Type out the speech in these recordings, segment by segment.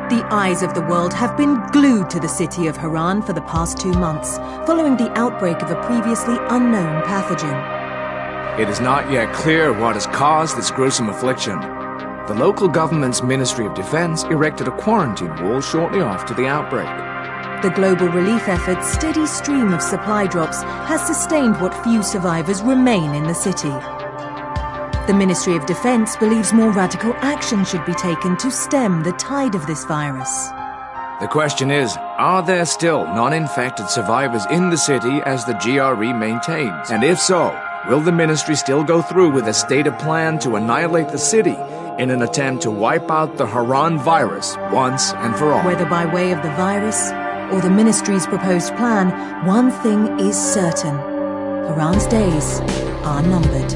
The eyes of the world have been glued to the city of Harran for the past 2 months, following the outbreak of a previously unknown pathogen. It is not yet clear what has caused this gruesome affliction. The local government's Ministry of Defense erected a quarantine wall shortly after the outbreak. The global relief effort's steady stream of supply drops has sustained what few survivors remain in the city. The Ministry of Defense believes more radical action should be taken to stem the tide of this virus. The question is, are there still non-infected survivors in the city as the GRE maintains? And if so, will the ministry still go through with a stated plan to annihilate the city in an attempt to wipe out the Harran virus once and for all? Whether by way of the virus or the ministry's proposed plan, one thing is certain: Harran's days are numbered.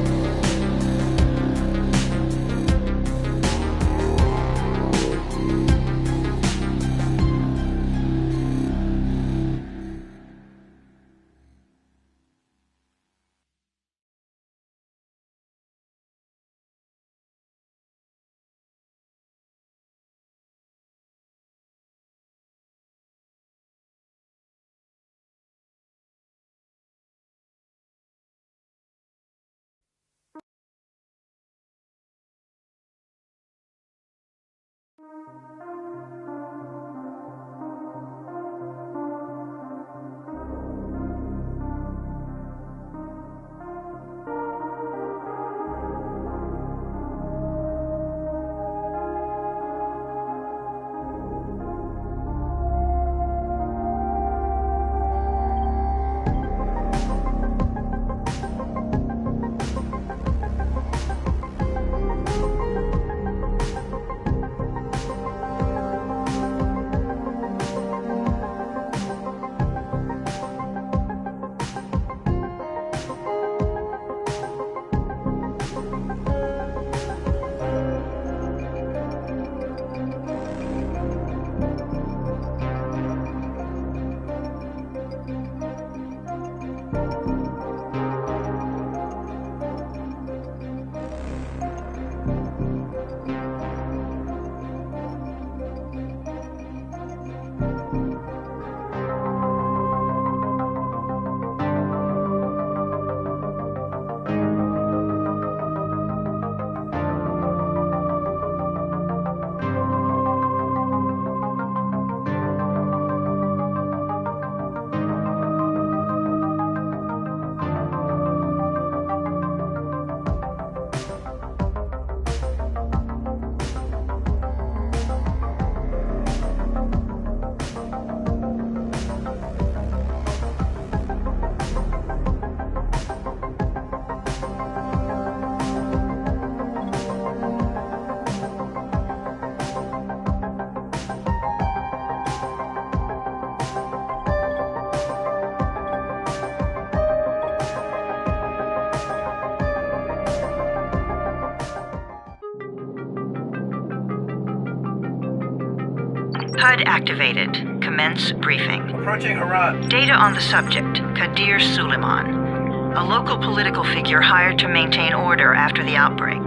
HUD activated. Commence briefing. Approaching Harran. Data on the subject, Kadir Suleiman, a local political figure hired to maintain order after the outbreak.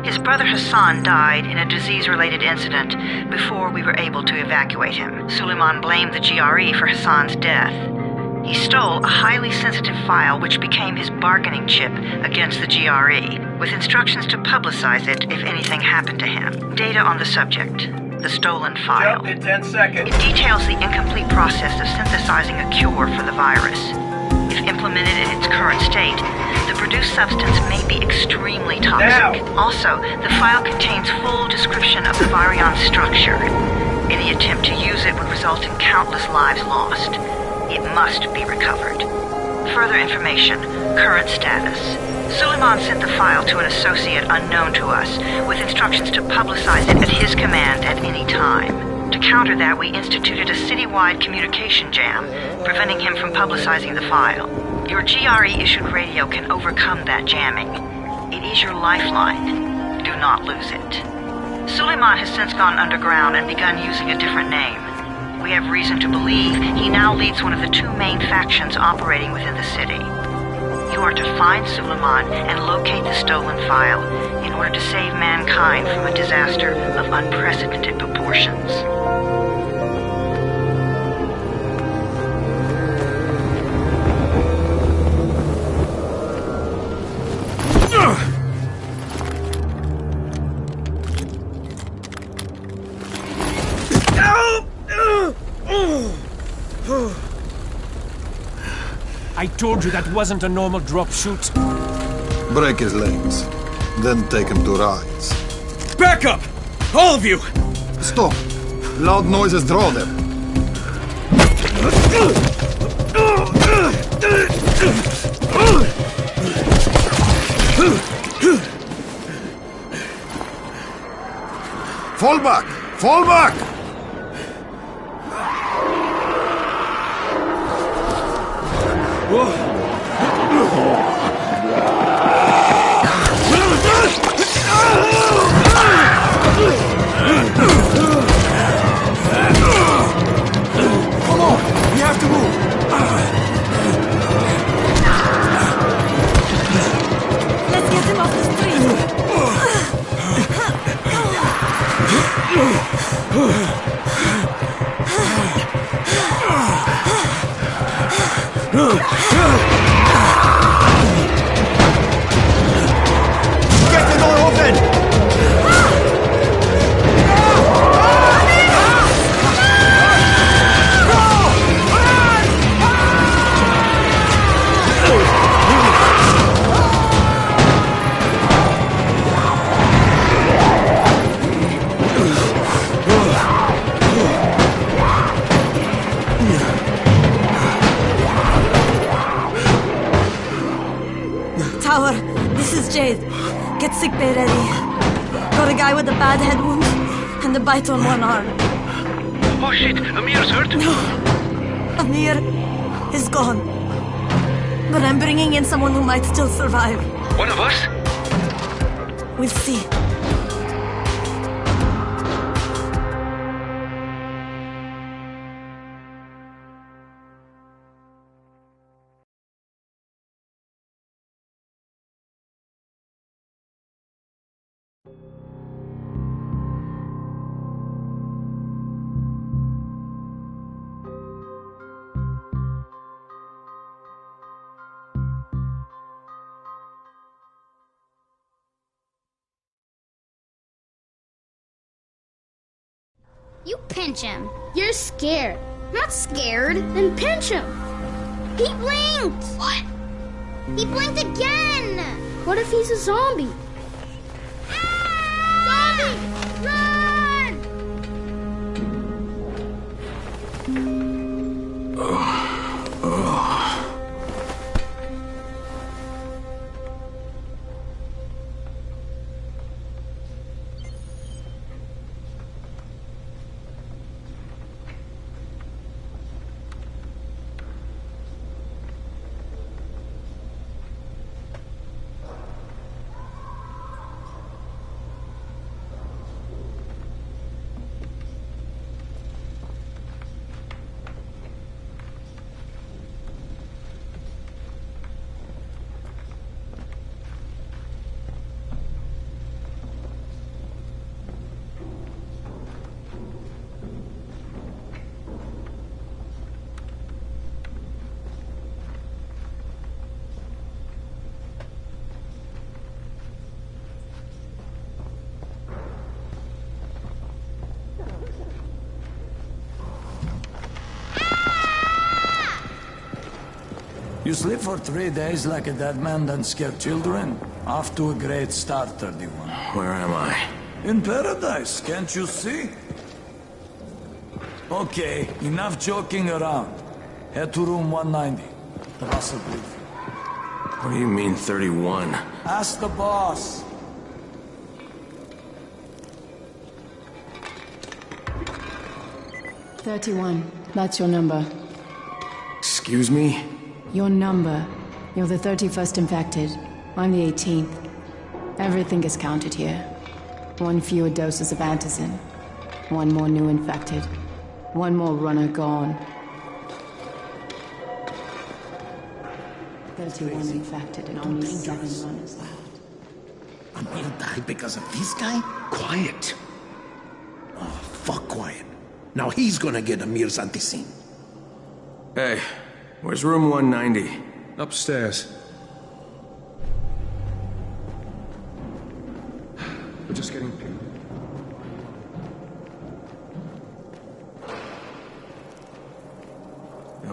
His brother Hassan died in a disease-related incident before we were able to evacuate him. Suleiman blamed the GRE for Hassan's death. He stole a highly sensitive file which became his bargaining chip against the GRE, with instructions to publicize it if anything happened to him. Data on the subject, the stolen file. Jump in 10 seconds. It details the incomplete process of synthesizing a cure for the virus. If implemented in its current state, the produced substance may be extremely toxic. Now. Also, the file contains full description of the virion's structure. Any attempt to use it would result in countless lives lost. It must be recovered. Further information, current status. Suleiman sent the file to an associate unknown to us, with instructions to publicize it at his command at any time. To counter that, we instituted a citywide communication jam, preventing him from publicizing the file. Your GRE-issued radio can overcome that jamming. It is your lifeline. Do not lose it. Suleiman has since gone underground and begun using a different name. We have reason to believe he now leads one of the two main factions operating within the city. You are to find Suleiman and locate the stolen file in order to save mankind from a disaster of unprecedented proportions. I told you that wasn't a normal drop shoot. Break his legs. Then take him to rides. Back up! All of you! Stop! Loud noises draw them. Fall back! Fall back! Come on! We have to move! Let's get him off the street! Get the door open! Tower, this is Jade. Get sickbay ready. Got a guy with a bad head wound and a bite on one arm. Oh shit, Amir's hurt? Amir is gone. But I'm bringing in someone who might still survive. One of us? We'll see. You pinch him. You're scared. I'm not scared. Then pinch him. He blinked. What? He blinked again. What if he's a zombie? Ah! Zombie! Run! You sleep for 3 days like a dead man, then scare children? Off to a great start, 31. Where am I? In paradise, can't you see? Okay, enough joking around. Head to room 190. The boss will brief you. What do you mean, 31? Ask the boss. "31. That's your number. Excuse me? Your number. You're the 31st infected. I'm the 18th. Everything is counted here. 1 fewer doses of antizin. 1 more new infected. 1 more runner gone. 31 infected and only 7 runners left. Amir died because of this guy? Quiet. Oh, fuck quiet. Now he's gonna get Amir's antizin. Hey, where's room 190? Upstairs. We're just getting...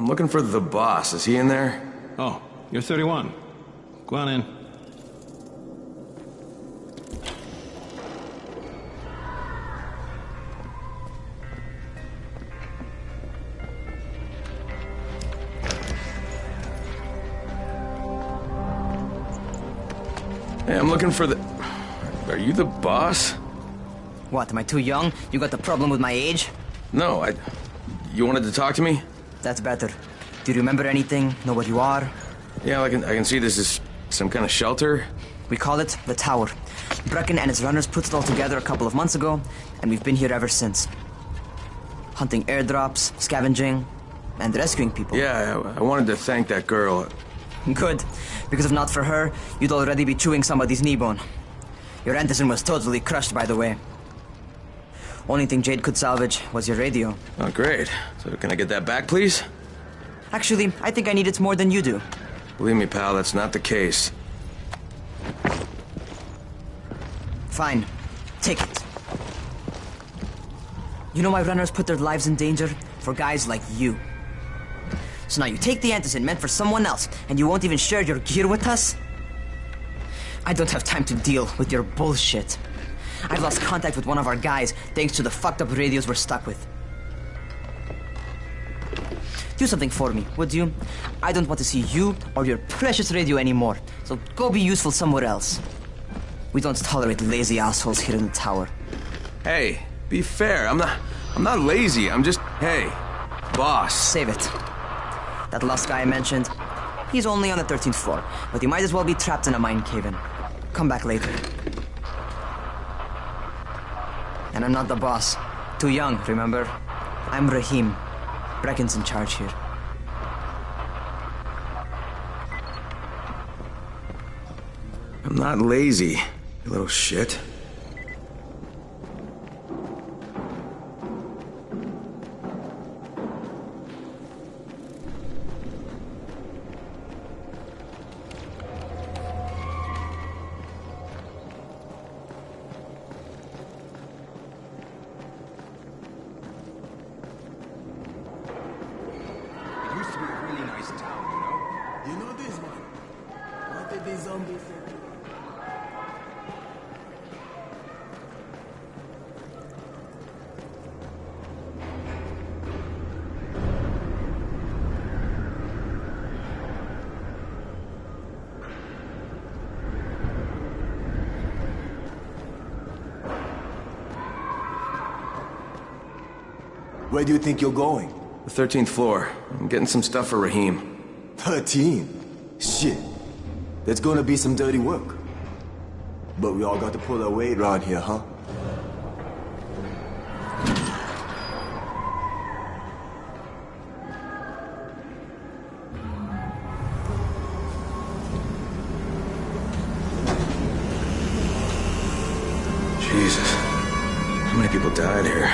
I'm looking for the boss. Is he in there? Oh, you're 31. Go on in. Hey, I'm looking for the... Are you the boss? What, am I too young? You got the problem with my age? No, You wanted to talk to me? That's better. Do you remember anything? Know what you are? Yeah, I can see this is some kind of shelter. We call it the Tower. Brecken and his runners put it all together a couple of months ago, and we've been here ever since. Hunting airdrops, scavenging, and rescuing people. Yeah, I wanted to thank that girl. Good, because if not for her, you'd already be chewing somebody's knee bone. Your Anderson was totally crushed, by the way. Only thing Jade could salvage was your radio. Oh, great. So can I get that back, please? Actually, I think I need it more than you do. Believe me, pal, that's not the case. Fine. Take it. You know why runners put their lives in danger? For guys like you. So now you take the Anderson meant for someone else, and you won't even share your gear with us? I don't have time to deal with your bullshit. I've lost contact with one of our guys thanks to the fucked up radios we're stuck with. Do something for me, would you? I don't want to see you or your precious radio anymore, so go be useful somewhere else. We don't tolerate lazy assholes here in the Tower. Hey, be fair. I'm not lazy. I'm just... Hey, boss. Save it. That last guy I mentioned, he's only on the 13th floor, but he might as well be trapped in a mine cave-in. Come back later. And I'm not the boss. Too young, remember? I'm Rahim. Brecken's in charge here. I'm not lazy, you little shit. Where do you think you're going? The 13th floor. I'm getting some stuff for Rahim. 13? Shit. There's gonna be some dirty work. But we all got to pull our weight around here, huh? Jesus. How many people died here?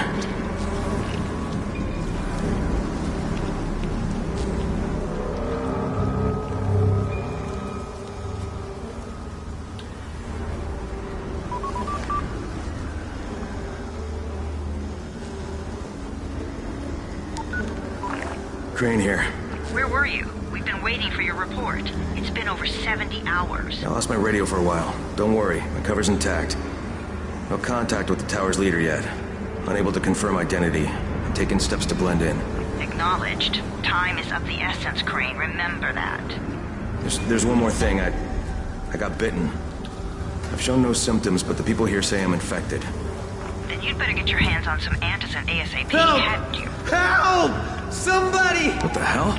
Crane here. Where were you? We've been waiting for your report. It's been over 70 hours. I lost my radio for a while. Don't worry, my cover's intact. No contact with the tower's leader yet. Unable to confirm identity. I'm taking steps to blend in. Acknowledged. Time is of the essence, Crane. Remember that. There's one more thing. I got bitten. I've shown no symptoms, but the people here say I'm infected. Then you'd better get your hands on some Antizin ASAP, Help! hadn't you? Help! Somebody! What the hell?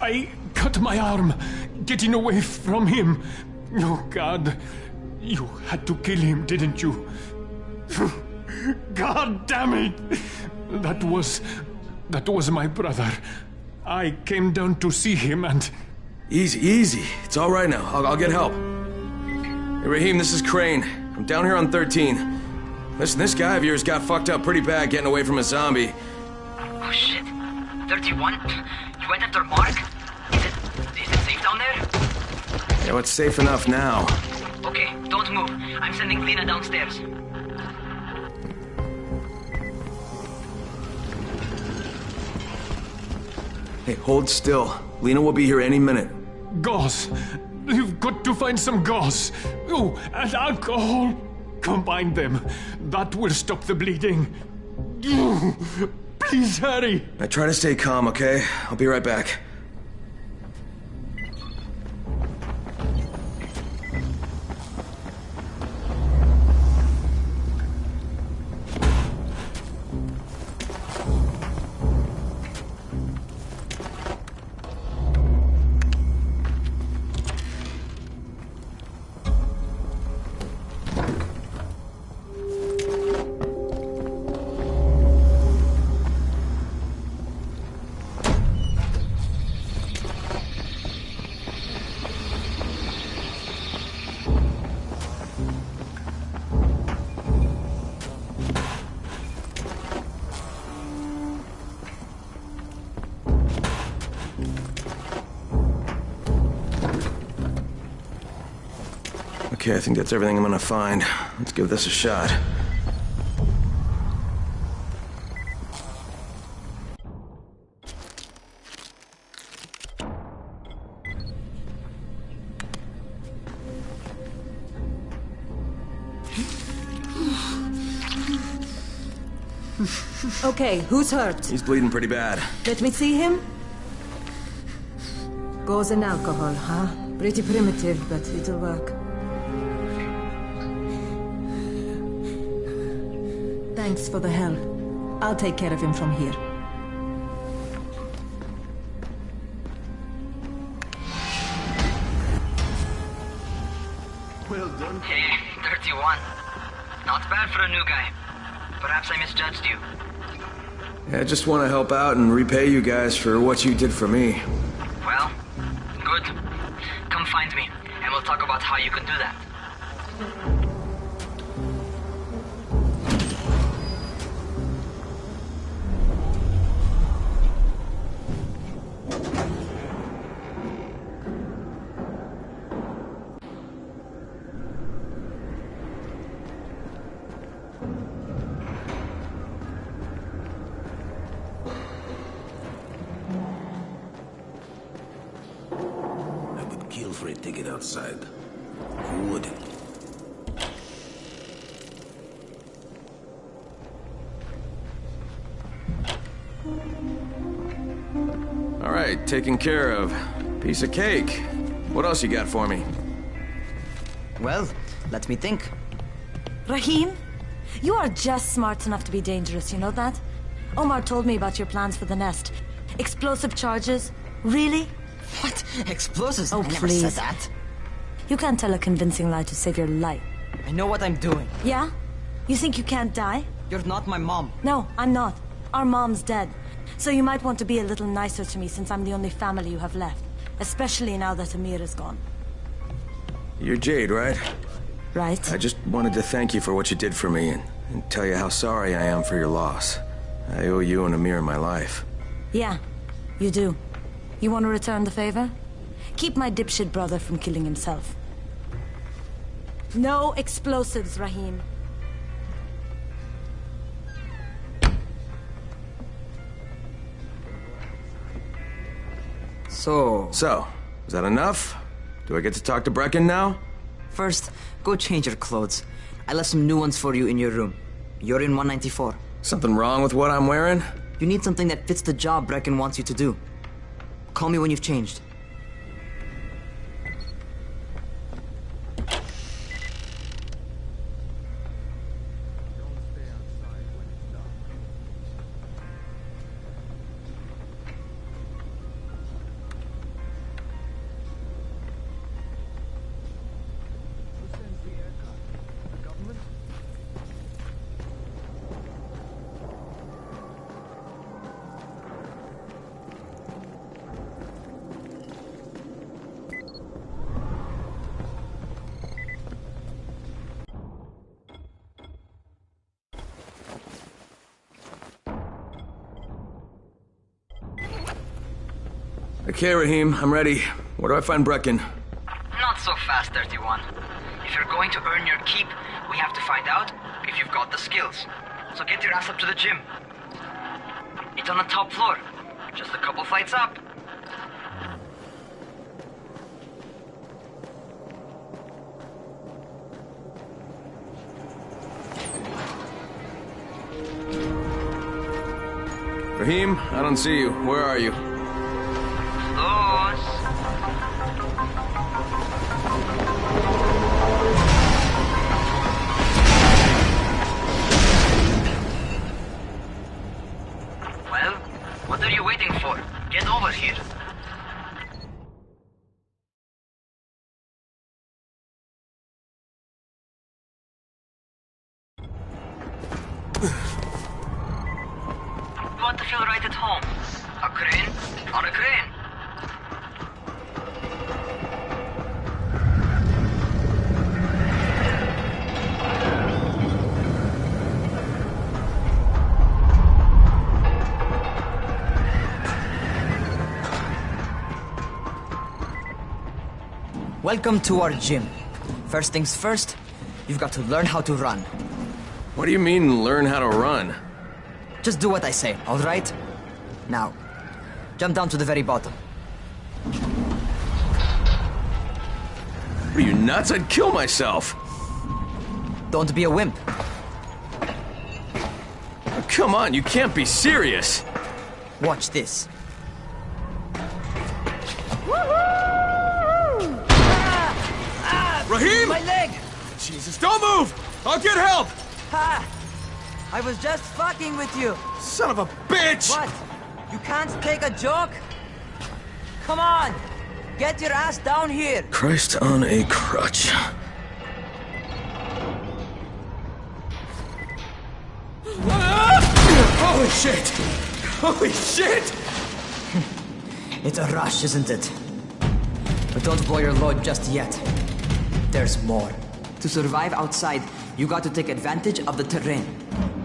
I cut my arm getting away from him. Oh, God. You had to kill him, didn't you? God damn it! That was my brother. I came down to see him and... Easy. It's all right now. I'll get help. Hey, Rahim, this is Crane. I'm down here on 13. Listen, this guy of yours got fucked up pretty bad getting away from a zombie. Oh shit. 31? You went after Mark? Is it safe down there? Yeah, well, it's safe enough now. Okay, don't move. I'm sending Lena downstairs. Hey, hold still. Lena will be here any minute. Gauze. You've got to find some gauze. Oh, and alcohol. Combine them. That will stop the bleeding. Please hurry. I try to stay calm, okay? I'll be right back. Okay, I think that's everything I'm gonna find. Let's give this a shot. Okay, who's hurt? He's bleeding pretty bad. Let me see him. Gauze and alcohol, huh? Pretty primitive, but it'll work. Thanks for the help. I'll take care of him from here. Well done. Hey, 31. Not bad for a new guy. Perhaps I misjudged you. Yeah, I just want to help out and repay you guys for what you did for me. Well, good. Come find me, and we'll talk about how you can do that. For a ticket outside. Who wouldn't? All right, taken care of. Piece of cake. What else you got for me? Well, let me think. Rahim, you are just smart enough to be dangerous, you know that? Omar told me about your plans for the nest. Explosive charges? Really? What? Explosives? Oh, I never please. said that. You can't tell a convincing lie to save your life. I know what I'm doing. Yeah? You think you can't die? You're not my mom. No, I'm not. Our mom's dead. So you might want to be a little nicer to me since I'm the only family you have left. Especially now that Amir is gone. You're Jade, right? Right. I just wanted to thank you for what you did for me and tell you how sorry I am for your loss. I owe you and Amir my life. Yeah, you do. You want to return the favor? Keep my dipshit brother from killing himself. No explosives, Rahim. So, is that enough? Do I get to talk to Brecken now? First, go change your clothes. I left some new ones for you in your room. You're in 194. Something wrong with what I'm wearing? You need something that fits the job Brecken wants you to do. Call me when you've changed. Okay, Rahim, I'm ready. Where do I find Brecken? Not so fast, 31. If you're going to earn your keep, we have to find out if you've got the skills. So get your ass up to the gym. It's on the top floor. Just a couple flights up. Rahim, I don't see you. Where are you? Close. Well, what are you waiting for? Get over here. You want to feel right at home? A crane? On a crane? Welcome to our gym. First things first, you've got to learn how to run. What do you mean, learn how to run? Just do what I say, all right? Now, jump down to the very bottom. Are you nuts? I'd kill myself. Don't be a wimp. Oh, come on, you can't be serious. Watch this. Rahim! My leg! Jesus, don't move! I'll get help! Ha! I was just fucking with you. Son of a bitch! What? You can't take a joke? Come on! Get your ass down here! Christ on a crutch. Holy shit! Holy shit! It's a rush, isn't it? But don't blow your load just yet. There's more. To survive outside, you got to take advantage of the terrain.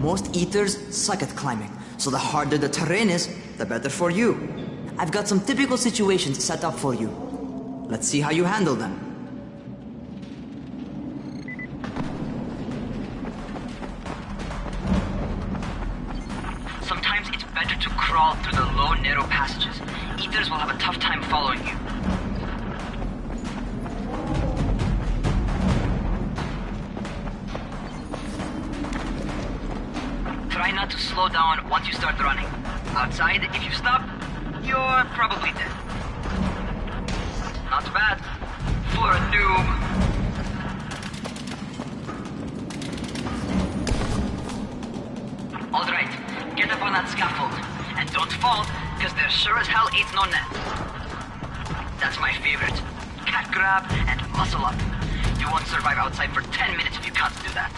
Most eaters suck at climbing, so the harder the terrain is, the better for you. I've got some typical situations set up for you. Let's see how you handle them. Sometimes it's better to crawl through the low, narrow passages. Eaters will have a tough time following you. Try not to slow down once you start running. Outside, if you stop, you're probably dead. Not bad. For a noob. Alright, get up on that scaffold. And don't fall, because there sure as hell ain't no net. That's my favorite. Cat grab and muscle up. You won't survive outside for 10 minutes if you can't do that.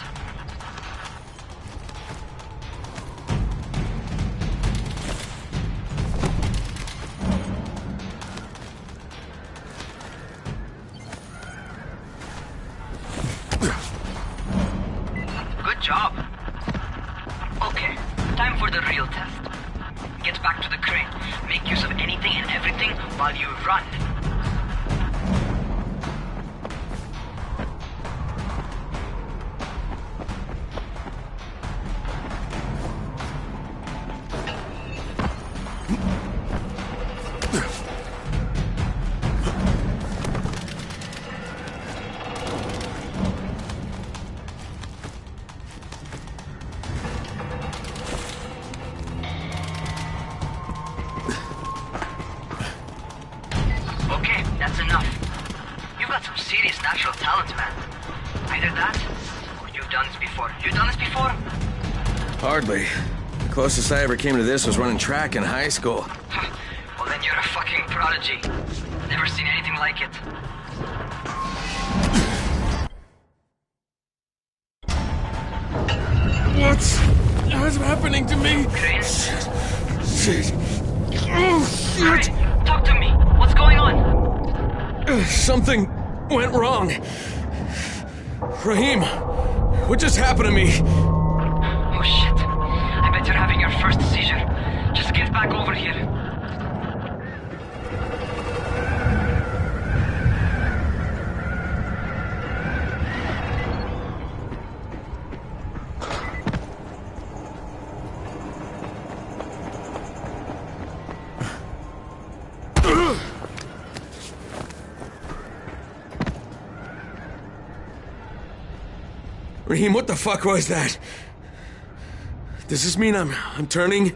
Good job. Okay, time for the real test. Get back to the crane. Make use of anything and everything while you run. Okay, that's enough. You've got some serious natural talent, man. Either that, or you've done this before. You've done this before? Hardly. The closest I ever came to this was running track in high school. Well, then you're a fucking prodigy. Never seen anything like it. What's happening to me? Crane? Shit. Oh, shit. Crane, talk to me. What's going on? Something went wrong. Rahim, what just happened to me? Oh shit. I bet you're having your first seizure. Just get back over here. Raheem, what the fuck was that? Does this mean I'm turning?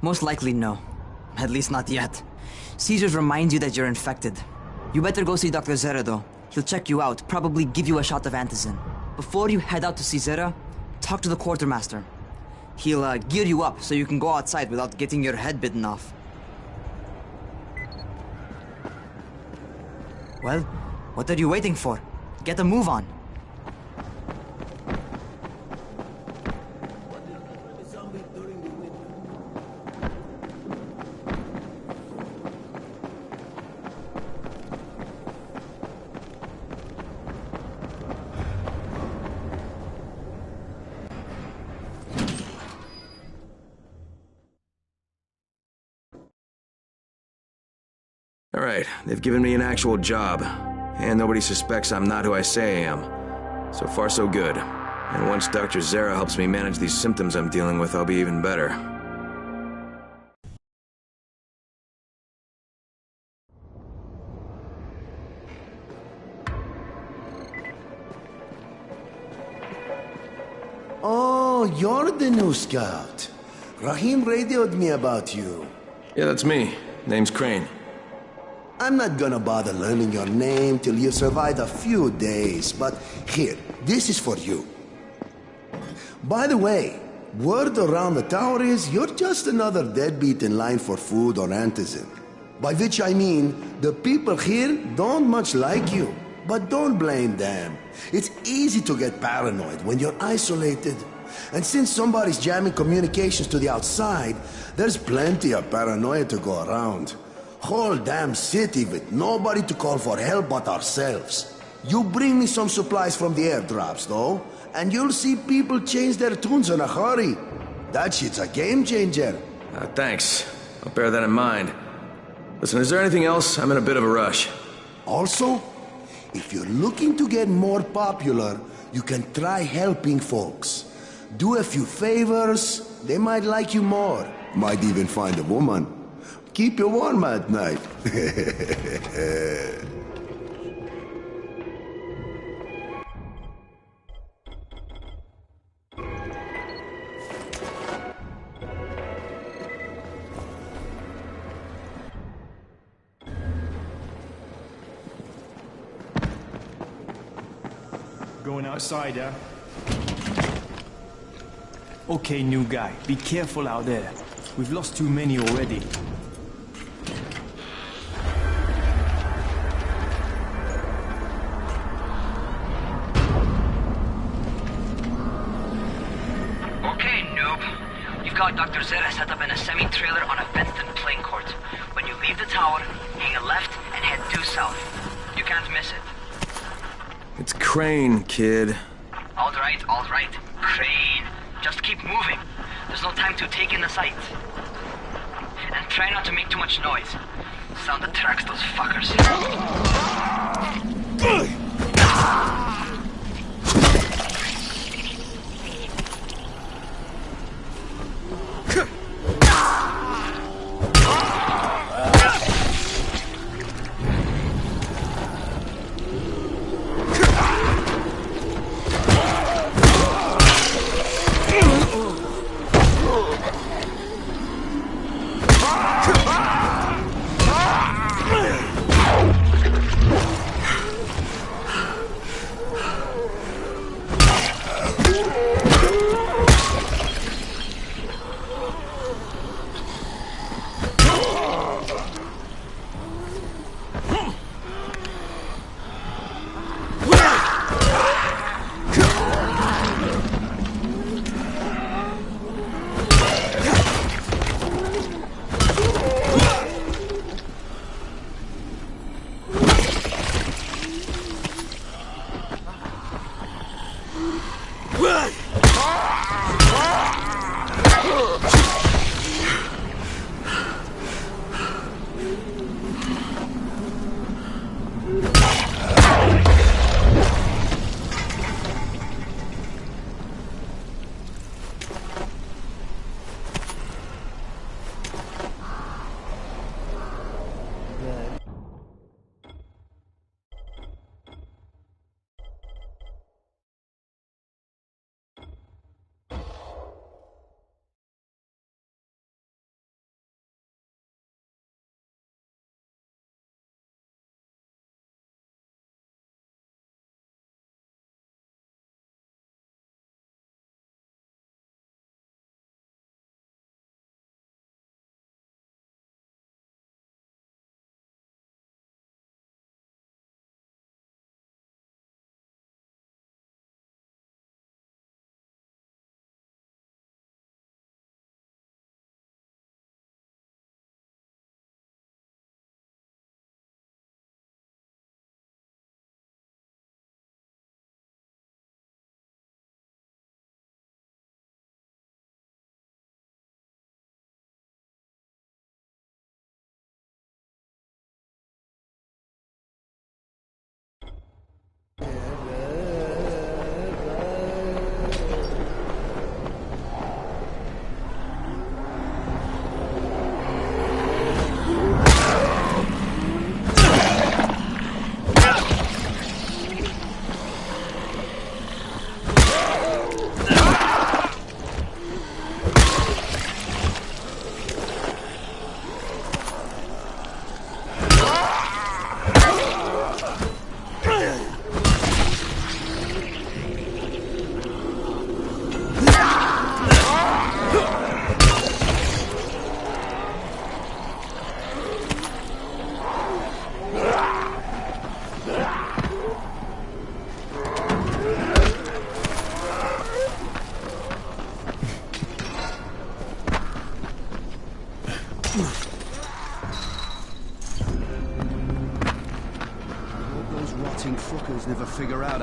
Most likely no. At least not yet. Caesars reminds you that you're infected. You better go see Dr. Zere though. He'll check you out, probably give you a shot of antizin. Before you head out to see Zere, talk to the quartermaster. He'll gear you up so you can go outside without getting your head bitten off. Well, what are you waiting for? Get a move on. All right, they've given me an actual job. And nobody suspects I'm not who I say I am. So far, so good. And once Dr. Zere helps me manage these symptoms I'm dealing with, I'll be even better. Oh, you're the new scout. Raheem radioed me about you. Yeah, that's me. Name's Crane. I'm not gonna bother learning your name till you've survived a few days, but here, this is for you. By the way, word around the tower is you're just another deadbeat in line for food or antizin. By which I mean, the people here don't much like you. But don't blame them. It's easy to get paranoid when you're isolated. And since somebody's jamming communications to the outside, there's plenty of paranoia to go around. Whole damn city with nobody to call for help but ourselves. You bring me some supplies from the airdrops, though, and you'll see people change their tunes in a hurry. That shit's a game changer. Thanks. I'll bear that in mind. Listen, is there anything else? I'm in a bit of a rush. Also, if you're looking to get more popular, you can try helping folks. Do a few favors, they might like you more. Might even find a woman. Keep you warm at night. Going outside, huh? Okay, new guy. Be careful out there. We've lost too many already. Okay, noob. You've got Dr. Zere set up in a semi-trailer on a fenced-in playing court. When you leave the tower, hang a left and head due south. You can't miss it. It's Crane, kid. All right. Crane. Just keep moving. There's no time to take in the sight. And try not to make too much noise. Sound attracts those fuckers.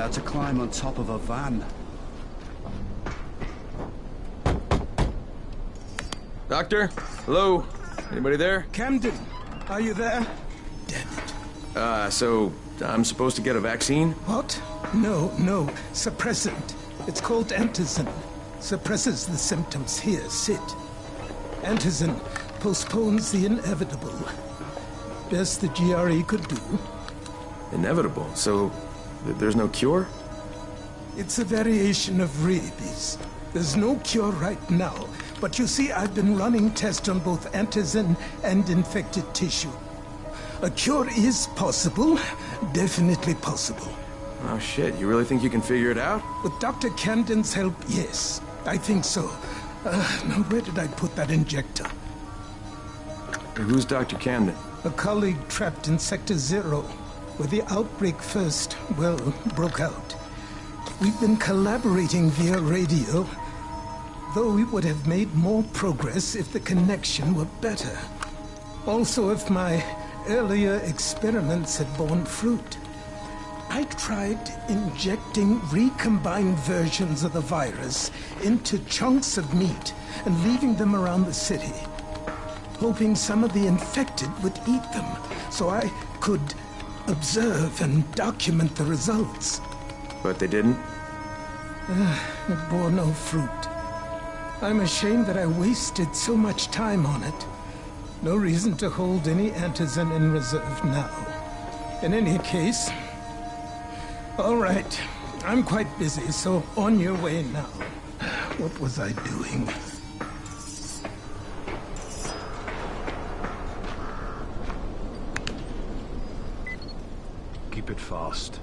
about to climb on top of a van. Doctor? Hello? Anybody there? Camden, are you there? So I'm supposed to get a vaccine? What? No. Suppressant. It's called Antizin. Suppresses the symptoms. Here, sit. Antizin postpones the inevitable. Best the GRE could do. Inevitable? So there's no cure? It's a variation of rabies. There's no cure right now. But you see, I've been running tests on both Antizin and infected tissue. A cure is possible. Definitely possible. Oh shit, you really think you can figure it out? With Dr. Camden's help, yes. I think so. Now where did I put that injector? Who's Dr. Camden? A colleague trapped in Sector 0, where the outbreak first, broke out. We've been collaborating via radio, though we would have made more progress if the connection were better. Also, if my earlier experiments had borne fruit. I tried injecting recombined versions of the virus into chunks of meat and leaving them around the city, hoping some of the infected would eat them so I could observe and document the results. But they didn't? It bore no fruit. I'm ashamed that I wasted so much time on it. No reason to hold any Antizin in reserve now. In any case, all right, I'm quite busy, so on your way now. What was I doing? Keep it fast.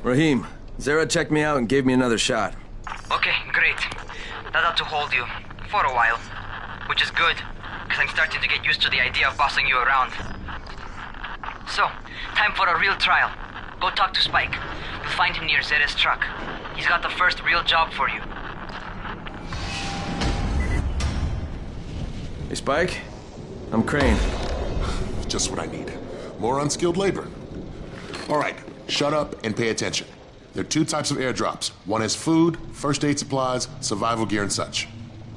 Rahim, Zere checked me out and gave me another shot. Okay, great. That ought to hold you. For a while. Which is good, because I'm starting to get used to the idea of bossing you around. So, time for a real trial. Go talk to Spike. You'll find him near Zere's truck. He's got the first real job for you. Hey, Spike? I'm Crane. Just what I need. More unskilled labor. All right, shut up and pay attention. There are two types of airdrops. One has food, first aid supplies, survival gear, and such.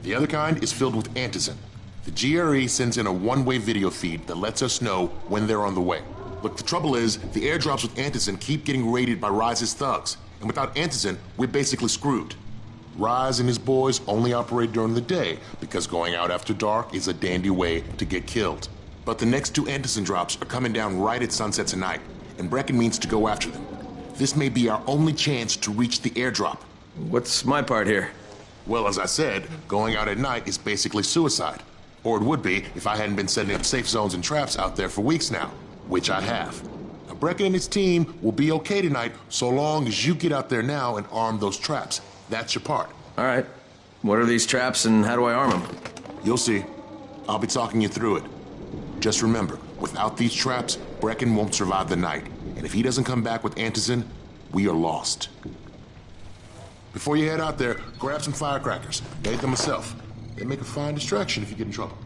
The other kind is filled with Antizin. The GRE sends in a one-way video feed that lets us know when they're on the way. Look, the trouble is, the airdrops with Antizin keep getting raided by Rise's thugs. And without Antizin, we're basically screwed. Rise and his boys only operate during the day because going out after dark is a dandy way to get killed. But the next two Antizin drops are coming down right at sunset tonight, and Brecken means to go after them. This may be our only chance to reach the airdrop. What's my part here? Well, as I said, going out at night is basically suicide. Or it would be if I hadn't been setting up safe zones and traps out there for weeks now, which I have. Now, Brecken and his team will be okay tonight so long as you get out there now and arm those traps. That's your part. All right. What are these traps and how do I arm them? You'll see. I'll be talking you through it. Just remember, without these traps, Brecken won't survive the night. And if he doesn't come back with Antizin, we are lost. Before you head out there, grab some firecrackers. Made them myself. They make a fine distraction if you get in trouble.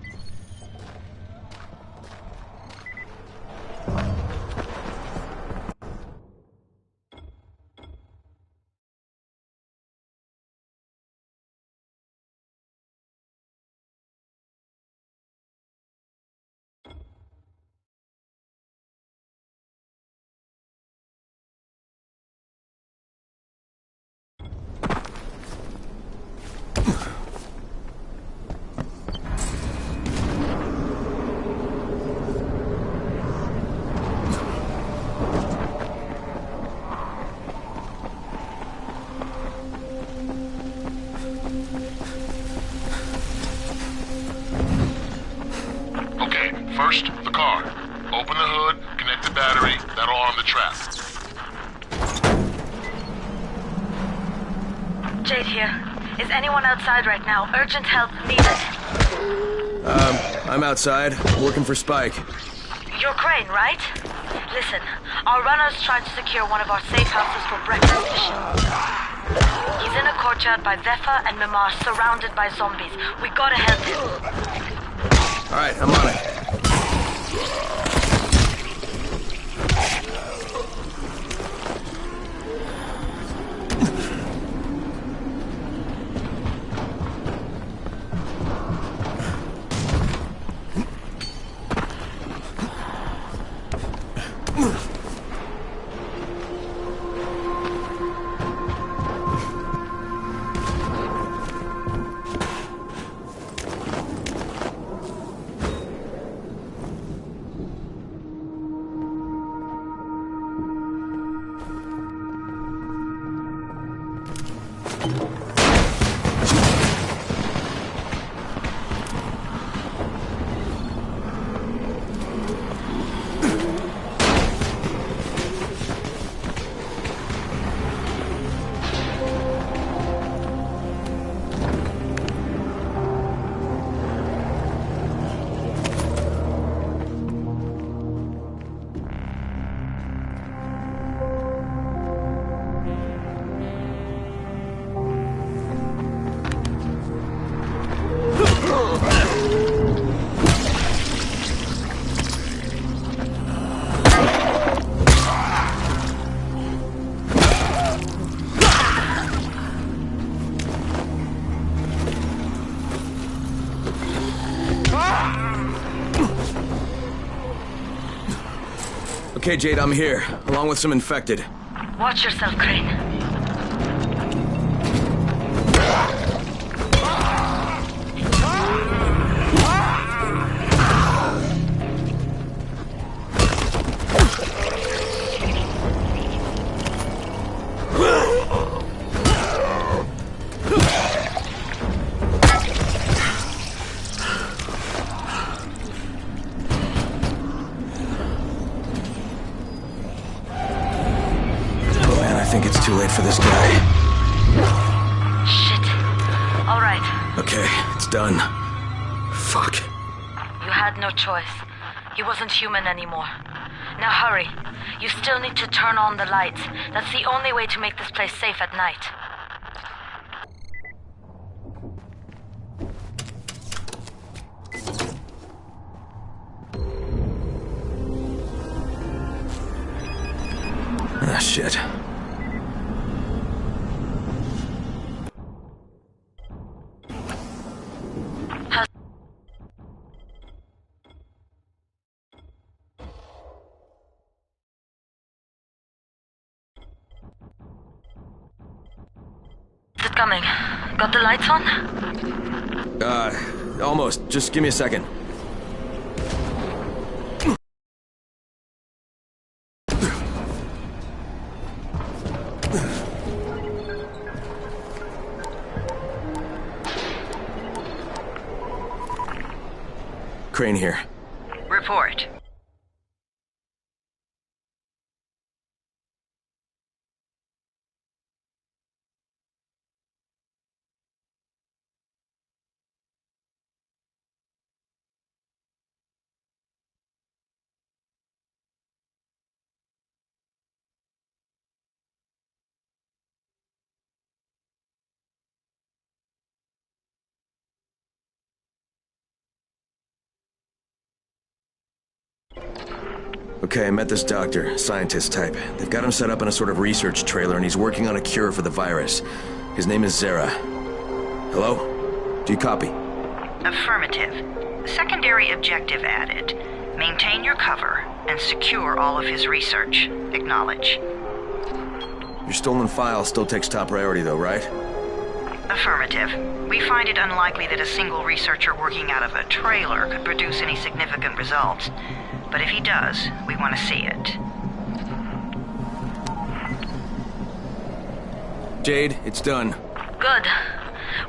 First, the car. Open the hood, connect the battery, that'll arm the trap. Jade here. Is anyone outside right now? Urgent help needed. I'm outside, working for Spike. You're Crane, right? Listen, our runners tried to secure one of our safe houses for Brecken's mission. He's in a courtyard by Vefa and Mimar, surrounded by zombies. We gotta help him. All right, I'm on it. Okay, Jade, I'm here, along with some infected. Watch yourself, Crane. Too late for this guy. Shit. All right. Okay, it's done. Fuck. You had no choice. He wasn't human anymore. Now hurry. You still need to turn on the lights. That's the only way to make this place safe at night. Ah, shit. Coming. Got the lights on? Almost. Just give me a second. Crane here. Report. Okay, I met this doctor, scientist type. They've got him set up in a sort of research trailer and he's working on a cure for the virus. His name is Zere. Hello? Do you copy? Affirmative. Secondary objective added. Maintain your cover and secure all of his research. Acknowledge. Your stolen file still takes top priority though, right? Affirmative. We find it unlikely that a single researcher working out of a trailer could produce any significant results. But if he does, we want to see it. Jade, it's done. Good.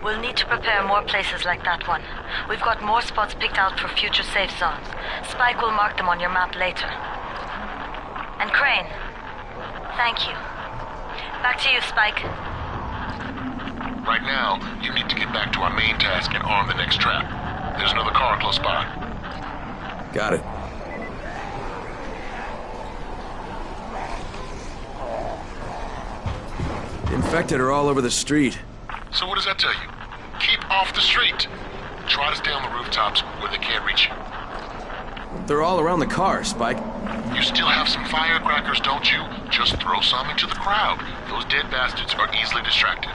We'll need to prepare more places like that one. We've got more spots picked out for future safe zones. Spike will mark them on your map later. And Crane, thank you. Back to you, Spike. Right now, you need to get back to our main task and arm the next trap. There's another car close by. Got it. The infected are all over the street. So what does that tell you? Keep off the street. Try to stay on the rooftops where they can't reach you. They're all around the car, Spike. You still have some firecrackers, don't you? Just throw some into the crowd. Those dead bastards are easily distracted.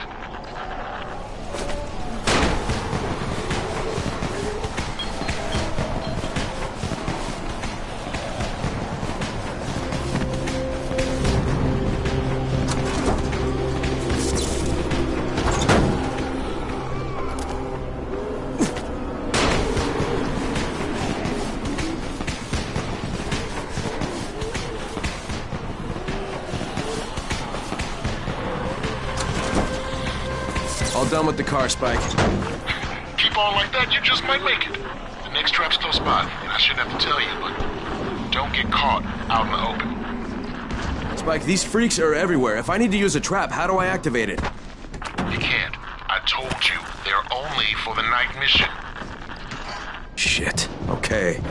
All done with the car, Spike. Keep on like that, you just might make it. The next trap's close by, and I shouldn't have to tell you, but don't get caught out in the open. Spike, these freaks are everywhere. If I need to use a trap, how do I activate it? You can't. I told you, they're only for the night mission. Shit. Okay.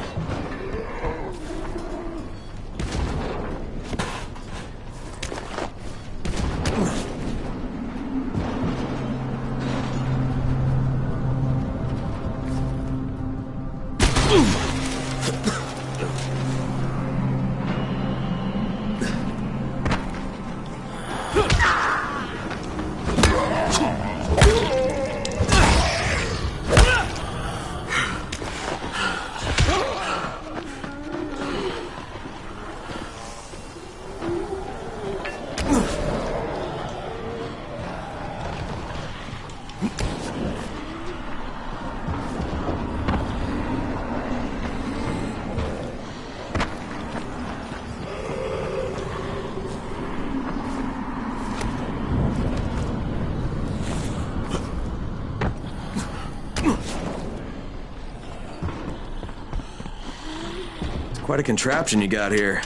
Quite a contraption you got here.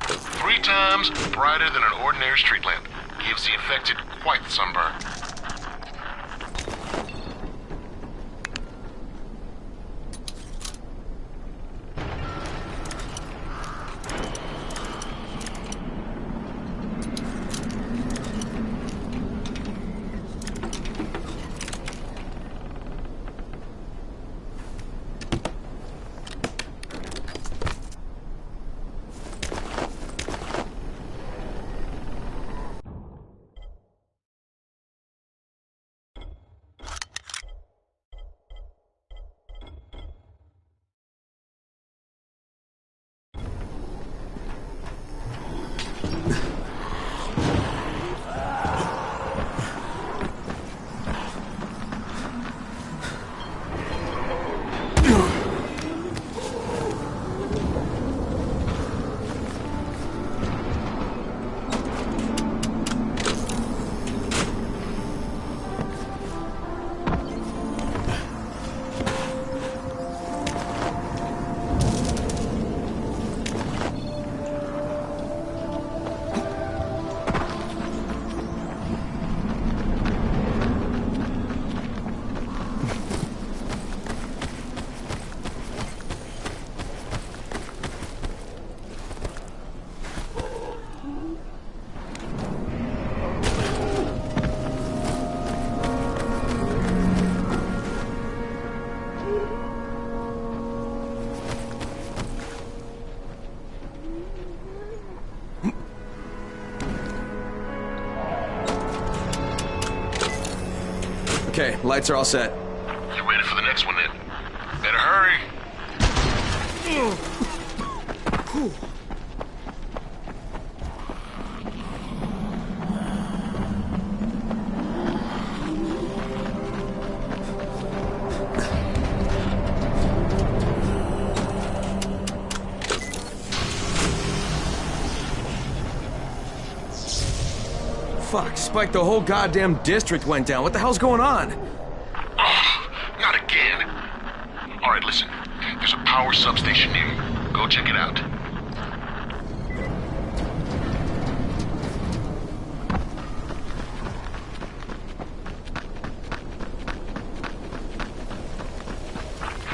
3 times brighter than an ordinary street lamp. Gives the infected quite the sunburn. Okay, lights are all set. You ready for the next one then? Better hurry. Fuck, Spike, the whole goddamn district went down. What the hell's going on? Oh, not again. All right, listen. There's a power substation near you. Go check it out.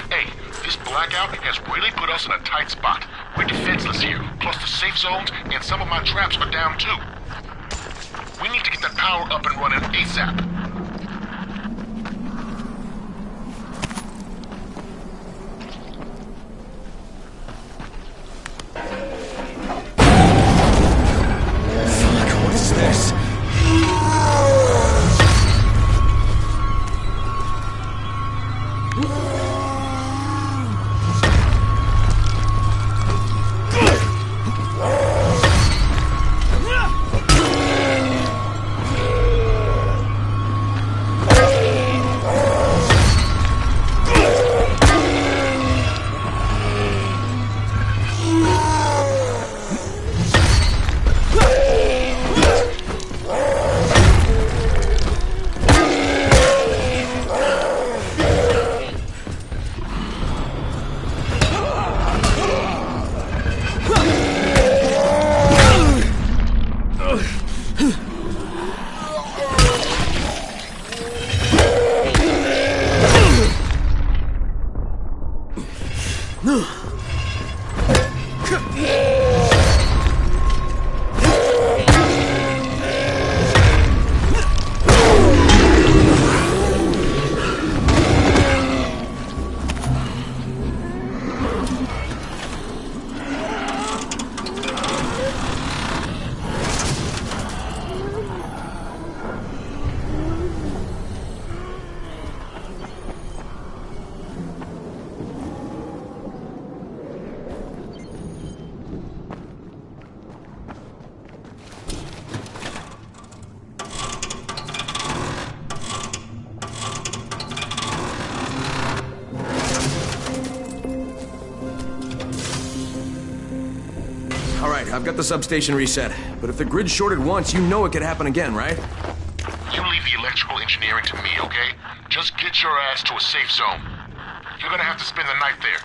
Hey, this blackout has really put us in a tight spot. We're defenseless here. Plus the safe zones and some of my traps are down too. We need to get that power up and running ASAP. Fuck, what is this? I've got the substation reset. But if the grid shorted once, you know it could happen again, right? You leave the electrical engineering to me, okay? Just get your ass to a safe zone. You're gonna have to spend the night there.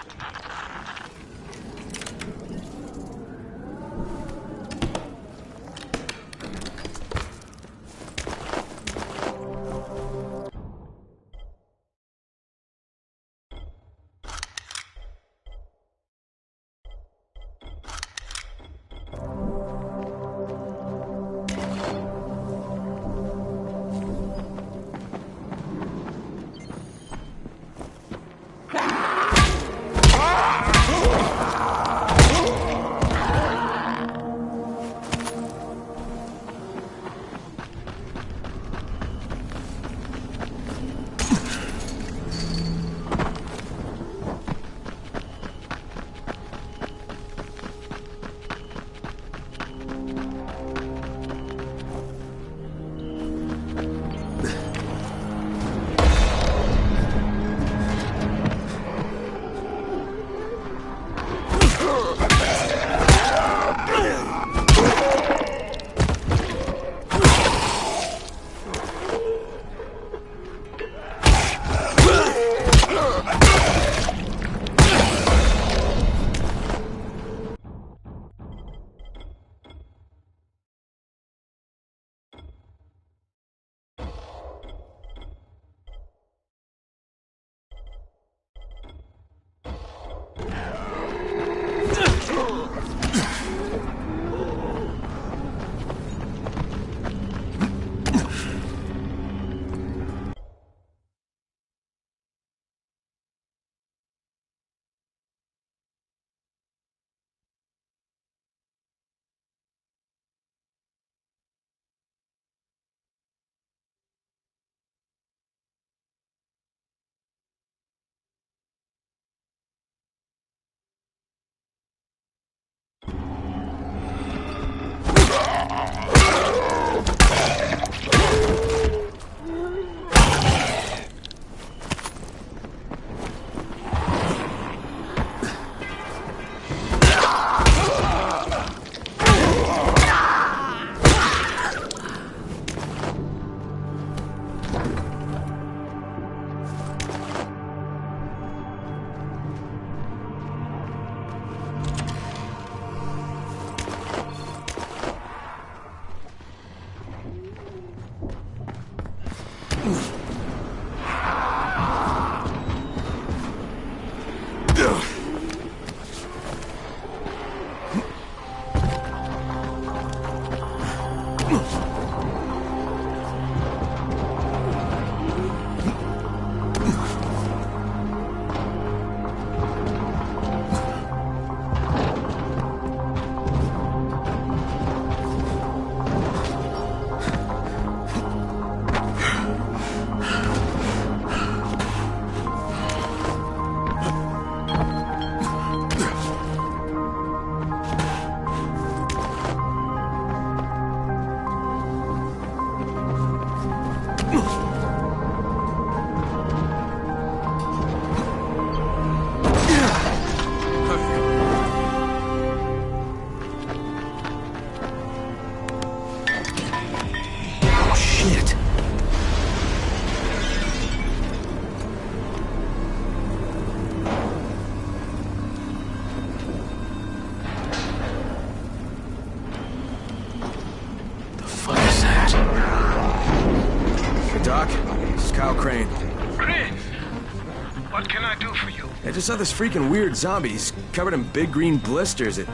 I just saw this freaking weird zombie. He's covered in big green blisters. It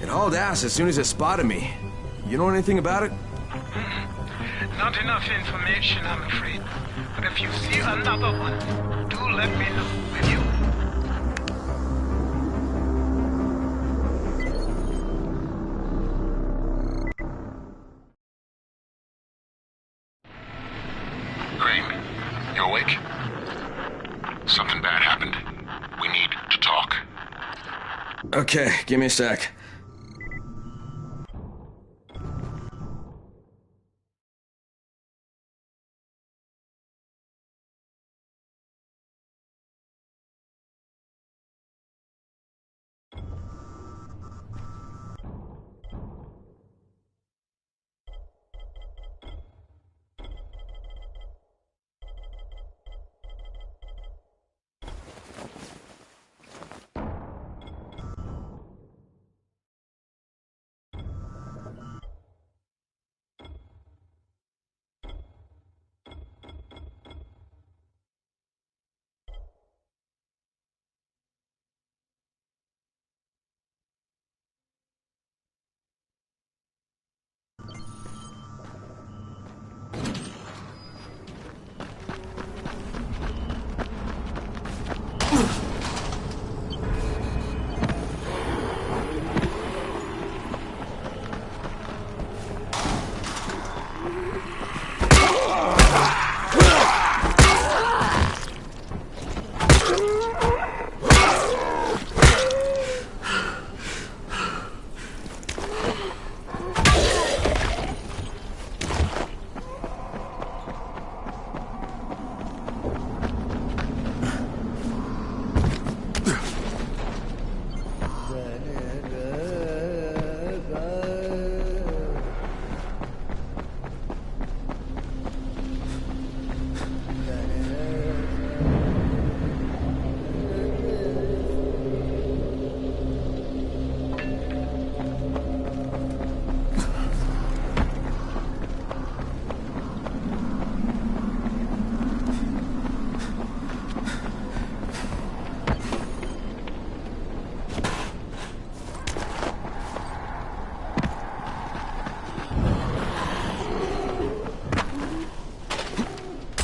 hauled ass as soon as it spotted me. You know anything about it? Not enough information, I'm afraid. But if you see another one, do let me know, will you? Crane, you awake? Something bad happened. We need to talk. Okay, give me a sec.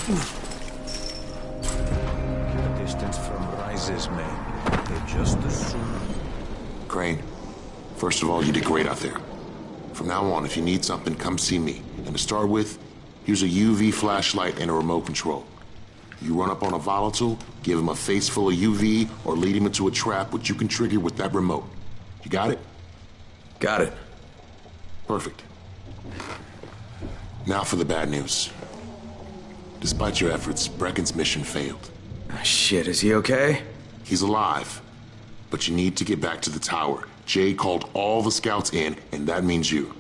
The distance from rises, man. They just assume. Crane, first of all, you did great out there. From now on, if you need something, come see me. And to start with, use a UV flashlight and a remote control. You run up on a volatile, give him a face full of UV, or lead him into a trap which you can trigger with that remote. You got it? Got it. Perfect. Now for the bad news. Despite your efforts, Brecken's mission failed. Shit, is he okay? He's alive. But you need to get back to the tower. Jay called all the scouts in, and that means you.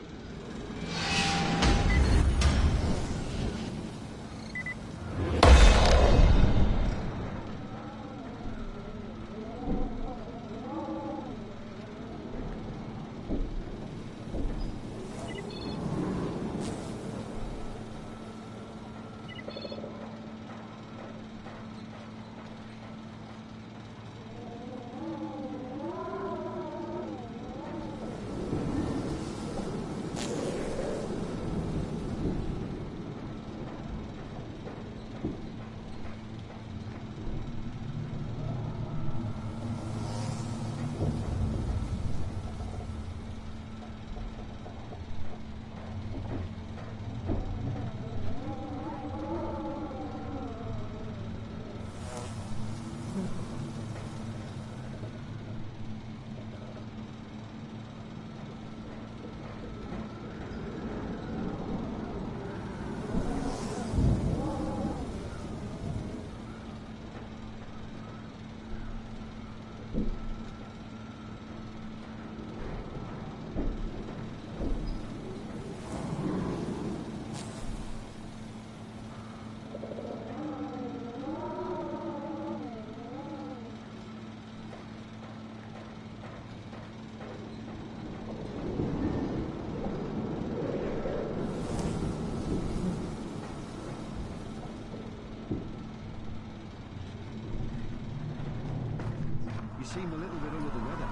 You seem a little bit under the weather.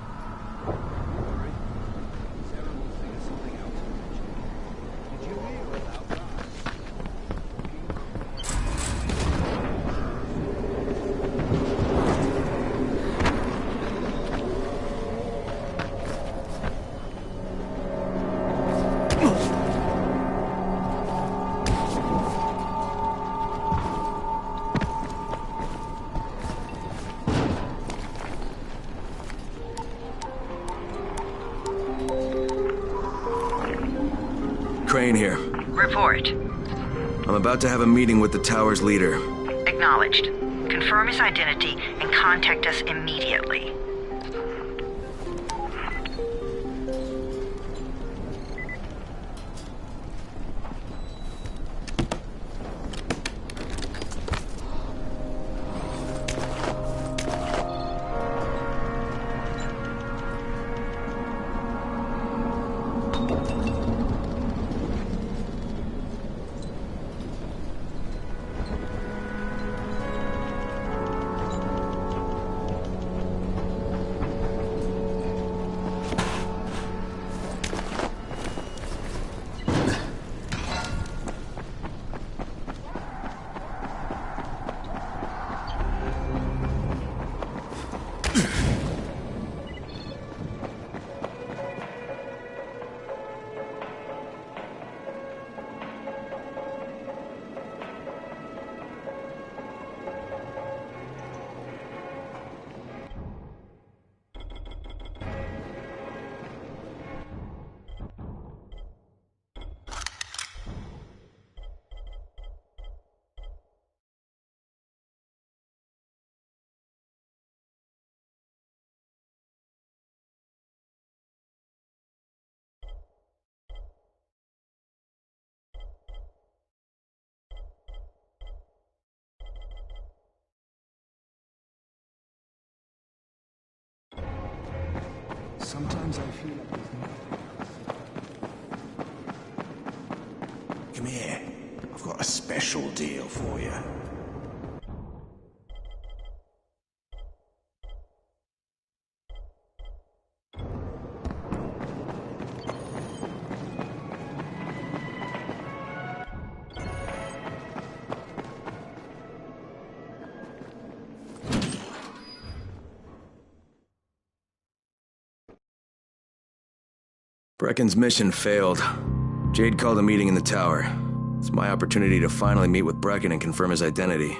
Don't worry. Sarah will figure something out. Did you hear about that? Crane here. Report. I'm about to have a meeting with the tower's leader. Acknowledged. Confirm his identity and contact us immediately. Sometimes I feel like there's nothing. Come here. I've got a special deal for you. Brecken's mission failed. Jade called a meeting in the tower. It's my opportunity to finally meet with Brecken and confirm his identity.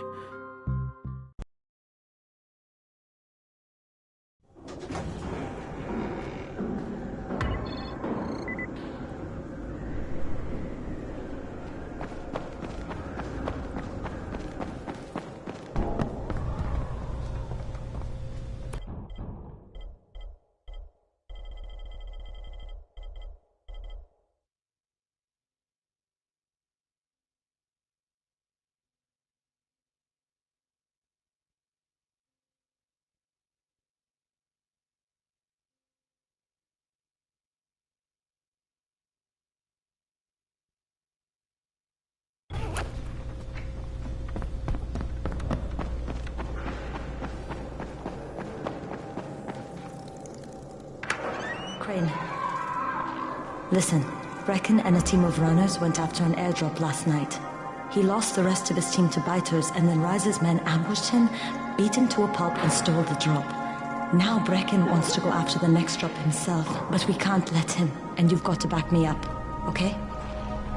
Crane. Listen, Brecken and a team of runners went after an airdrop last night. He lost the rest of his team to biters, and then Rise's men ambushed him, beat him to a pulp, and stole the drop. Now Brecken wants to go after the next drop himself, but we can't let him, and you've got to back me up, okay?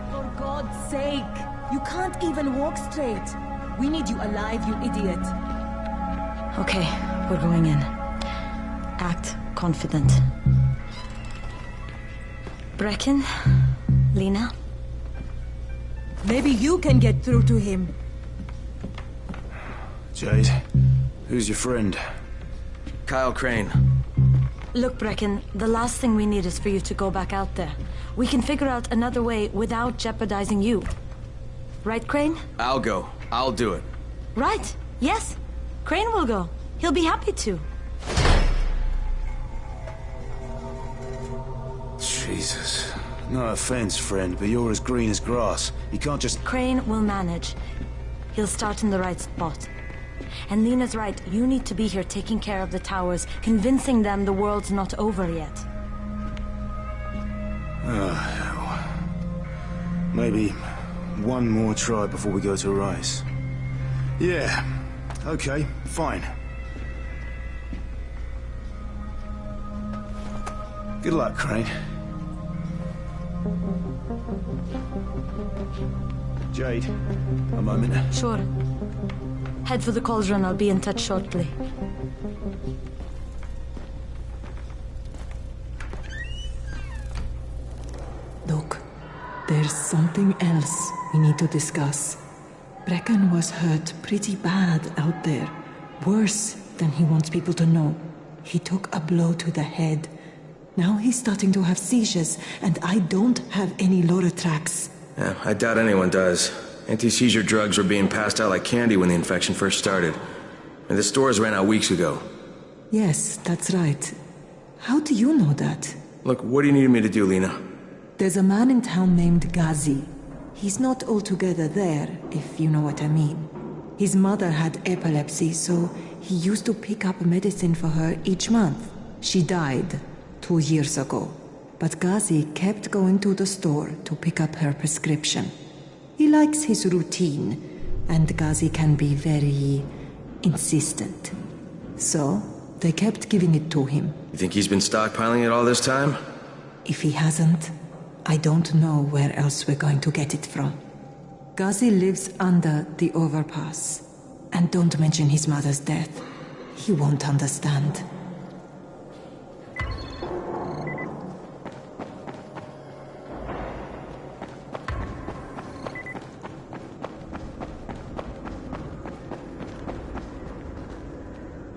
For God's sake! You can't even walk straight! We need you alive, you idiot! Okay, we're going in. Act confident. Brecken? Lena? Maybe you can get through to him. Jade, who's your friend? Kyle Crane. Look, Brecken, the last thing we need is for you to go back out there. We can figure out another way without jeopardizing you. Right, Crane? I'll go. I'll do it. Right. Yes. Crane will go. He'll be happy to. Jesus. No offense, friend, but you're as green as grass. You can't just... Crane will manage. He'll start in the right spot. And Lena's right, you need to be here taking care of the towers, convincing them the world's not over yet. Oh, hell. Maybe one more try before we go to Rise. Yeah, okay, fine. Good luck, Crane. Jade, a moment. Sure. Head for the cauldron. I'll be in touch shortly. Look, there's something else we need to discuss. Brecken was hurt pretty bad out there. Worse than he wants people to know. He took a blow to the head. Now he's starting to have seizures, and I don't have any Loratrax. Yeah, I doubt anyone does. Anti-seizure drugs were being passed out like candy when the infection first started. And the stores ran out weeks ago. Yes, that's right. How do you know that? Look, what do you need me to do, Lena? There's a man in town named Ghazi. He's not altogether there, if you know what I mean. His mother had epilepsy, so he used to pick up medicine for her each month. She died 2 years ago, but Ghazi kept going to the store to pick up her prescription. He likes his routine, and Ghazi can be very insistent. So, they kept giving it to him. You think he's been stockpiling it all this time? If he hasn't, I don't know where else we're going to get it from. Ghazi lives under the overpass. And don't mention his mother's death. He won't understand.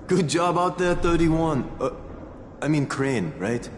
Good job out there, 31. I mean Crane, right?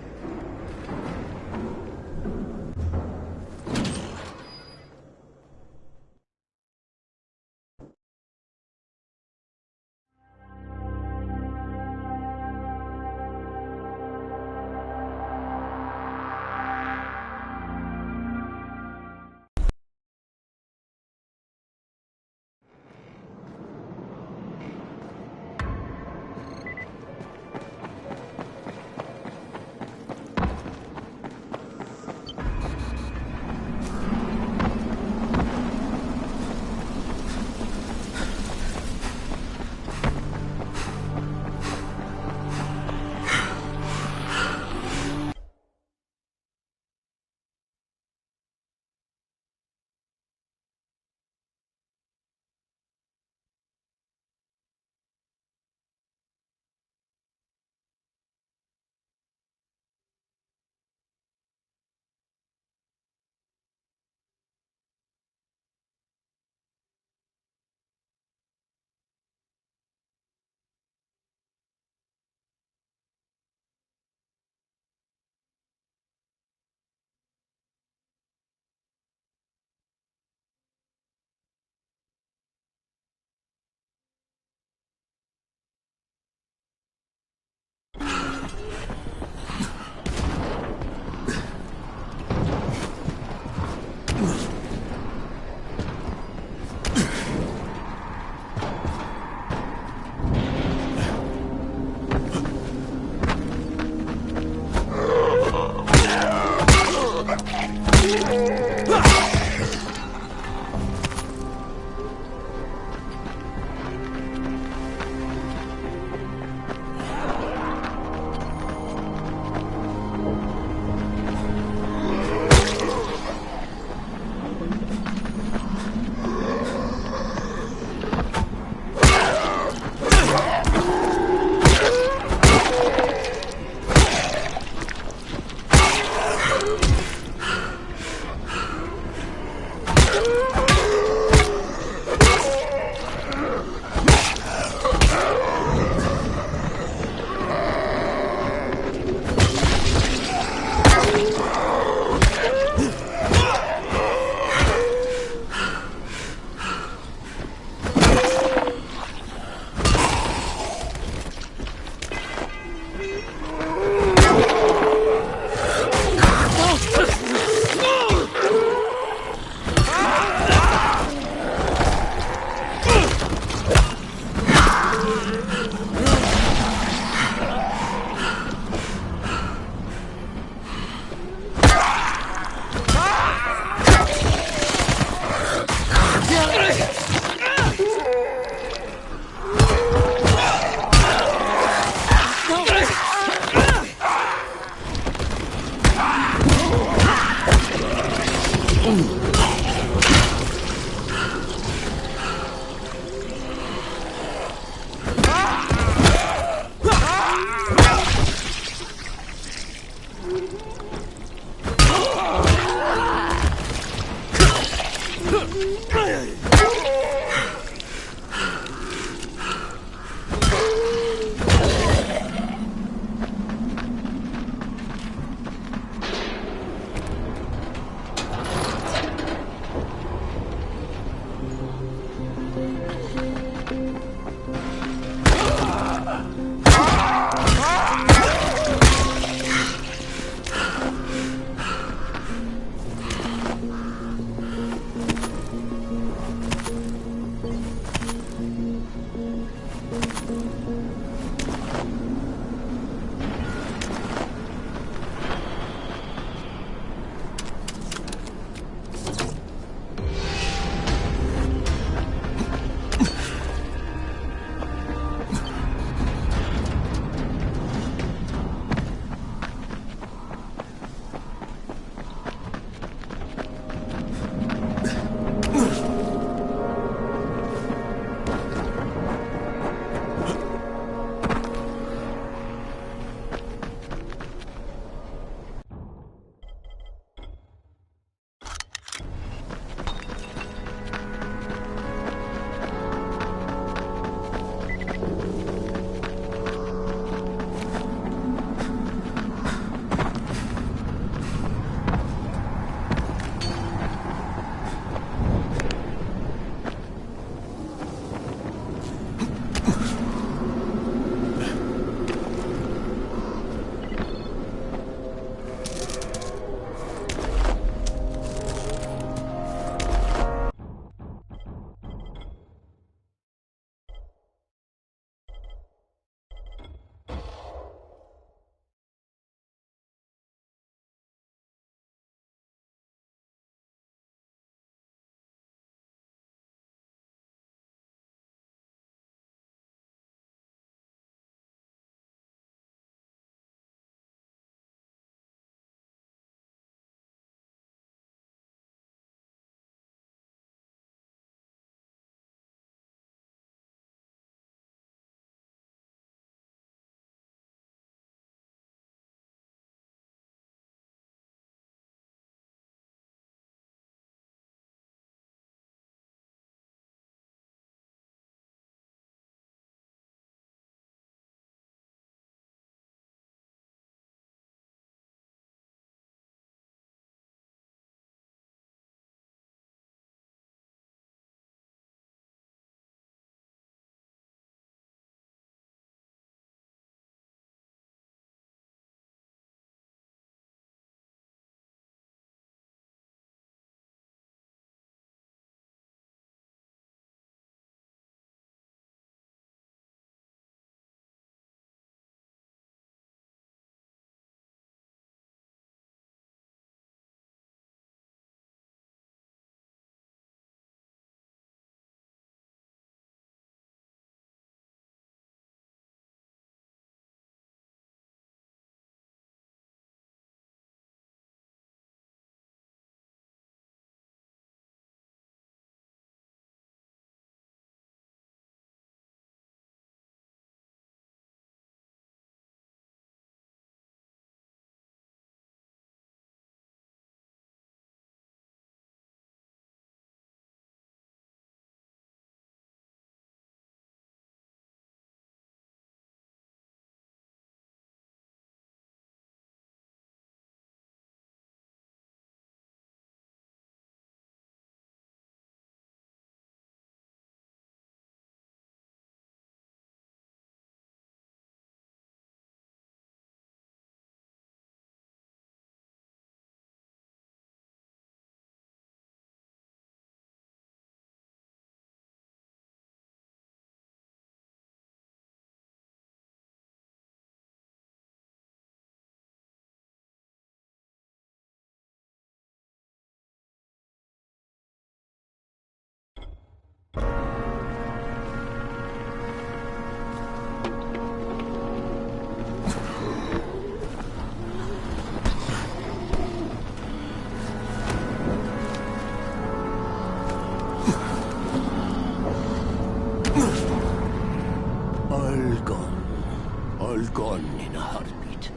All gone. All gone in a heartbeat.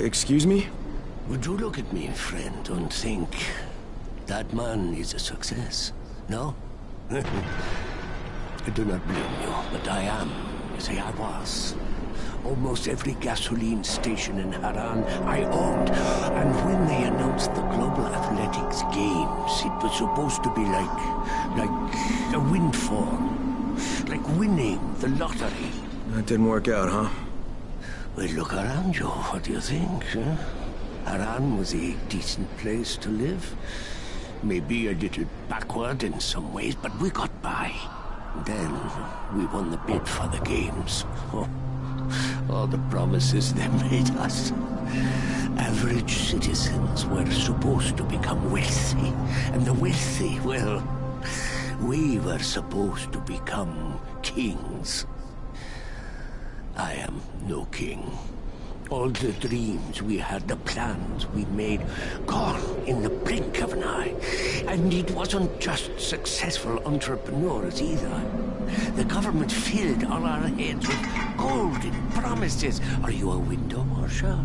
Excuse me? Would you look at me, friend, and think that man is a success? No? I do not blame you, but I am, say I was. Almost every gasoline station in Haran I owned. And when they announced the Global Athletics Games, it was supposed to be like a windfall. Like winning the lottery. That didn't work out, huh? Well, look around you. What do you think, huh? Haran was a decent place to live. Maybe a little backward in some ways, but we got by. Then we won the bid for the games. Oh, all the promises they made us. Average citizens were supposed to become wealthy. And the wealthy, well, we were supposed to become kings. I am no king. All the dreams we had, the plans we made, gone in the blink of an eye. And it wasn't just successful entrepreneurs either. The government filled all our heads with golden promises. Are you a window washer?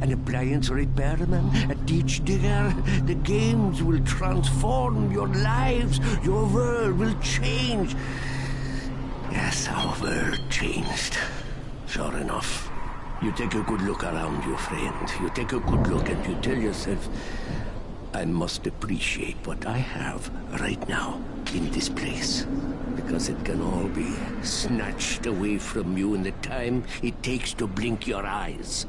An appliance repairman? A ditch digger? The games will transform your lives. Your world will change. Yes, our world changed. Sure enough. You take a good look around you, friend. You take a good look and you tell yourself, I must appreciate what I have right now in this place. Because it can all be snatched away from you in the time it takes to blink your eyes.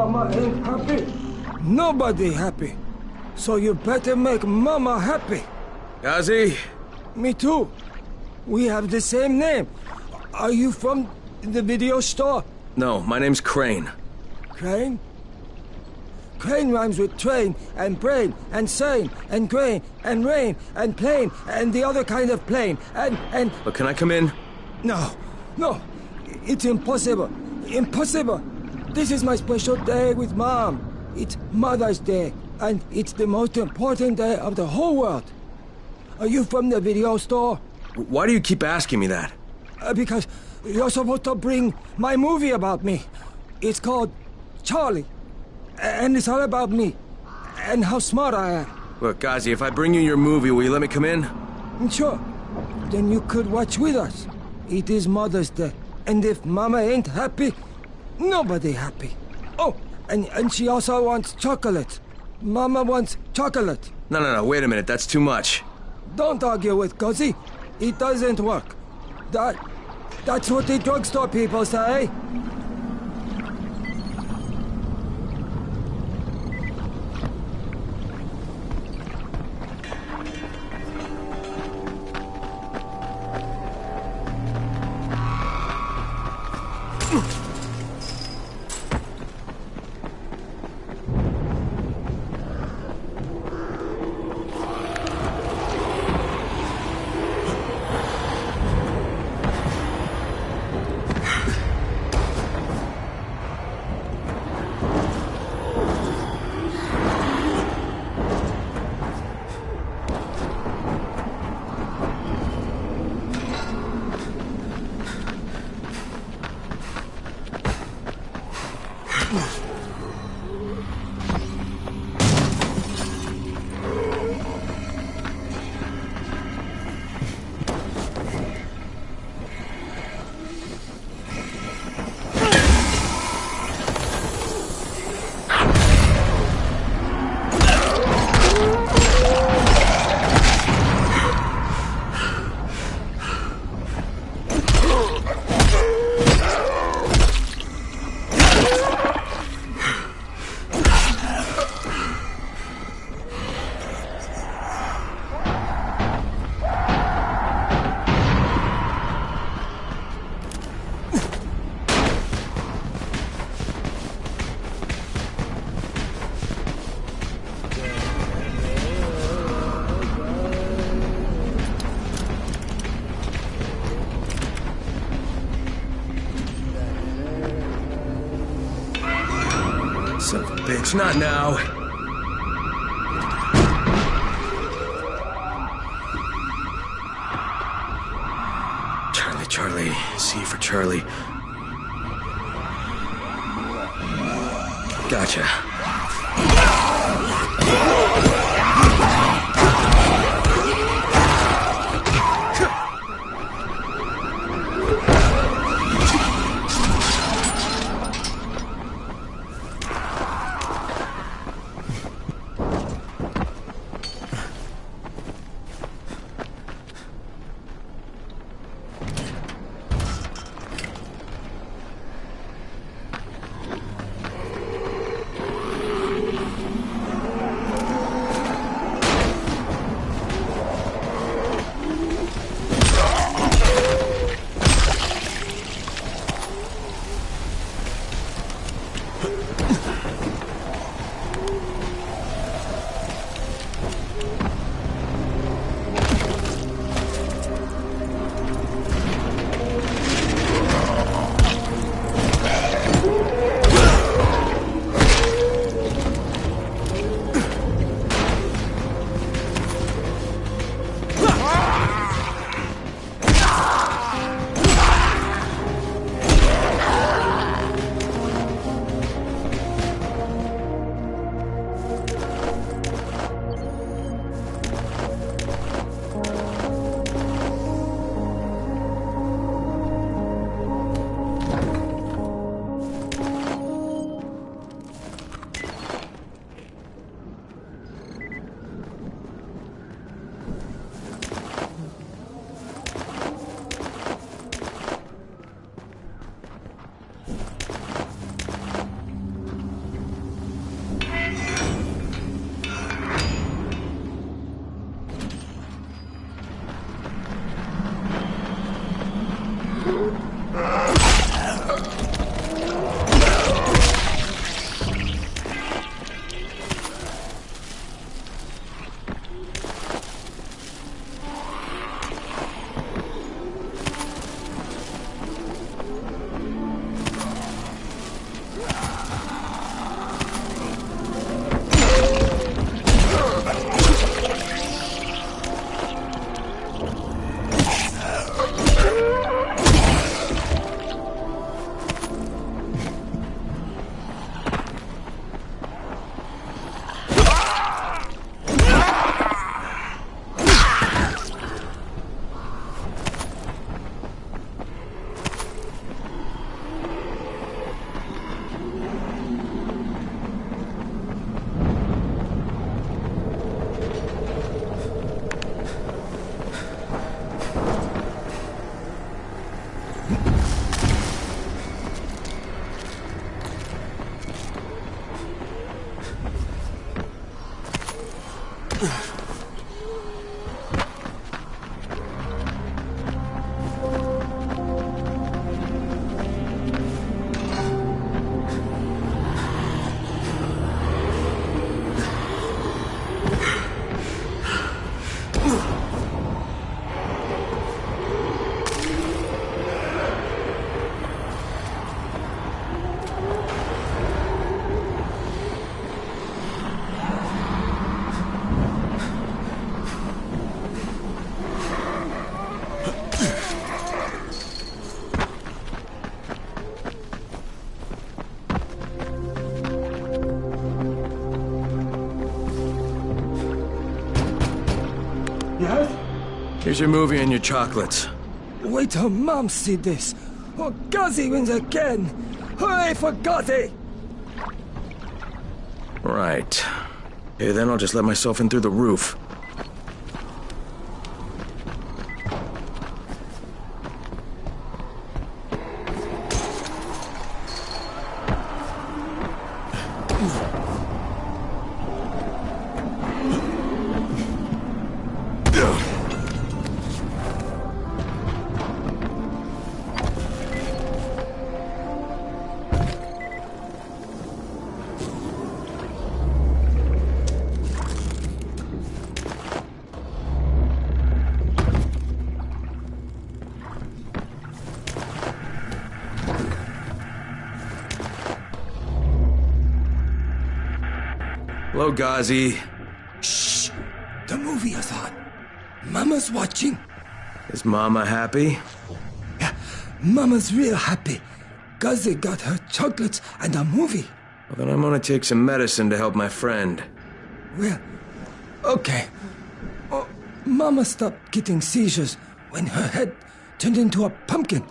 Mama ain't happy, nobody happy. So you better make Mama happy. Gazi? Me too. We have the same name. Are you from the video store? No, my name's Crane. Crane? Crane rhymes with train, and brain, and sane, and grain, and rain, and plane, and the other kind of plane, and... But can I come in? No, no. It's impossible. Impossible. This is my special day with Mom. It's Mother's Day, and it's the most important day of the whole world. Are you from the video store? Why do you keep asking me that? Because you're supposed to bring my movie about me. It's called Charlie. And it's all about me. And how smart I am. Look, Gazi, if I bring you your movie, will you let me come in? Sure. Then you could watch with us. It is Mother's Day. And if Mama ain't happy, nobody happy. Oh, and she also wants chocolate. Mama wants chocolate. No, wait a minute. That's too much. Don't argue with Gazi. It doesn't work. That's what the drugstore people say. Son of a bitch, not now. Charlie, C for Charlie. Gotcha. Here's your movie and your chocolates. Wait till Mom see this. Oh, Ghazi wins again. Hooray for Ghazi! Right. Okay, then I'll just let myself in through the roof. Hello, Ghazi. Shh! The movie is on. Mama's watching. Is Mama happy? Yeah, Mama's real happy. Ghazi got her chocolates and a movie. Well, then I'm gonna take some medicine to help my friend. Well, okay. Oh, Mama stopped getting seizures when her head turned into a pumpkin.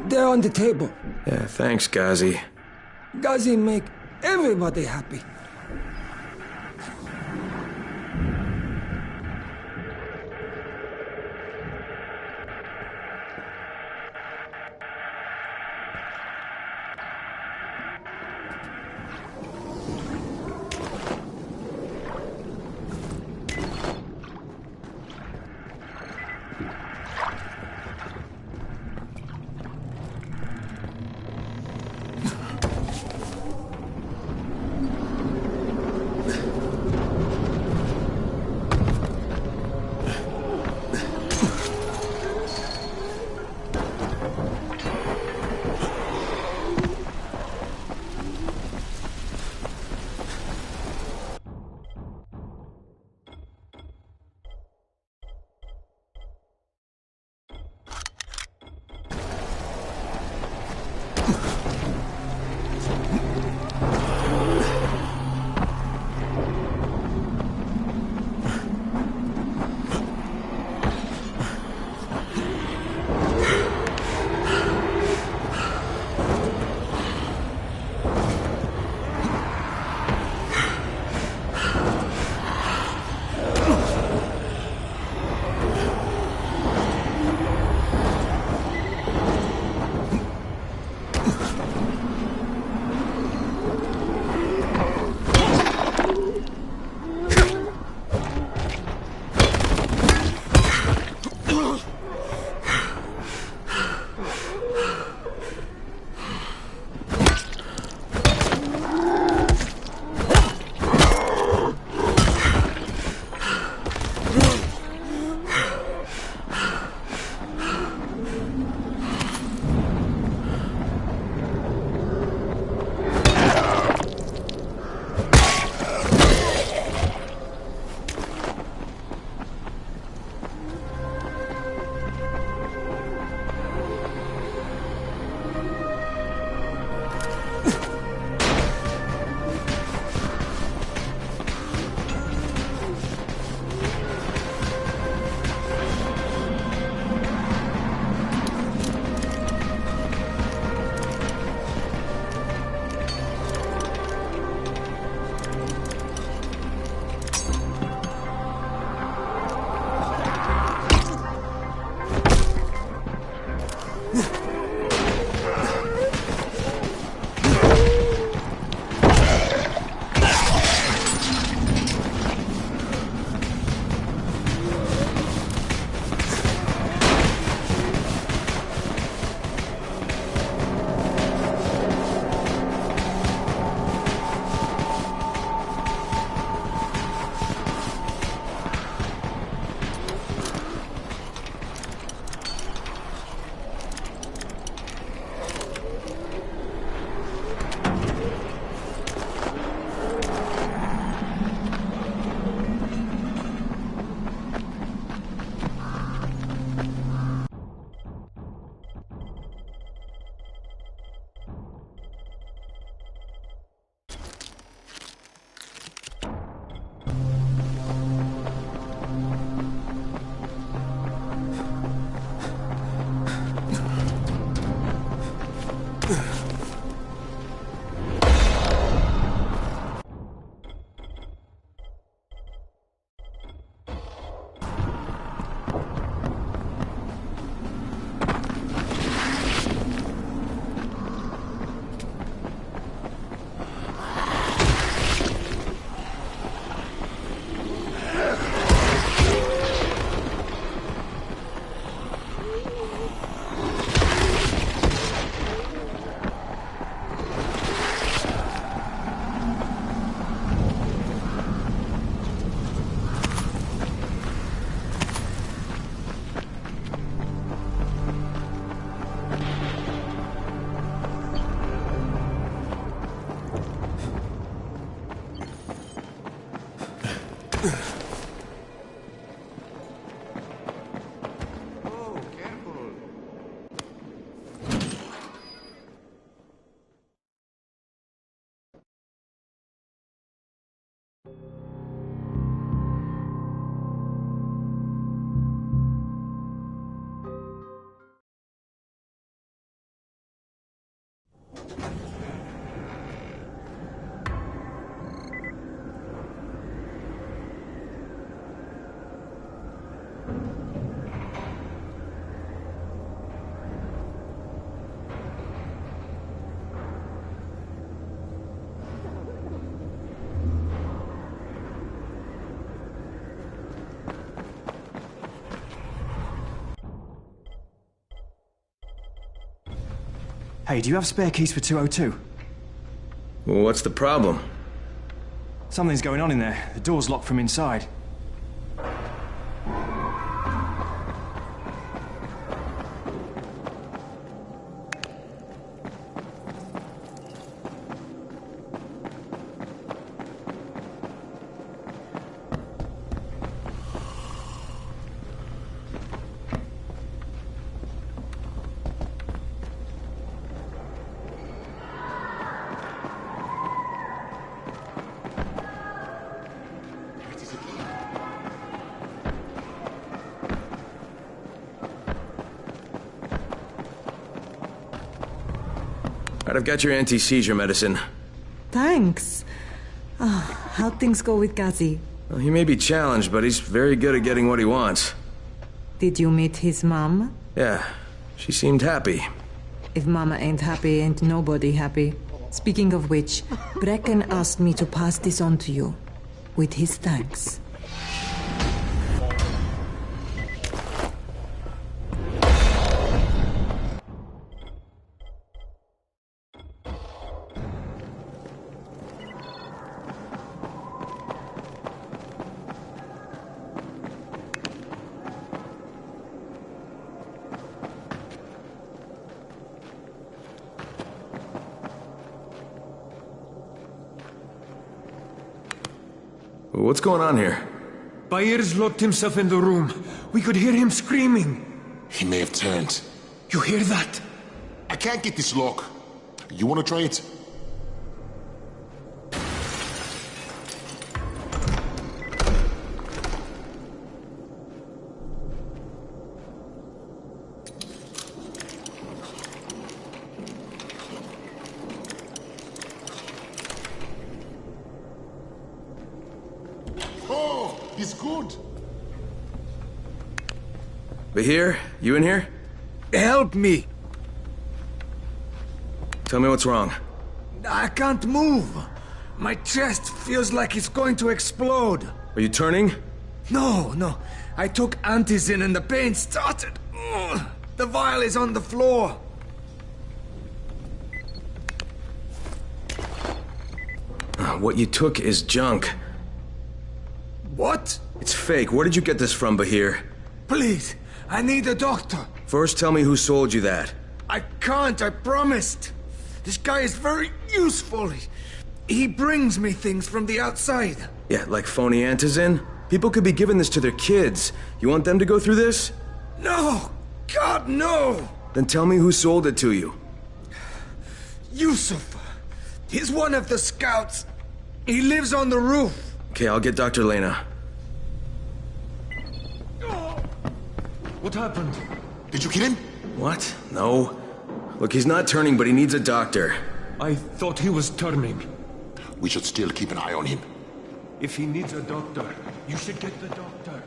They're on the table. Yeah, thanks, Ghazi. Ghazi make everybody happy. Hey, do you have spare keys for 202? Well, what's the problem? Something's going on in there. The door's locked from inside. Alright, I've got your anti-seizure medicine. Thanks. How'd things go with Ghazi? Well, he may be challenged, but he's very good at getting what he wants. Did you meet his mom? Yeah, she seemed happy. If Mama ain't happy, ain't nobody happy. Speaking of which, Brecken asked me to pass this on to you, with his thanks. What's going on here? Bayer's locked himself in the room. We could hear him screaming. He may have turned. You hear that? I can't get this lock. You want to try it? He's good. Bahir, you in here? Help me! Tell me what's wrong. I can't move. My chest feels like it's going to explode. Are you turning? No. I took Antizin and the pain started. The vial is on the floor. What you took is junk. What? It's fake. Where did you get this from, Bahir? Please, I need a doctor. First, tell me who sold you that. I can't, I promised. This guy is very useful. He brings me things from the outside. Yeah, like phony Antizin? People could be giving this to their kids. You want them to go through this? No! God, no! Then tell me who sold it to you. Yusuf. He's one of the scouts. He lives on the roof. Okay, I'll get Dr. Lena. What happened? Did you kill him? What? No. Look, he's not turning, but he needs a doctor. I thought he was turning. We should still keep an eye on him. If he needs a doctor, you should get the doctor.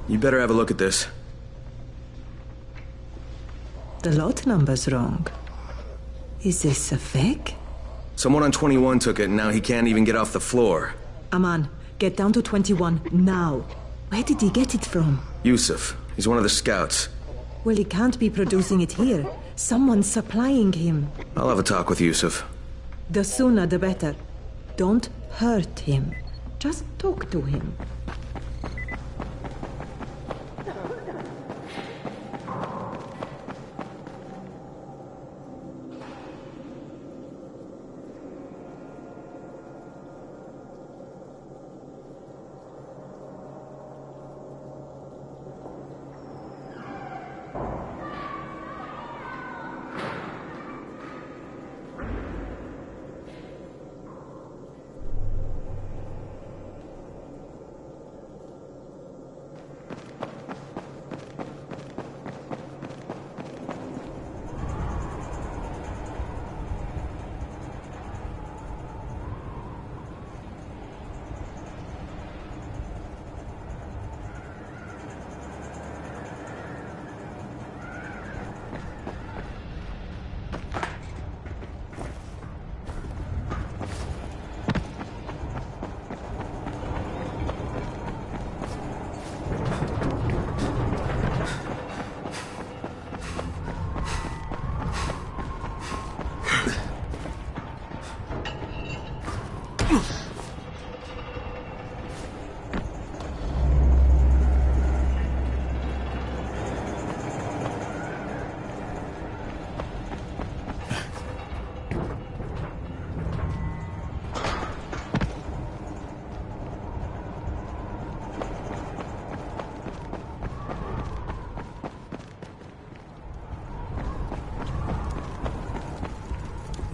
You better have a look at this. The lot number's wrong. Is this a fake? Someone on 21 took it, and now he can't even get off the floor. Aman, get down to 21, now. Where did he get it from? Yusuf. He's one of the scouts. Well, he can't be producing it here. Someone's supplying him. I'll have a talk with Yusuf. The sooner the better. Don't hurt him. Just talk to him.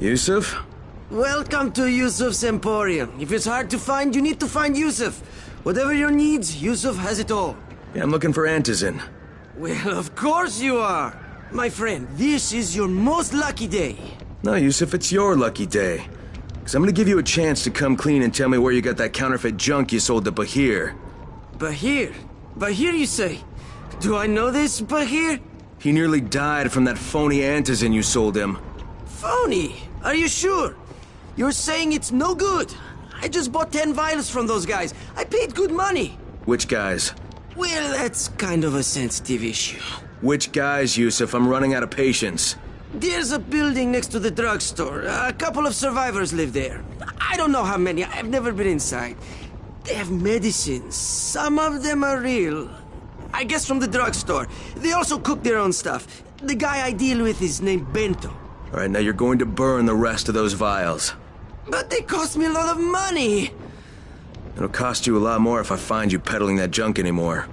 Yusuf? Welcome to Yusuf's Emporium. If it's hard to find, you need to find Yusuf. Whatever your needs, Yusuf has it all. Yeah, I'm looking for Antizin. Well, of course you are. My friend, this is your most lucky day. No, Yusuf, it's your lucky day. Because I'm gonna give you a chance to come clean and tell me where you got that counterfeit junk you sold to Bahir. Bahir? Bahir, you say? Do I know this, Bahir? He nearly died from that phony Antizin you sold him. Phony? Are you sure? You're saying it's no good. I just bought 10 vials from those guys. I paid good money. Which guys? Well, that's kind of a sensitive issue. Which guys, Yusuf? I'm running out of patience. There's a building next to the drugstore. A couple of survivors live there. I don't know how many. I've never been inside. They have medicines. Some of them are real. I guess from the drugstore. They also cook their own stuff. The guy I deal with is named Bento. All right, now you're going to burn the rest of those vials. But they cost me a lot of money. It'll cost you a lot more if I find you peddling that junk anymore.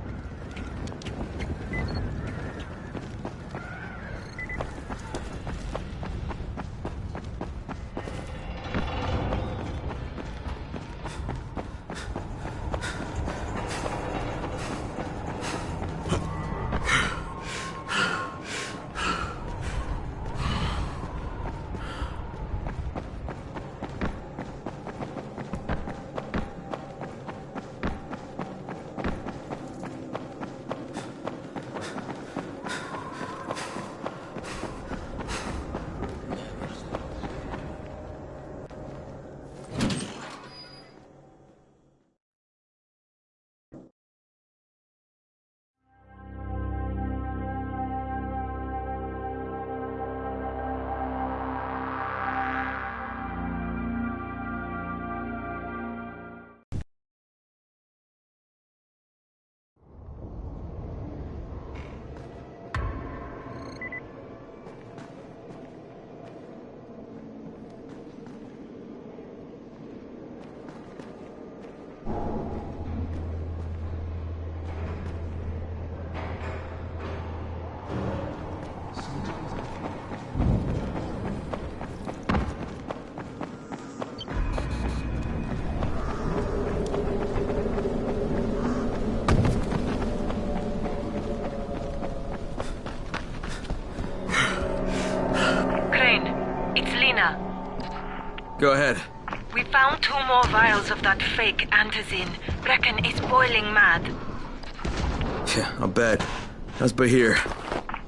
Go ahead. We found 2 more vials of that fake Antizin. Brecken is boiling mad. Yeah, I'll bet. How's Bahir?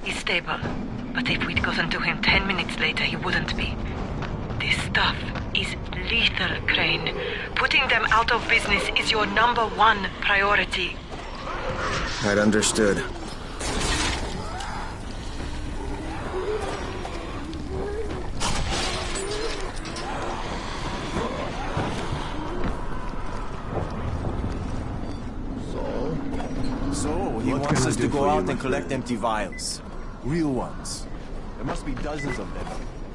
He's stable. But if we'd gotten to him 10 minutes later, he wouldn't be. This stuff is lethal, Crane. Putting them out of business is your #1 priority. Right, understood. He wants us to go out and collect empty vials. Real ones. There must be dozens of them.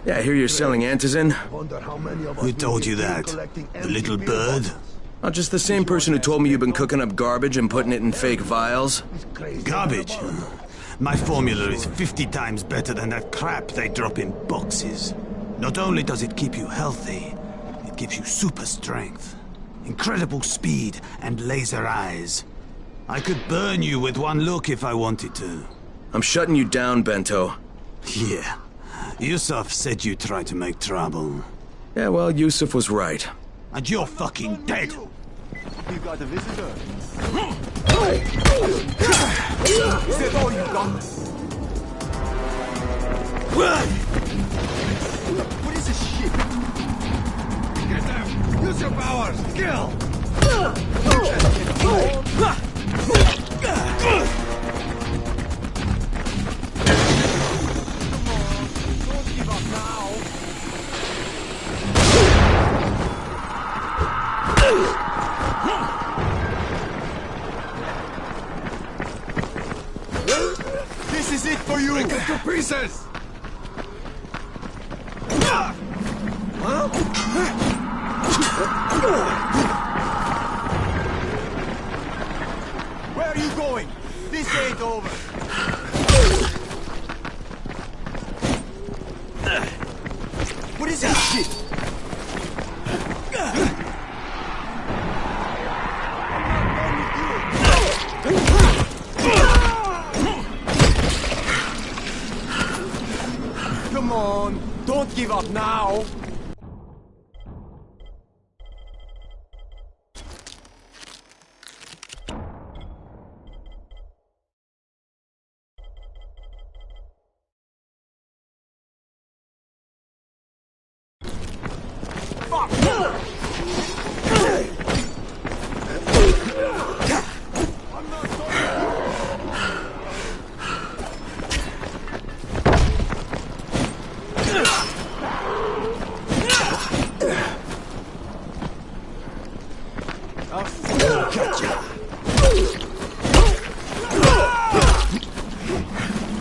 Yeah, I hear you're selling Antizin. Who told you that? The little bird? Oh, just the same person who told me you've been cooking up garbage and putting it in fake vials. Garbage? My formula is 50 times better than that crap they drop in boxes. Not only does it keep you healthy, it gives you super strength, incredible speed, and laser eyes. I could burn you with one look if I wanted to. I'm shutting you down, Bento. Yeah. Yusuf said you tried to make trouble. Yeah, well, Yusuf was right. And you're fucking dead! You got a visitor. Is that all you got? What is this shit? Get down! Use your powers! Kill! This is it for you! Break it to pieces! Where are you going? This ain't over. What is this Come on, don't give up now!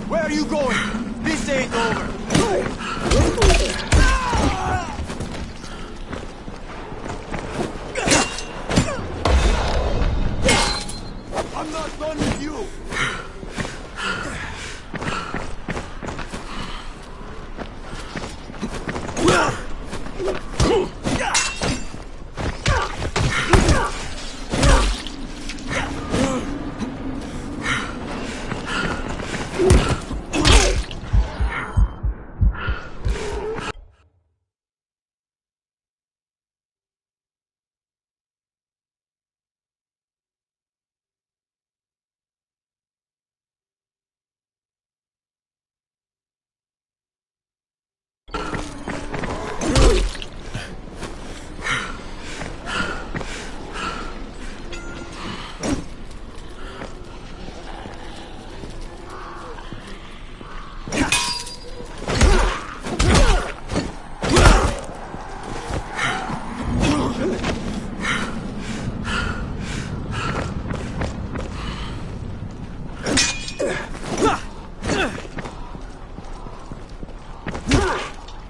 Where are you going? This ain't over. I'm not done with you.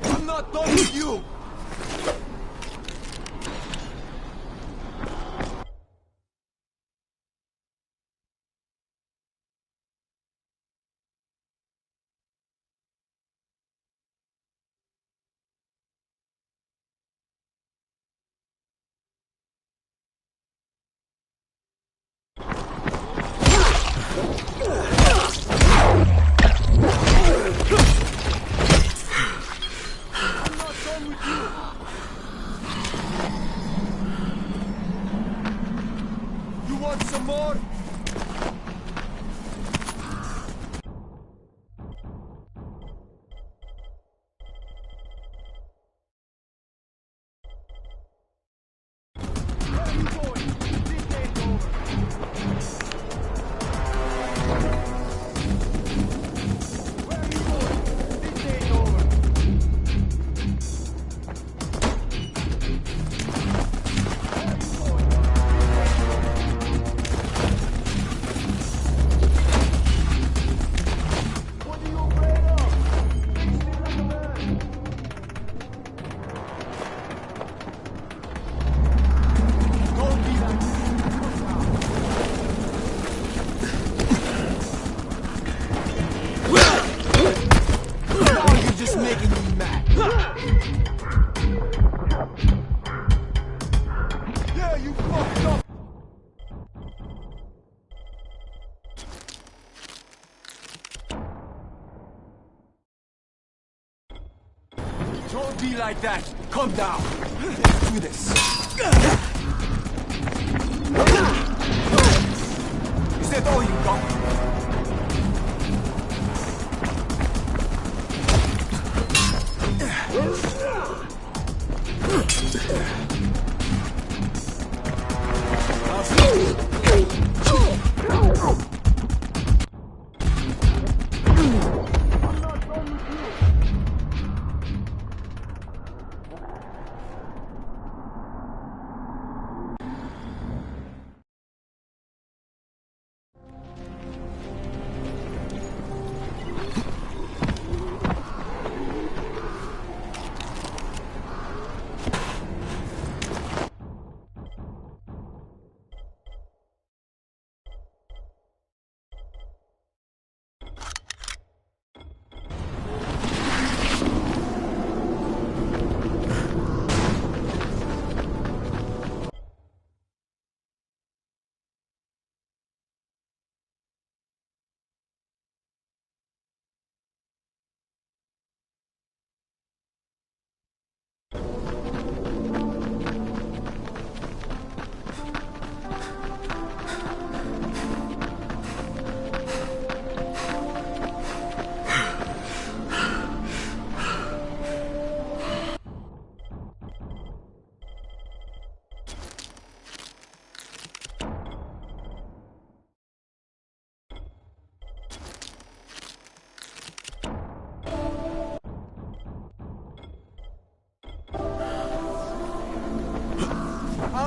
I'm not done with you! You want some more? Don't be like that! Calm down! Let's do this! Is that all you got?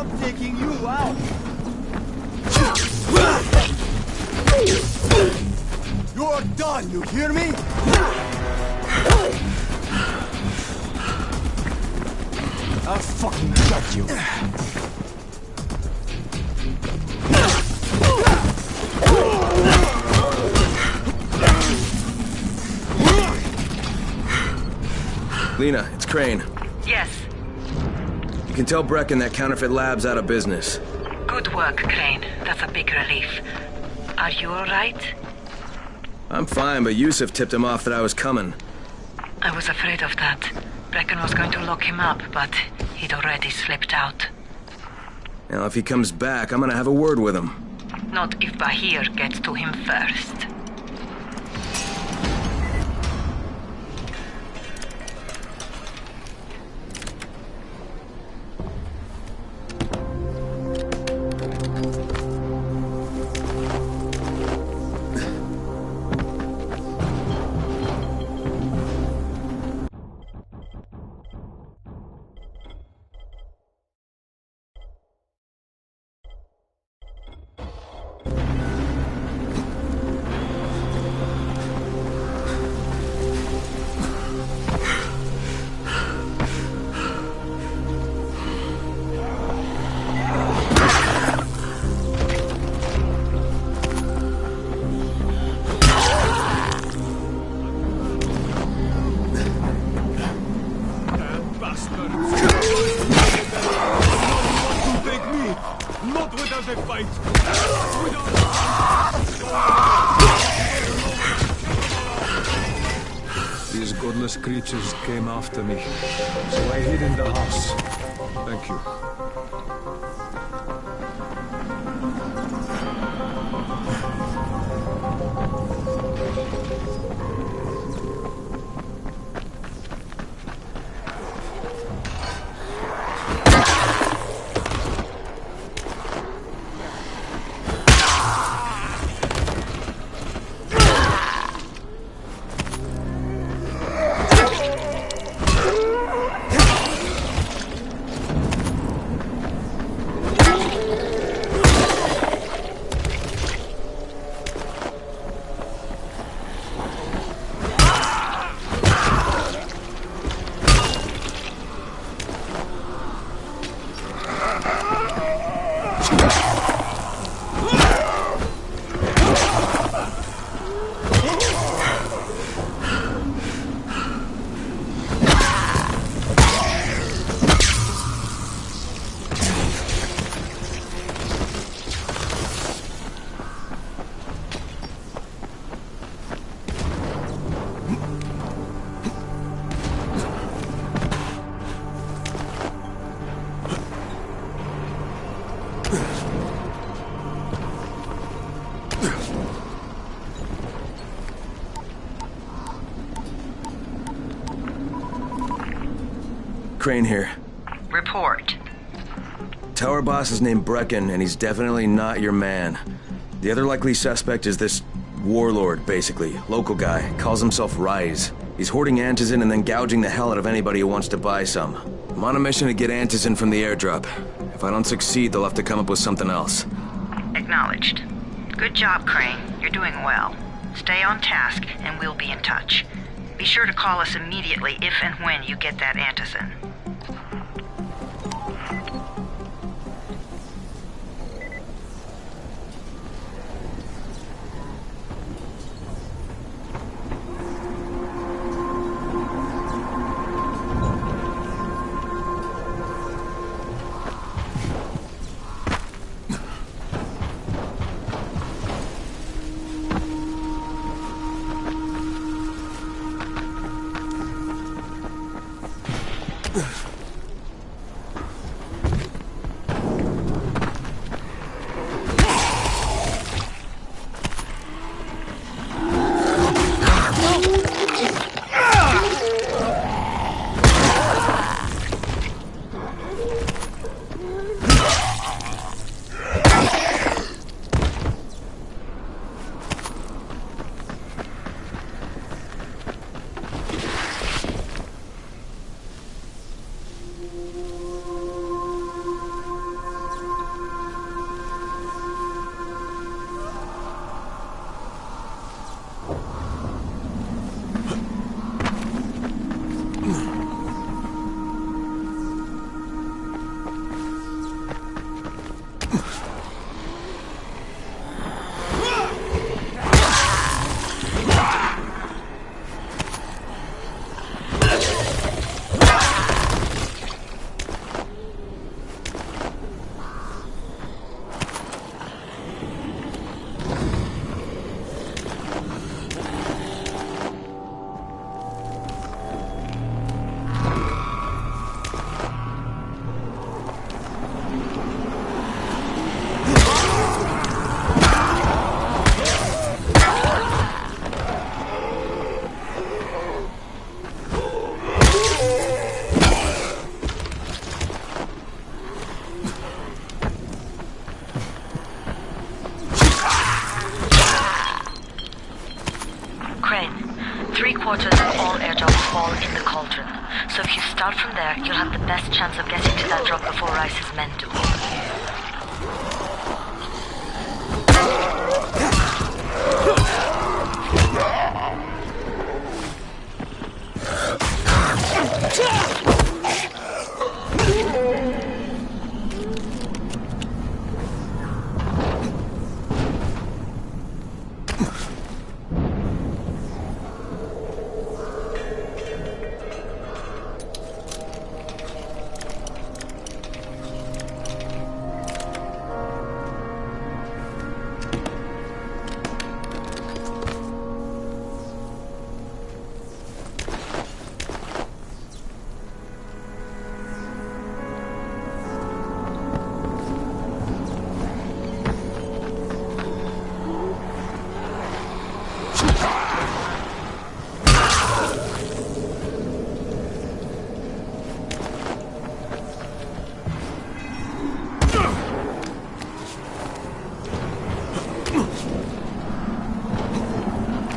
I'm taking you out! You're done, you hear me? I'll fucking gut you. Lena, it's Crane. Yes. You can tell Brecken that Counterfeit Lab's out of business. Good work, Crane. That's a big relief. Are you alright? I'm fine, but Yusuf tipped him off that I was coming. I was afraid of that. Brecken was going to lock him up, but he'd already slipped out. Now, if he comes back, I'm gonna have a word with him. Not if Bahir gets to him first. These godless creatures came after me, so I hid in the house. Thank you. Crane here. Report. Tower boss is named Brecken, and he's definitely not your man. The other likely suspect is this warlord, basically. Local guy. Calls himself Rise. He's hoarding antizin and then gouging the hell out of anybody who wants to buy some. I'm on a mission to get antizin from the airdrop. If I don't succeed, they'll have to come up with something else. Acknowledged. Good job, Crane. You're doing well. Stay on task, and we'll be in touch. Be sure to call us immediately if and when you get that antizin. start from there, you'll have the best chance of getting to that drop before Rice's men do.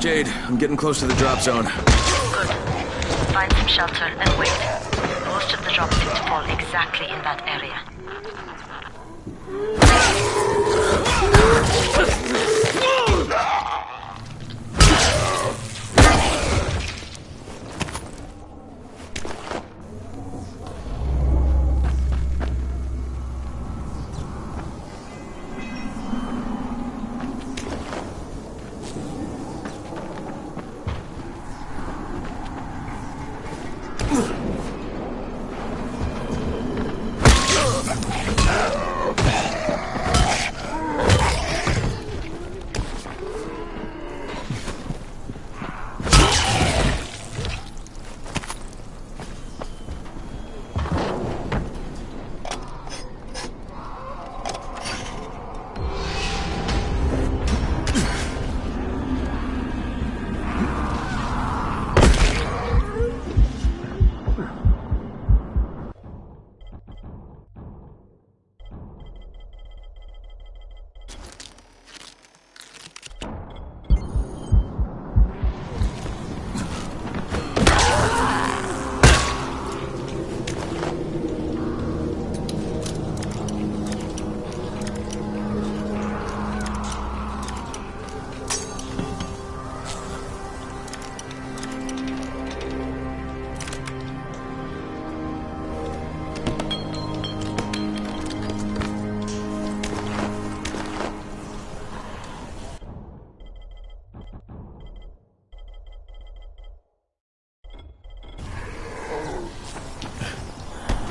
Jade, I'm getting close to the drop zone. Good. Find some shelter and wait. Most of the drops seem to fall exactly in that area.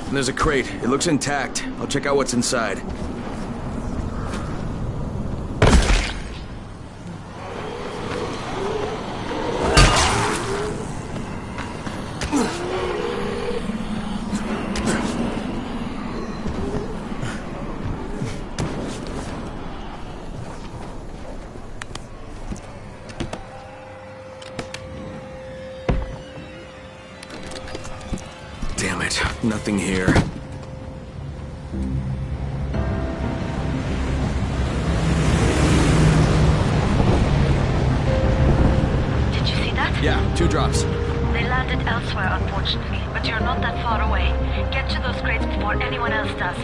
And there's a crate. It looks intact. I'll check out what's inside. Damn it. Nothing here. Did you see that? Yeah, 2 drops. They landed elsewhere, unfortunately, but you're not that far away. Get to those crates before anyone else does.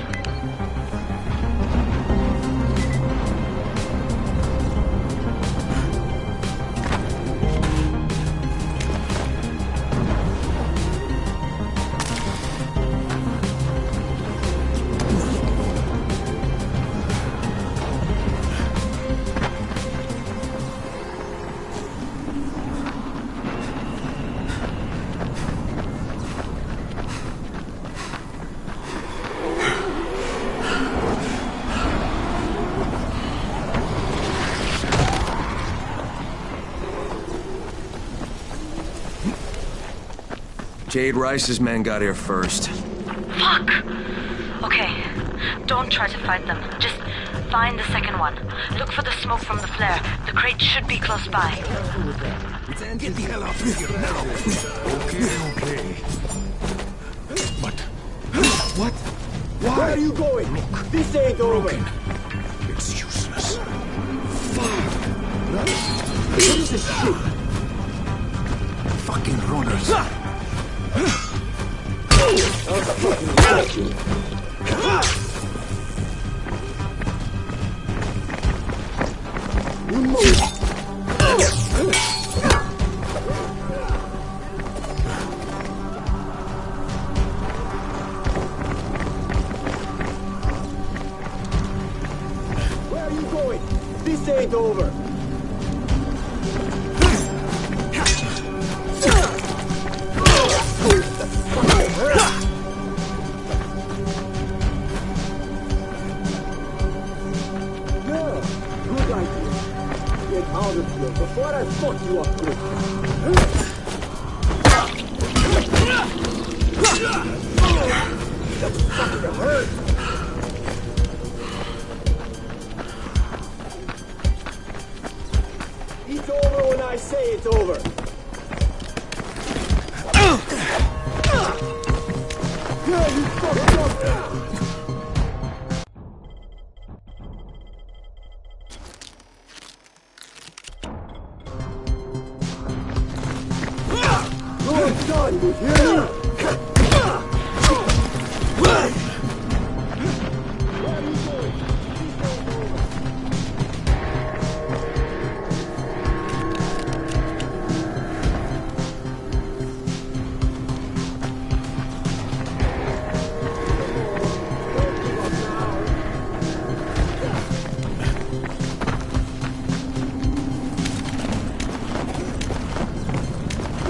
Jade Rice's men got here first. Fuck! Okay, don't try to fight them. Just find the second one. Look for the smoke from the flare. The crate should be close by. Get the hell out of here now! Okay. But... What? Where are you going? Look, this ain't broken. over. It's useless. Fuck! What is this shit? Fucking runners. Where are you going? This ain't over. Good idea. Get out of here before I fuck you up good. That's fucking hurt. It's over when I say it's over. Yeah, you fucked up now. You're done, you hear me?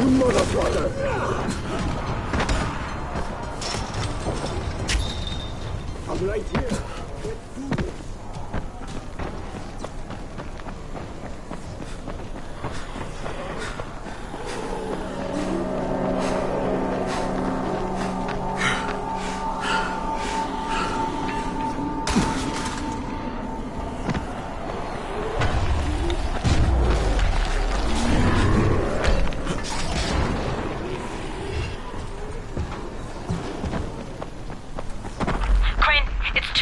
Motherfucker! I'm right here. Let's do this.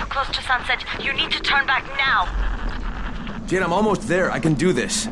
Close to sunset. You need to turn back now. Jade, I'm almost there. I can do this.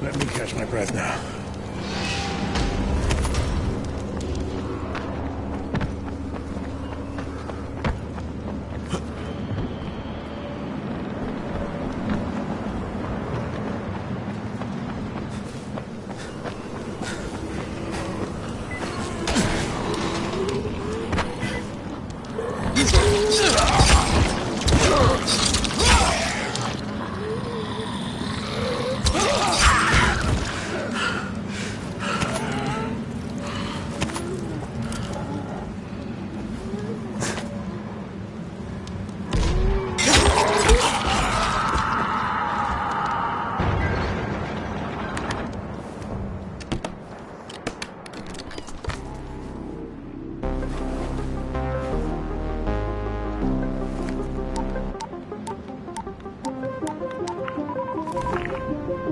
Let me catch my breath now.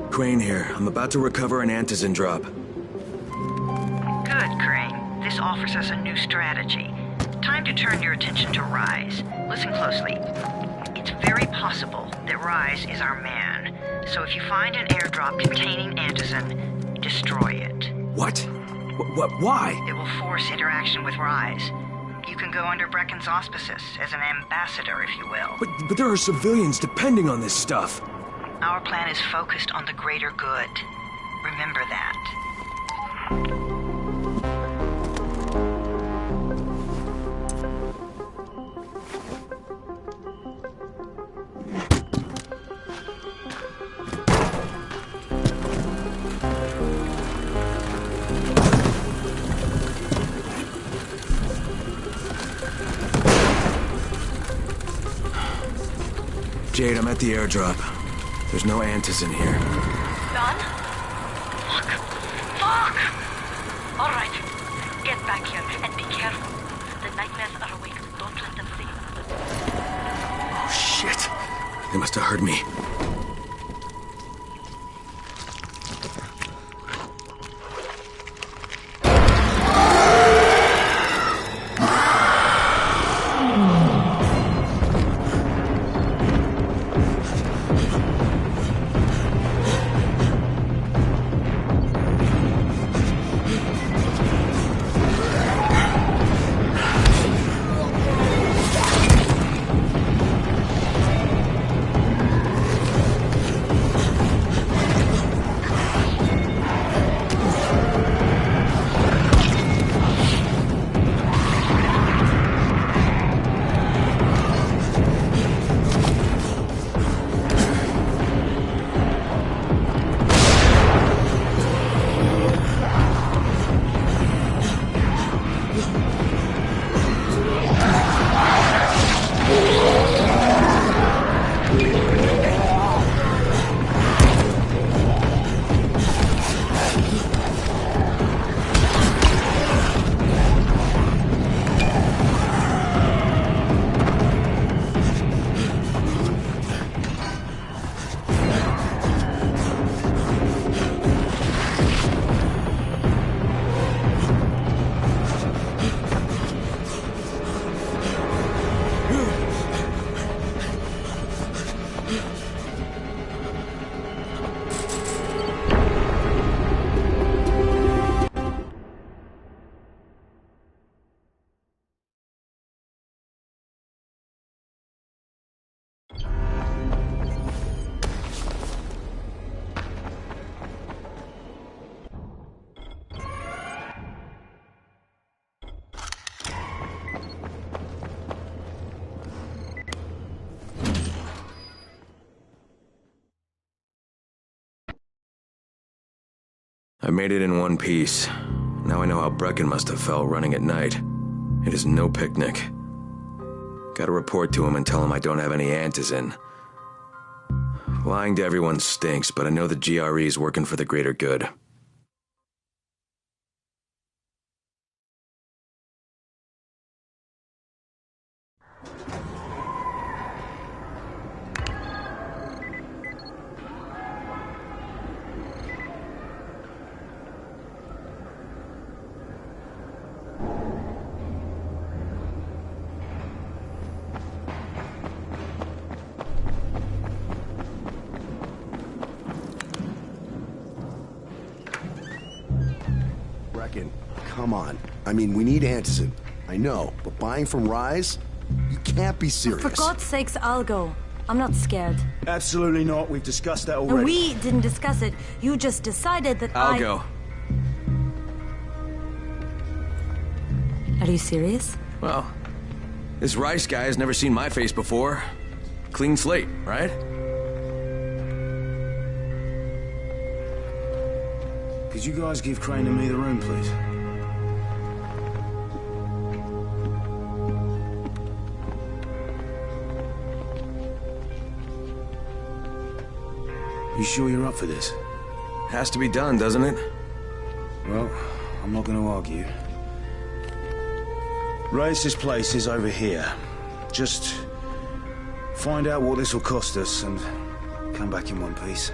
Crane here. I'm about to recover an antizin drop. Good, Crane. This offers us a new strategy. Time to turn your attention to Rise. Listen closely. It's very possible that Rise is our man. So if you find an airdrop containing antizin, destroy it. What? Why? It will force interaction with Rise. You can go under Brecken's auspices as an ambassador, if you will. But there are civilians depending on this stuff. Our plan is focused on the greater good. Remember that. Jade, I'm at the airdrop. There's no antizin here. Done? Fuck! All right. Get back here and be careful. The nightmares are awake. Don't let them see you. Oh, shit. They must have heard me. I made it in one piece. Now I know how Brecken must have felt running at night. It is no picnic. Gotta report to him and tell him I don't have any antizin. Lying to everyone stinks, but I know the GRE is working for the greater good. Come on. I mean, we need antizin. I know, but buying from Rise? You can't be serious. For God's sakes, I'll go. I'm not scared. Absolutely not. We've discussed that already. And we didn't discuss it. You just decided that I'll go. Are you serious? Well, this Rice guy has never seen my face before. Clean slate, right? Could you guys give Crane and me the room, please? You sure you're up for this? Has to be done, doesn't it? Well, I'm not going to argue. Race's place is over here. Just find out what this will cost us and come back in one piece.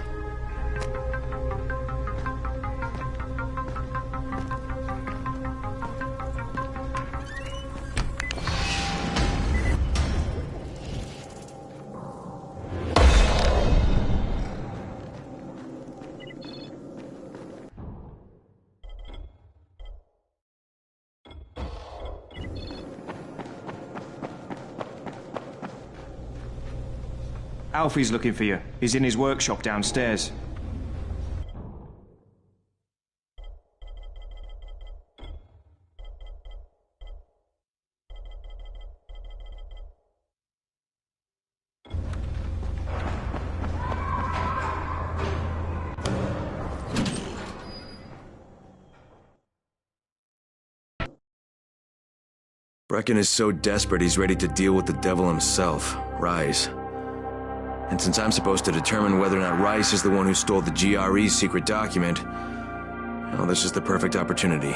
Alfie's looking for you. He's in his workshop downstairs. Brecken is so desperate he's ready to deal with the devil himself, Rise. And since I'm supposed to determine whether or not Rice is the one who stole the GRE's secret document, well, this is the perfect opportunity.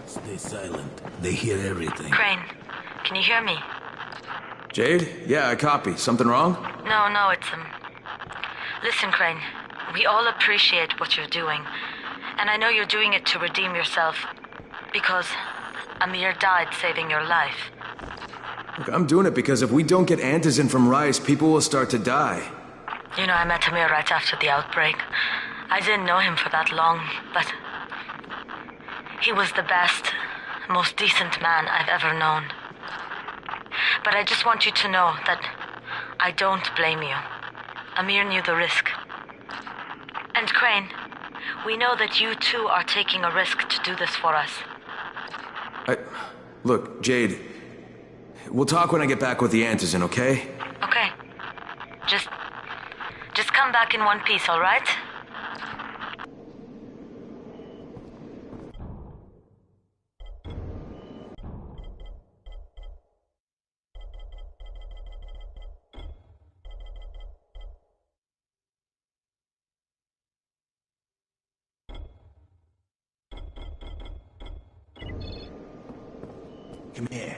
Stay silent. They hear everything. Crane, can you hear me? Jade? Yeah, I copy. Something wrong? No, it's Listen, Crane, we all appreciate what you're doing. And I know you're doing it to redeem yourself. Because Amir died saving your life. Look, I'm doing it because if we don't get antizin from Rice, people will start to die. You know, I met Amir right after the outbreak. I didn't know him for that long, but he was the best, most decent man I've ever known. But I just want you to know that I don't blame you. Amir knew the risk. And Crane, we know that you too are taking a risk to do this for us. Look, Jade, we'll talk when I get back with the antizin, okay? Okay. Just come back in one piece, all right? Come here.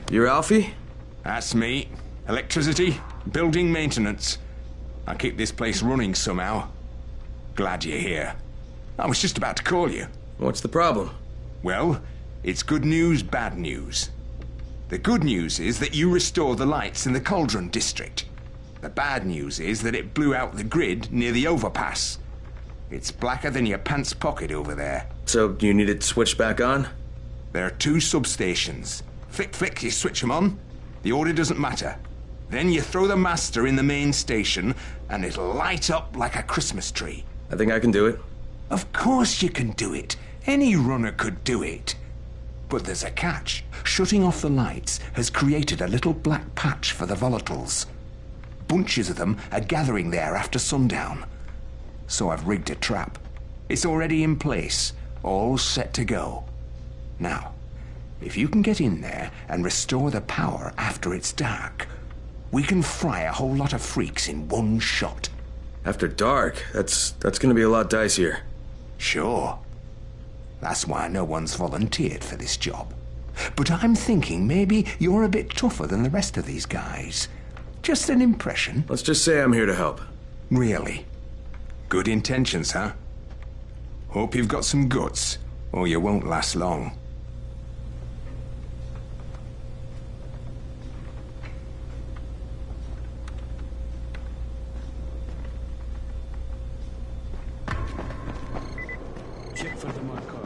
You're Alfie? That's me. Electricity, building maintenance. I keep this place running somehow. Glad you're here. I was just about to call you. What's the problem? Well, it's good news, bad news. The good news is that you restored the lights in the Cauldron district. The bad news is that it blew out the grid near the overpass. It's blacker than your pants pocket over there. So, you need it switched back on? There are 2 substations. Flick, flick, you switch them on. The order doesn't matter. Then you throw the master in the main station, and it'll light up like a Christmas tree. I think I can do it. Of course you can do it. Any runner could do it. But there's a catch. Shutting off the lights has created a little black patch for the volatiles. Bunches of them are gathering there after sundown. So I've rigged a trap. It's already in place, all set to go. Now, if you can get in there and restore the power after it's dark, we can fry a whole lot of freaks in one shot. After dark? That's gonna be a lot dicier. Sure. That's why no one's volunteered for this job. But I'm thinking maybe you're a bit tougher than the rest of these guys. Just an impression. Let's just say I'm here to help. Really? Good intentions, huh? Hope you've got some guts, or you won't last long. Check for the marked cars.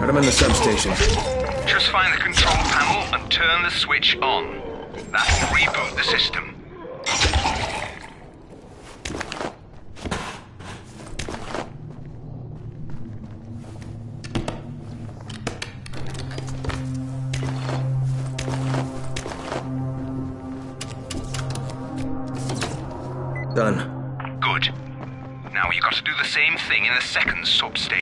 Right, I'm in the substation. Just find the control panel and turn the switch on. That'll reboot the system. Done. Good. Now you got to do the same thing in the second substation.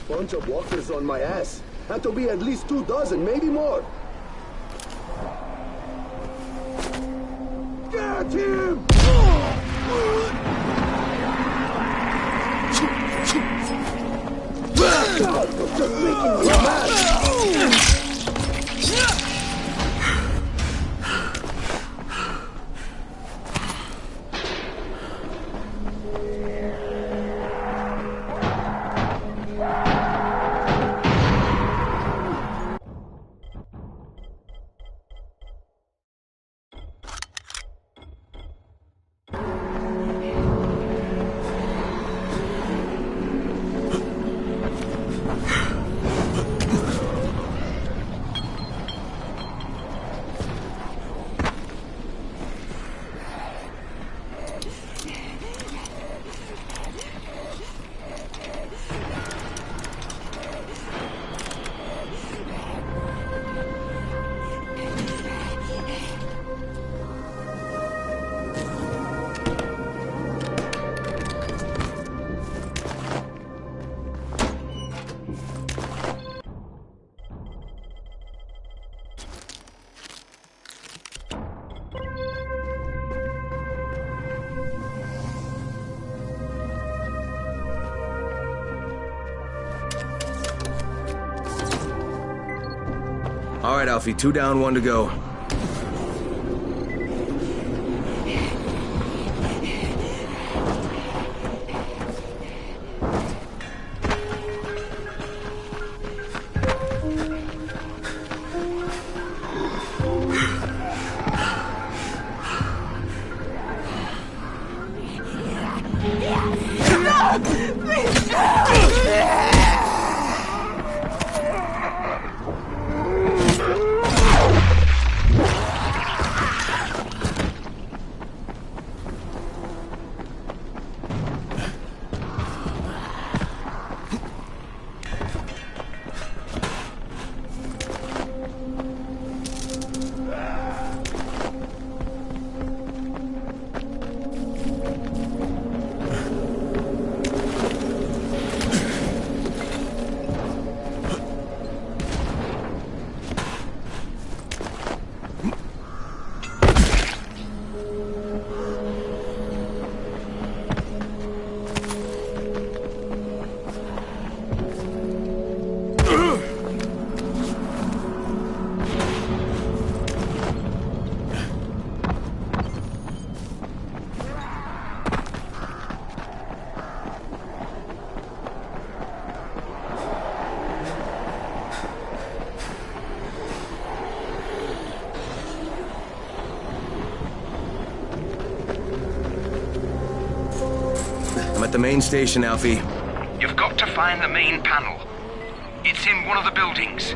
Bunch of walkers on my ass. Had to be at least 2 dozen, maybe more. Get him! God, you're just making me mad! right, Alfie. 2 down, 1 to go. I'm at the main station, Alfie. You've got to find the main panel. It's in one of the buildings.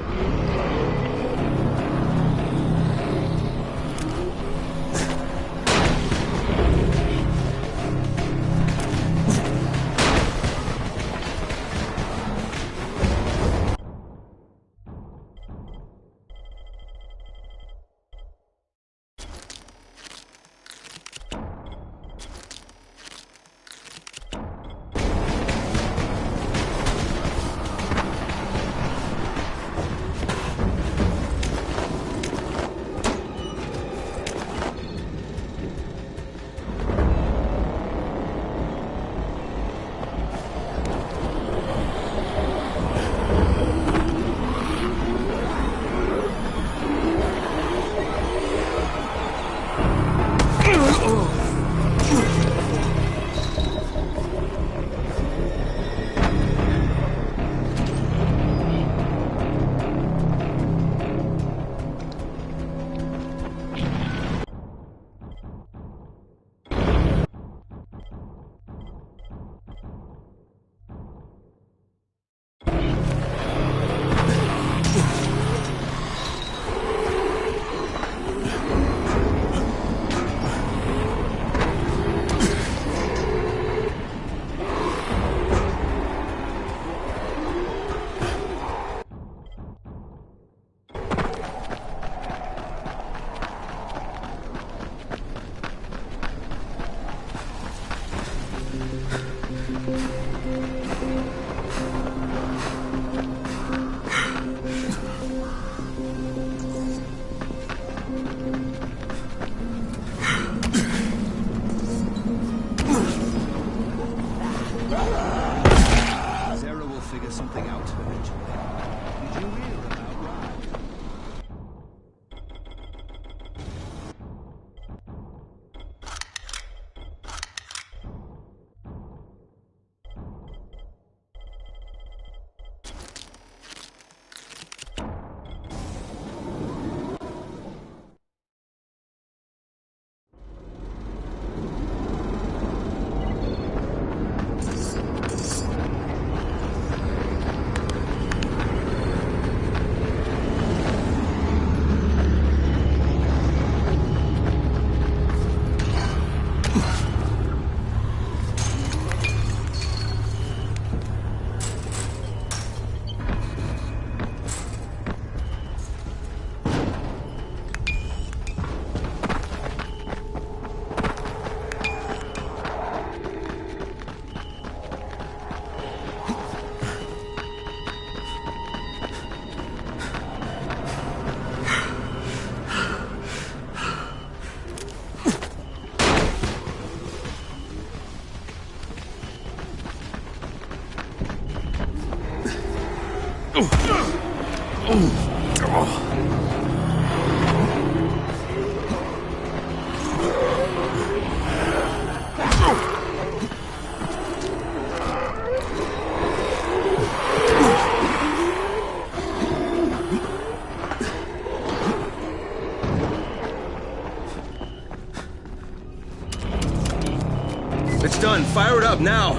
on, fire it up now.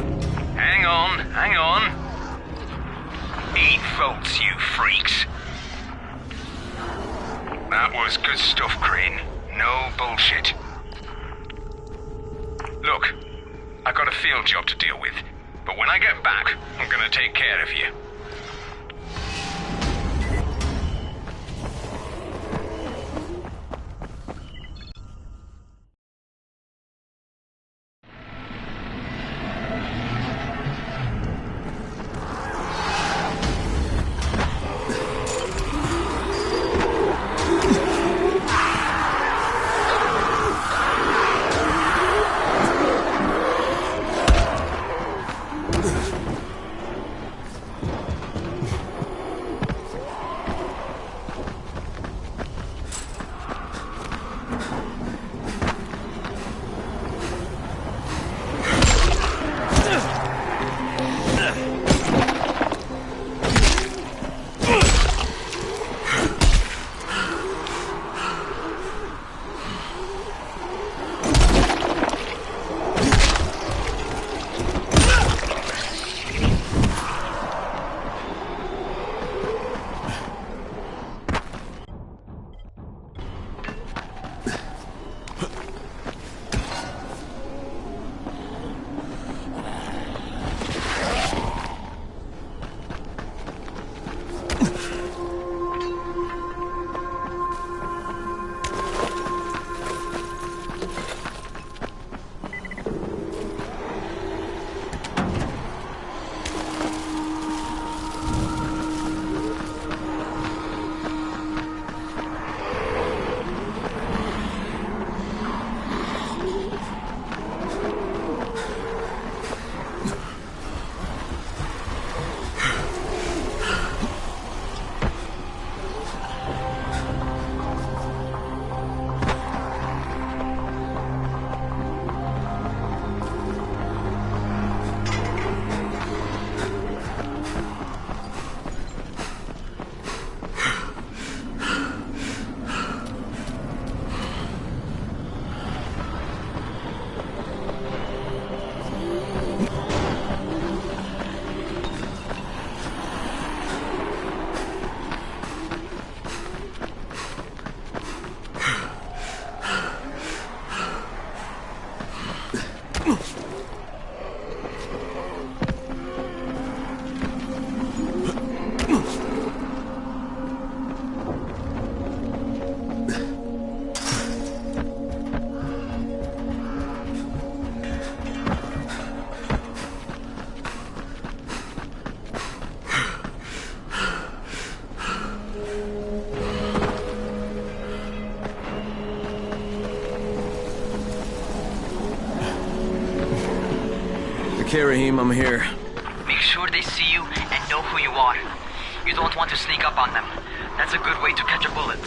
Hang on, hang on. 8 volts, you freaks. That was good stuff, Crane. No bullshit. Look, I've got a field job to deal with, but when I get back, I'm gonna take care of you. Okay, Rahim, I'm here. Make sure they see you and know who you are. You don't want to sneak up on them. That's a good way to catch a bullet.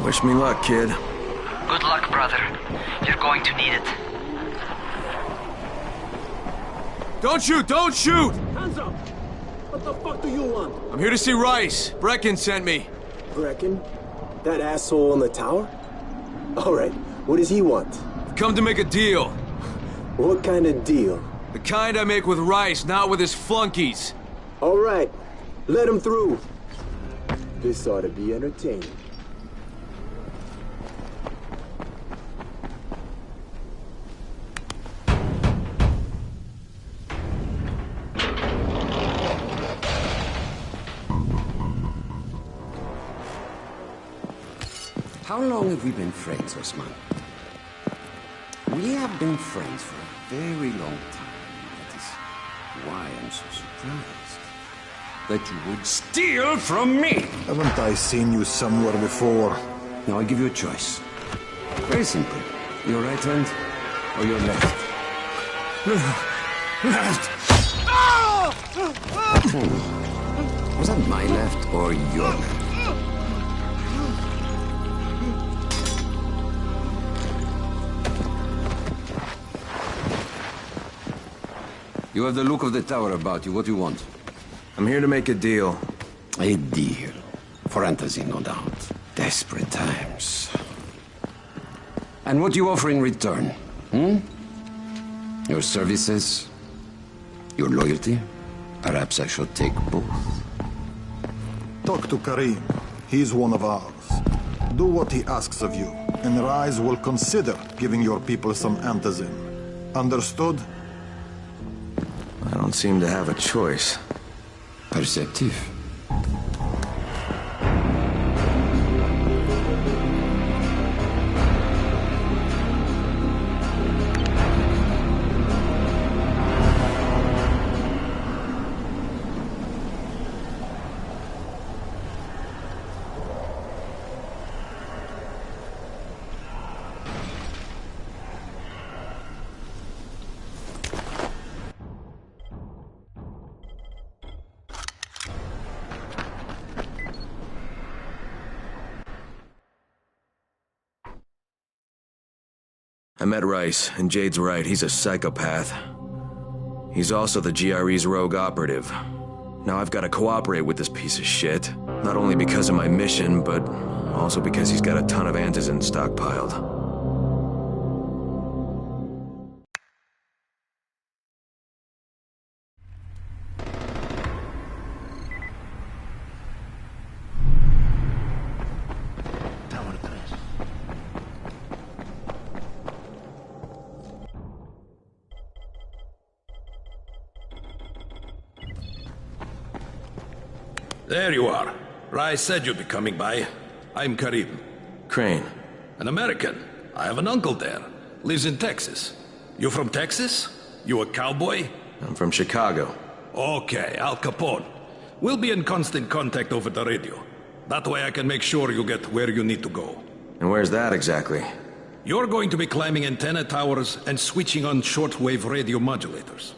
Wish me luck, kid. Good luck, brother. You're going to need it. Don't shoot! Don't shoot! Hands up! What the fuck do you want? I'm here to see Rice. Brecken sent me. Brecken? That asshole on the tower? Alright, what does he want? Come to make a deal. What kind of deal? The kind I make with Rice, not with his flunkies. Alright, let him through. This ought to be entertaining. How long have we been friends, Osman? We have been friends for a very long time. That is why I'm so surprised that you would steal from me. Haven't I seen you somewhere before? Now I give you a choice. Very simple. Your right hand or your left? Left. Was that my left or your left? You have the look of the tower about you. What do you want? I'm here to make a deal. A deal. For Antizin, no doubt. Desperate times. And what do you offer in return? Your services? Your loyalty? Perhaps I should take both. Talk to Karim. He's one of ours. Do what he asks of you, and Rise will consider giving your people some antizin. Understood? I don't seem to have a choice. Perceptive. I met Rice, and Jade's right, he's a psychopath. He's also the GRE's rogue operative. Now I've got to cooperate with this piece of shit, not only because of my mission, but also because he's got a ton of antizin stockpiled. There you are. Rice said you'd be coming by. I'm Karim. Crane. An American. I have an uncle there. Lives in Texas. You from Texas? You a cowboy? I'm from Chicago. Okay, Al Capone. We'll be in constant contact over the radio. That way I can make sure you get where you need to go. And where's that exactly? You're going to be climbing antenna towers and switching on shortwave radio modulators.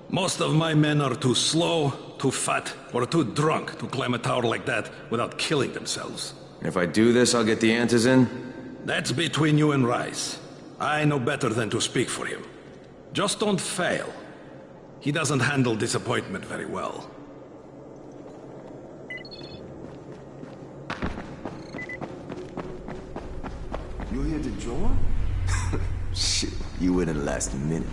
Most of my men are too slow, too fat, or too drunk to climb a tower like that without killing themselves. If I do this, I'll get the antizin? That's between you and Rice. I know better than to speak for him. Just don't fail. He doesn't handle disappointment very well. You here to join? Shit, you wouldn't last a minute.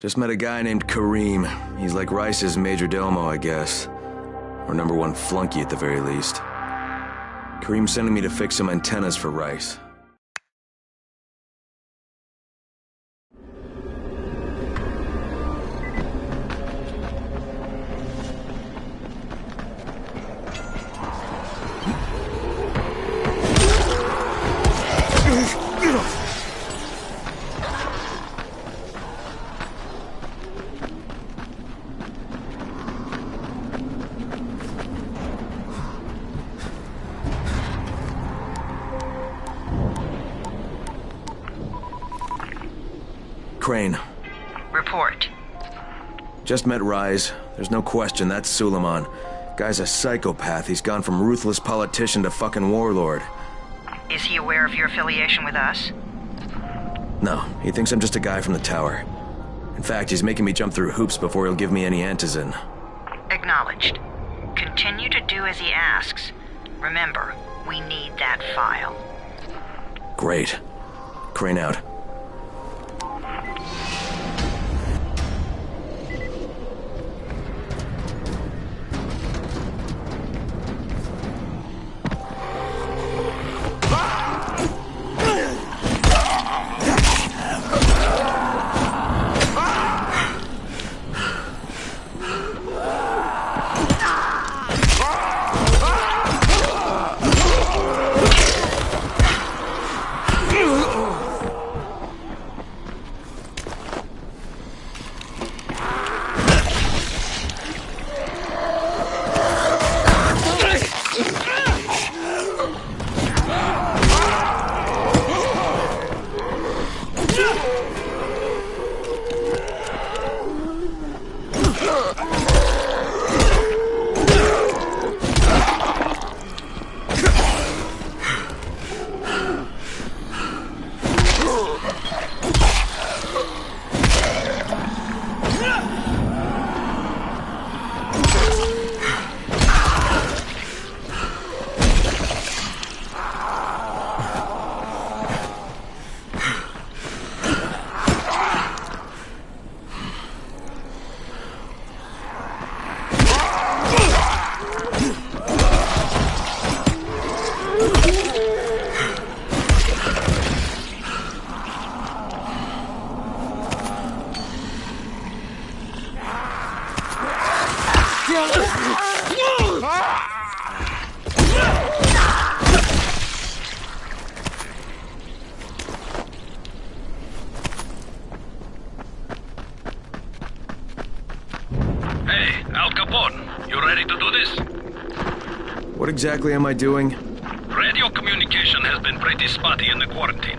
Just met a guy named Karim. He's like Rice's major domo, I guess. Or number one flunky at the very least. Karim's sending me to fix some antennas for Rice. Crane. Report. Just met Rise. There's no question, that's Suleiman. Guy's a psychopath. He's gone from ruthless politician to fucking warlord. Is he aware of your affiliation with us? No, he thinks I'm just a guy from the tower. In fact, he's making me jump through hoops before he'll give me any antizin. Acknowledged. Continue to do as he asks. Remember, we need that file. Great. Crane out. Hey, Al Capone, you ready to do this? What exactly am I doing? Radio communication has been pretty spotty in the quarantine.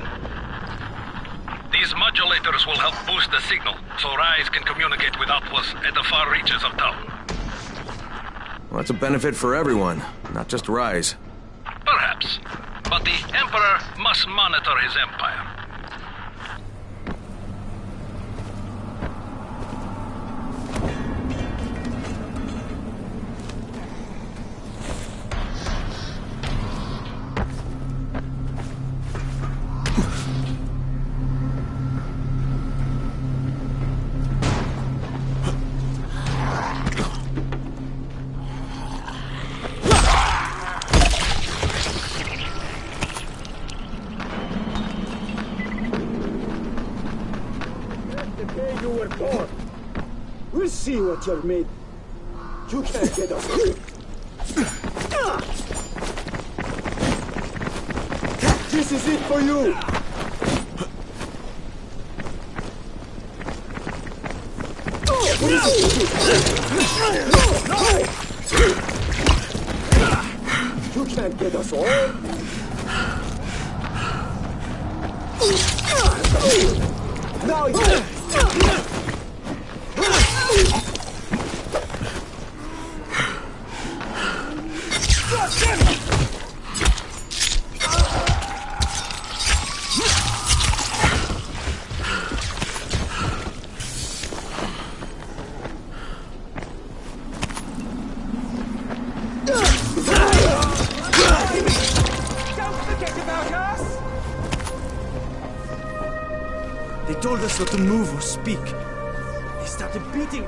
These modulators will help boost the signal, so Rise can communicate with outposts at the far reaches of town. Well, that's a benefit for everyone, not just Rise. Perhaps. But the Emperor must monitor his empire. You were born. We'll see what you're made. You can't get us. This is it for you. What is it? You can't get us all. Now you. They told us not to move or speak. They started beating.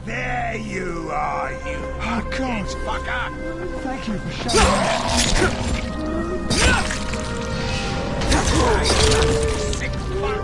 There you are, you. Oh, God. Fucker. Thank you for showing Sick fuck.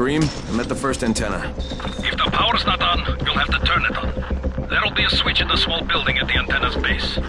Karim, I'm at the first antenna. If the power's not on, you'll have to turn it on. There'll be a switch in the small building at the antenna's base.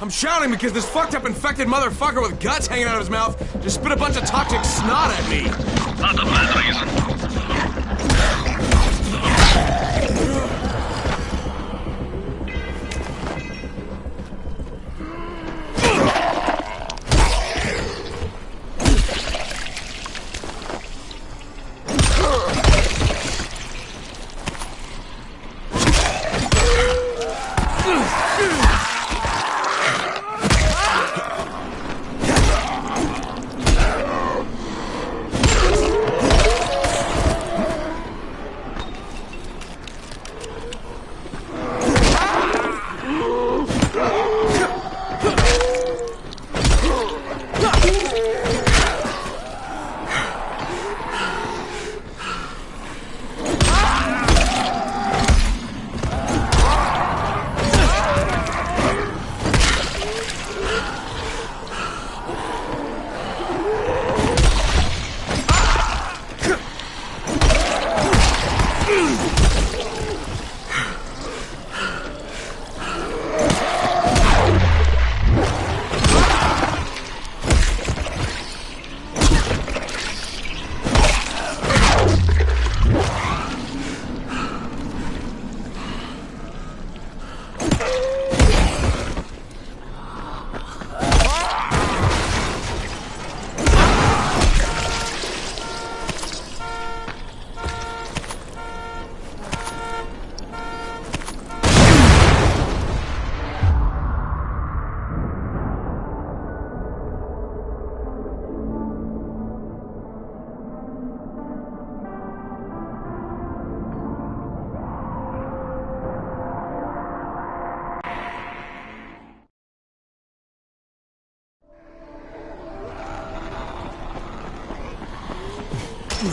I'm shouting because this fucked up infected motherfucker with guts hanging out of his mouth just spit a bunch of toxic snot at me. Not a bad reason. Get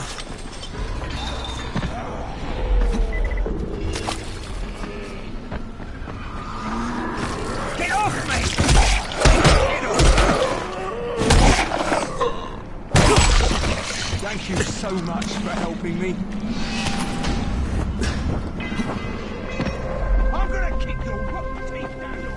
off me! Thank you so much for helping me. I'm gonna kick your rotten teeth down your...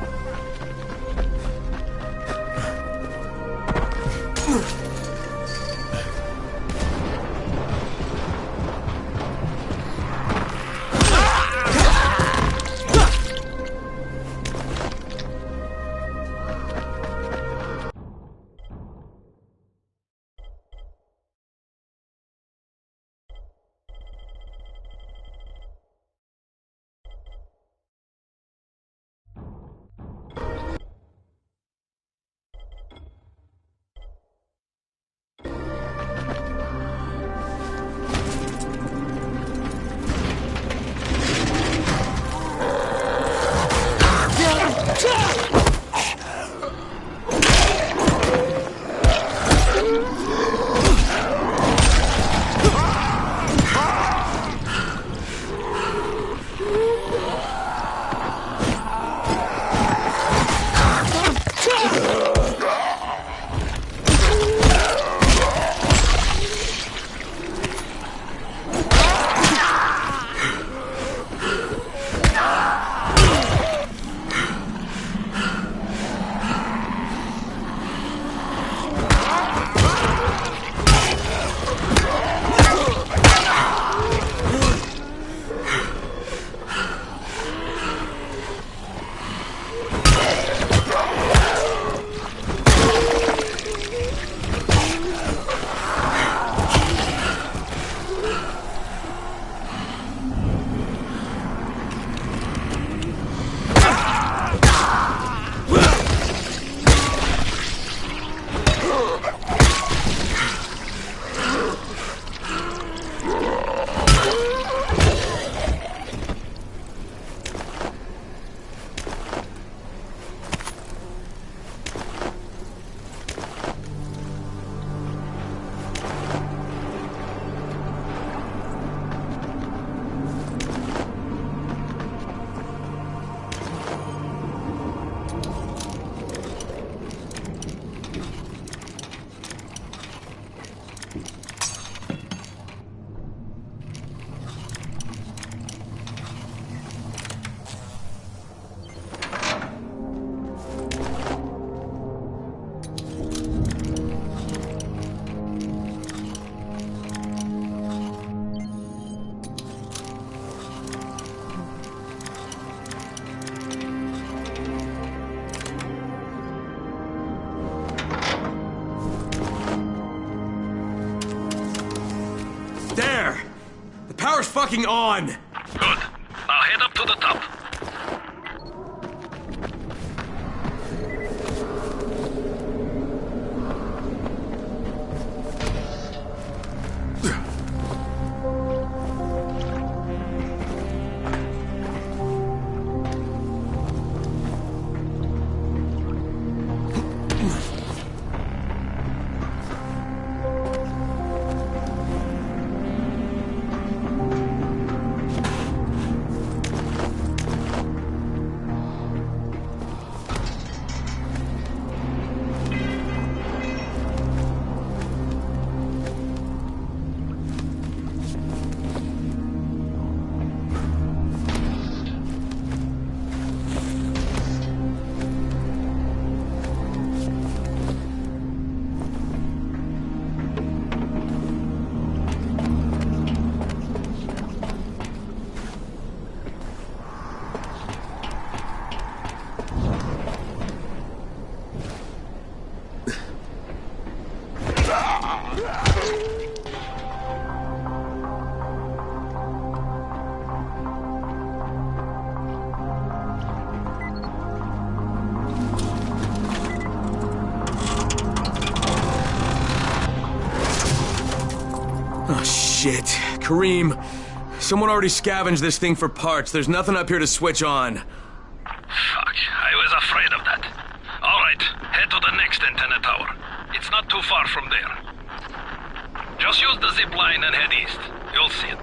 There! The power's fucking on! Good. Now head up to the top. Oh, shit. Kareem, someone already scavenged this thing for parts. There's nothing up here to switch on. Fuck, I was afraid of that. All right, head to the next antenna tower. It's not too far from there. Just use Use the zip line and head east. You'll see it.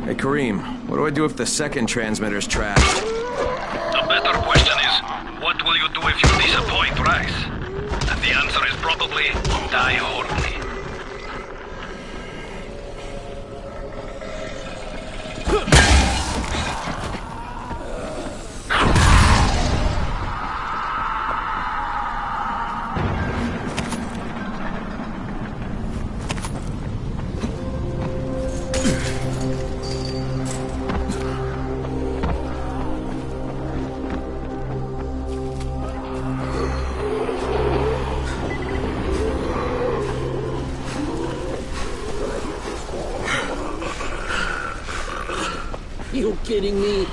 Hey, Kareem, what do I do if the second transmitter's trashed? The better question is, what will you do if you disappoint Rice? And the answer is probably die horny. You kidding me?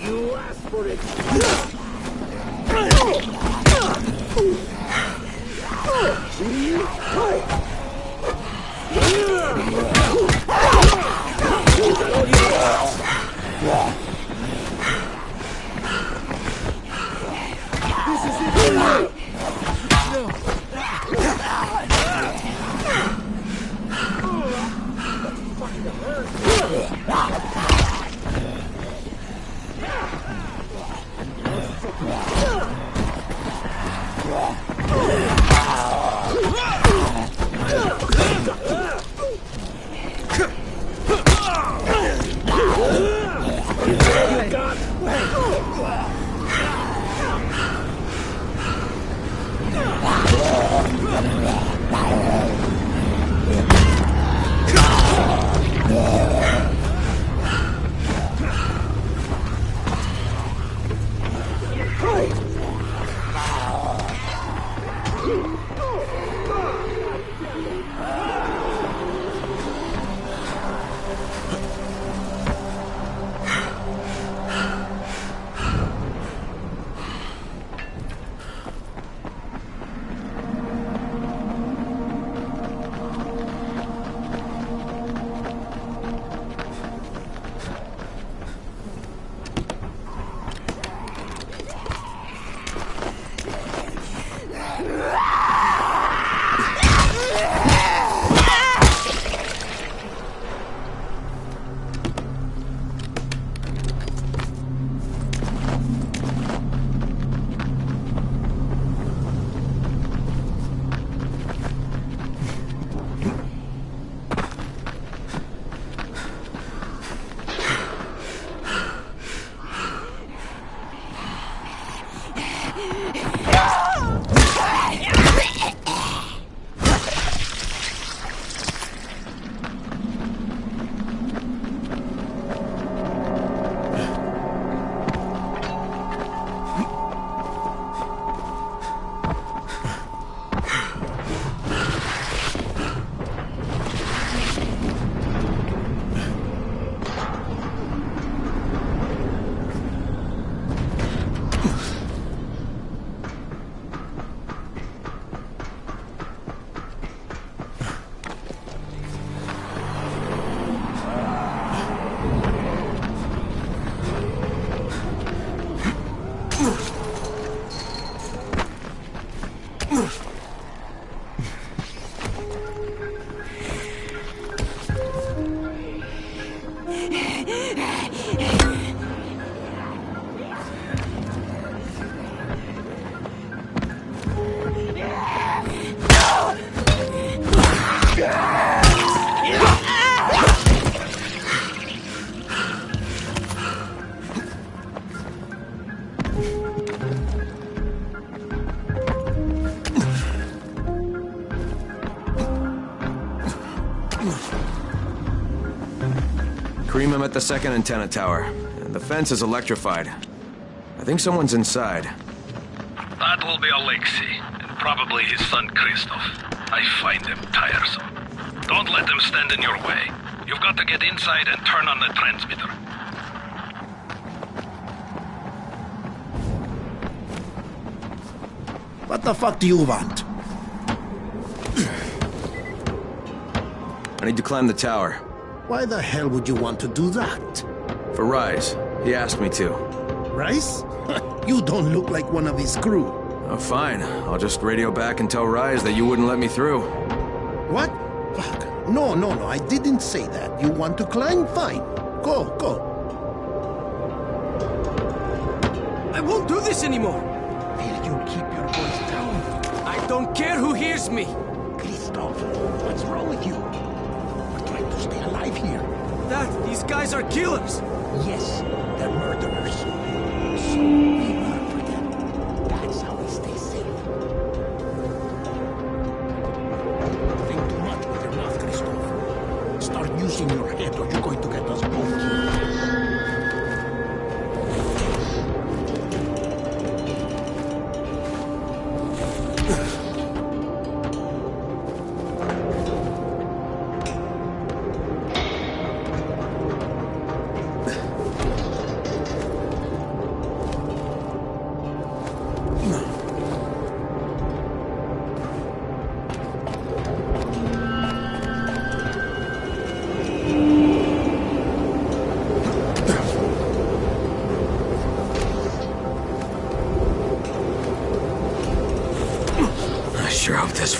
You asked for it. This is it for you! Cream him at the second antenna tower. The fence is electrified. I think someone's inside. That will be Alexei, and probably his son Christoph. I find them tiresome. Don't let them stand in your way. You've got to get inside and turn on the transmitter. What the fuck do you want? I need to climb the tower. Why the hell would you want to do that? For Rise. He asked me to. Rise? You don't look like one of his crew. Oh, fine. I'll just radio back and tell Rise that you wouldn't let me through. What? Fuck. No, I didn't say that. You want to climb? Fine. Go. I won't do this anymore. Will you keep your voice down? I don't care who hears me. Christoph, what's wrong with you? We're trying to stay alive here. Dad, these guys are killers. Yes, they're murderers. So we work for them. That's how we stay safe. Think too much with your mouth, Christoph. Start using your head or you're going to get us both killed.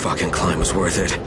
fucking climb was worth it.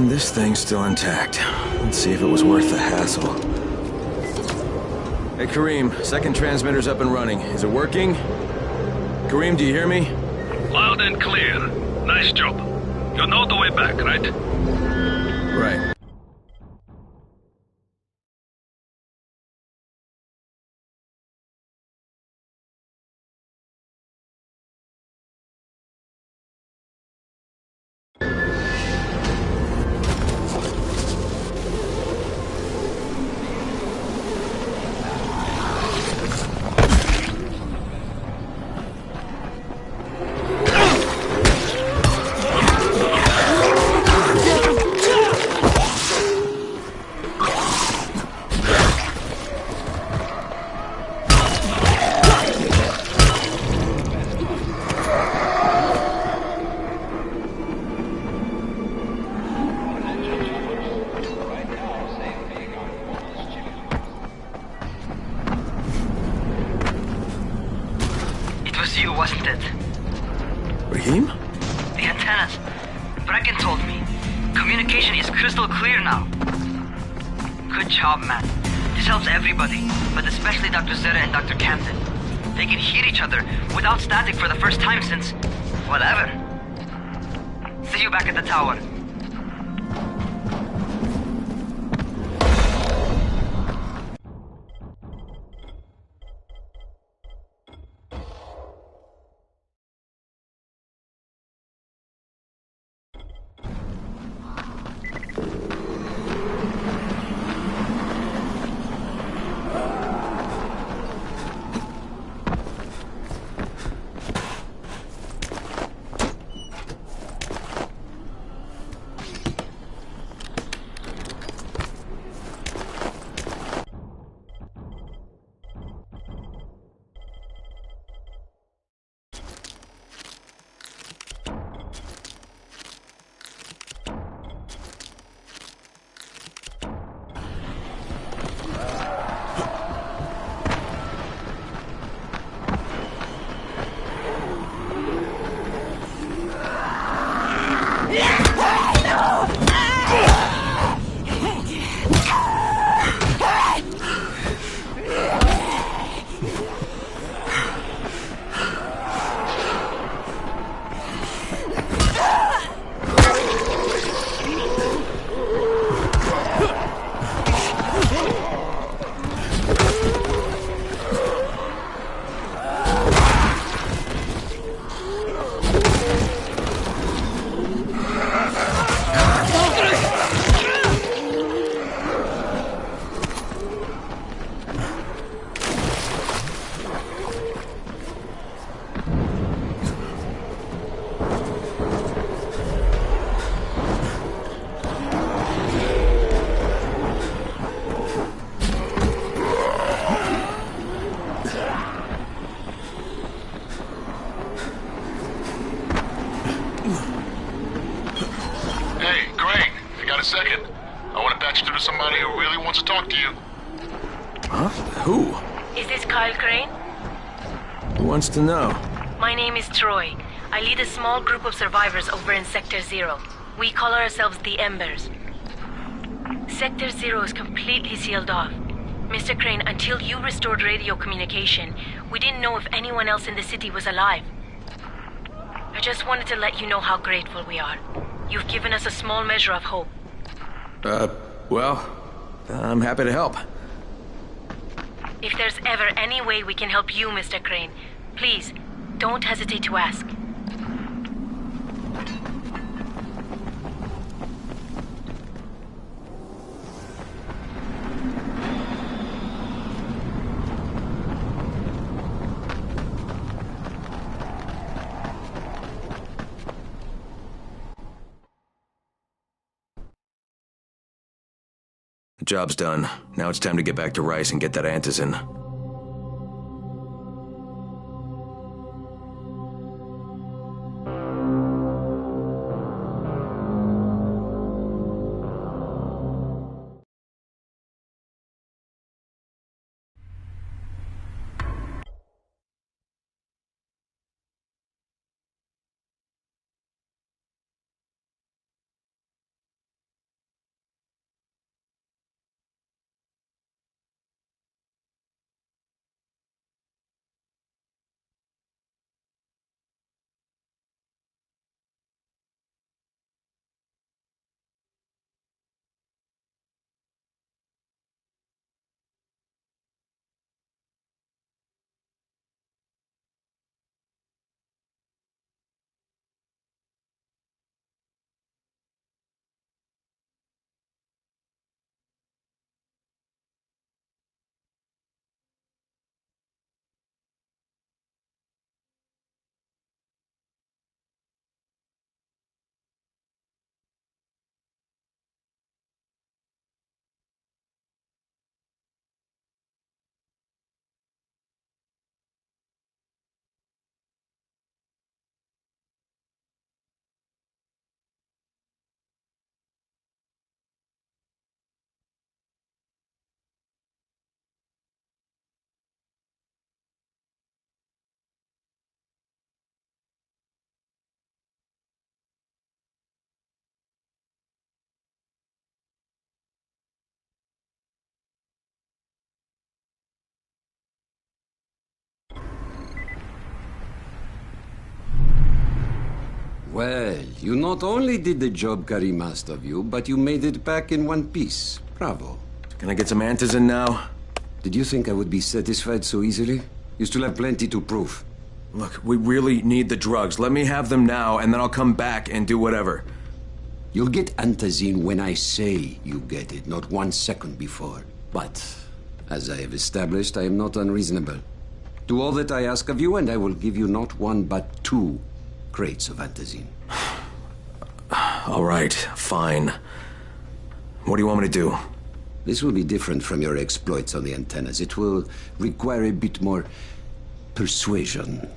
This thing's still intact. Let's see if it was worth the hassle. Hey, Kareem, second transmitter's up and running. Is it working? Kareem, do you hear me? Loud and clear. Nice job. You know the way back, right? Right. Wasn't it? Rahim? The antennas. Brecken told me. Communication is crystal clear now. Good job, man. This helps everybody, but especially Dr. Zere and Dr. Camden. They can hear each other without static for the first time since... whatever. See you back at the tower. Kyle Crane? Who wants to know? My name is Troy. I lead a small group of survivors over in Sector Zero. We call ourselves the Embers. Sector Zero is completely sealed off. Mr. Crane, until you restored radio communication, we didn't know if anyone else in the city was alive. I just wanted to let you know how grateful we are. You've given us a small measure of hope. Well, I'm happy to help. If there's ever any way we can help you, Mr. Crane, please, don't hesitate to ask. The job's done. Now it's time to get back to Rice and get that antizin. Well, you not only did the job Karim asked of you, but you made it back in one piece. Bravo. Can I get some antizin now? Did you think I would be satisfied so easily? You still have plenty to prove. Look, we really need the drugs. Let me have them now, and then I'll come back and do whatever. You'll get antizin when I say you get it, not 1 second before. But, as I have established, I am not unreasonable. Do all that I ask of you, and I will give you not 1, but 2 crates of antizin. All right, fine. What do you want me to do? This will be different from your exploits on the antennas. It will require a bit more persuasion.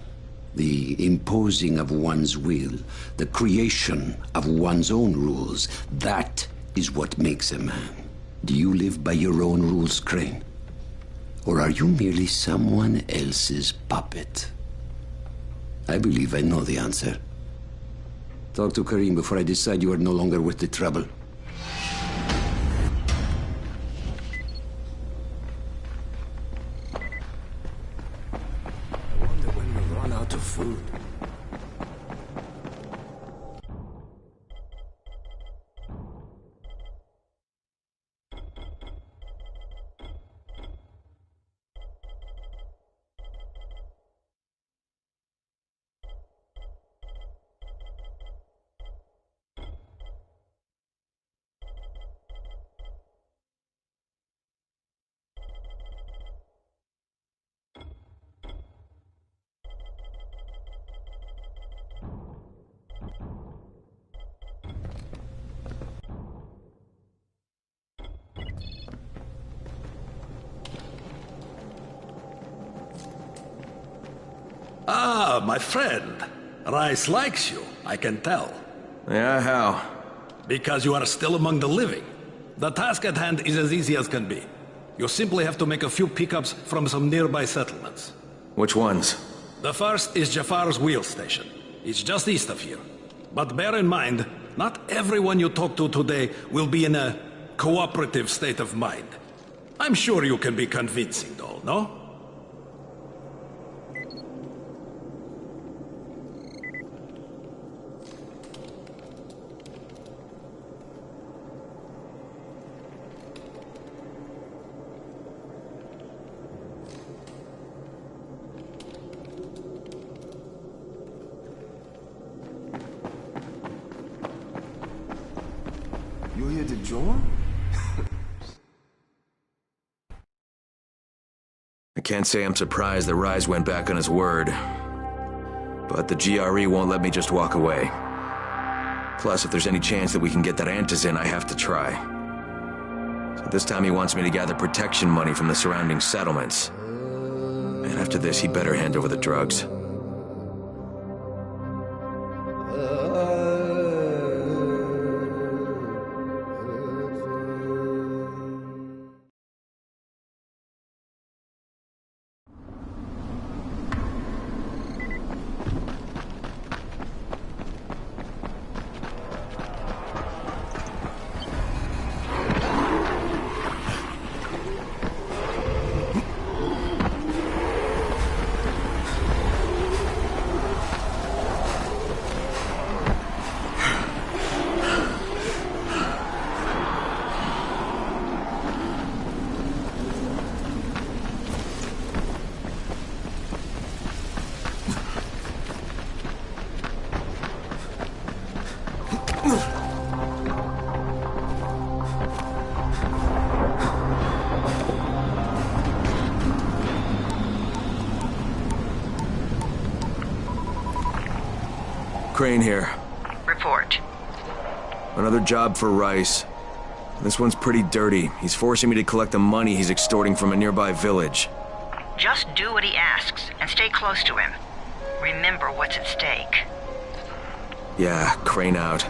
The imposing of one's will, the creation of one's own rules. That is what makes a man. Do you live by your own rules, Crane? Or are you merely someone else's puppet? I believe I know the answer. Talk to Karim before I decide you are no longer worth the trouble. I wonder when we'll run out of food. Ah, my friend. Rice likes you, I can tell. Yeah, how? Because you are still among the living. The task at hand is as easy as can be. You simply have to make a few pickups from some nearby settlements. Which ones? The first is Jafar's wheel station. It's just east of here. But bear in mind, not everyone you talk to today will be in a cooperative state of mind. I'm sure you can be convincing, though, no? You're here to join? I can't say I'm surprised that Rise went back on his word. But the GRE won't let me just walk away. Plus, if there's any chance that we can get that Antizin, I have to try. So this time he wants me to gather protection money from the surrounding settlements. And after this, he better hand over the drugs. Crane here. Report. Another job for Rice. This one's pretty dirty. He's forcing me to collect the money he's extorting from a nearby village. Just do what he asks, and stay close to him. Remember what's at stake. Yeah, Crane out.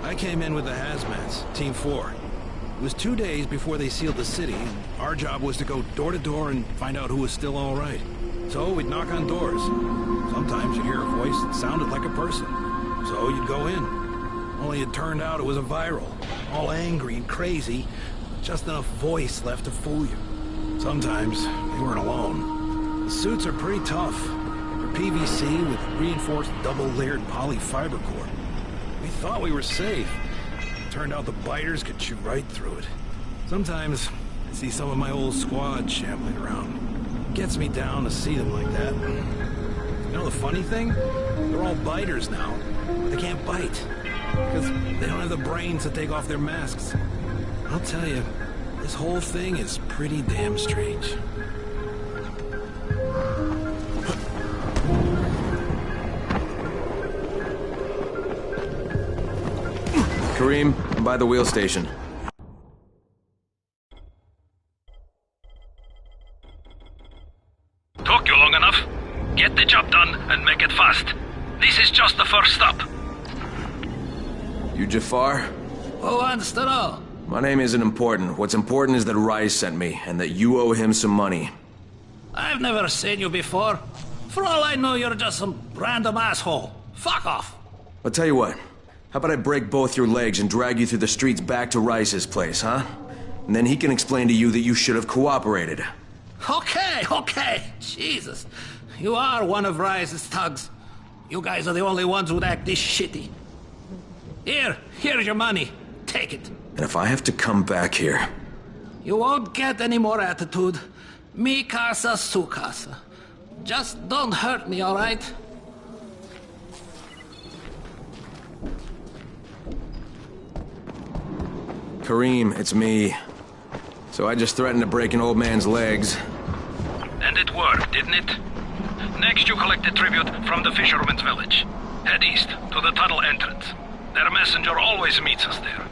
I came in with the hazmats, Team 4. It was 2 days before they sealed the city, and our job was to go door to door and find out who was still all right. So we'd knock on doors. Sometimes you'd hear a voice that sounded like a person. So you'd go in. Only it turned out it was a viral. All angry and crazy, just enough voice left to fool you. Sometimes they weren't alone. The suits are pretty tough. They're PVC with reinforced double-layered polyfiber core. We thought we were safe. Turned out the biters could chew right through it. Sometimes I see some of my old squad shambling around. It gets me down to see them like that. You know the funny thing? They're all biters now. They can't bite. Because they don't have the brains to take off their masks. I'll tell you, this whole thing is pretty damn strange. Karim, I'm by the wheel station. Took you long enough. Get the job done and make it fast. This is just the first stop. Jafar? Who wants to know? My name isn't important. What's important is that Rise sent me, and that you owe him some money. I've never seen you before. For all I know, you're just some random asshole. Fuck off. I'll tell you what. How about I break both your legs and drag you through the streets back to Rice's place, huh? And then he can explain to you that you should have cooperated. Okay. Jesus. You are one of Rise's thugs. You guys are the only ones who'd act this shitty. Here's your money. Take it. And if I have to come back here... You won't get any more attitude. Mi casa, su casa. Just don't hurt me, all right? Kareem, it's me. So I just threatened to break an old man's legs. And it worked, didn't it? Next you collect the tribute from the fisherman's village. Head east to the tunnel entrance. Their messenger always meets us there.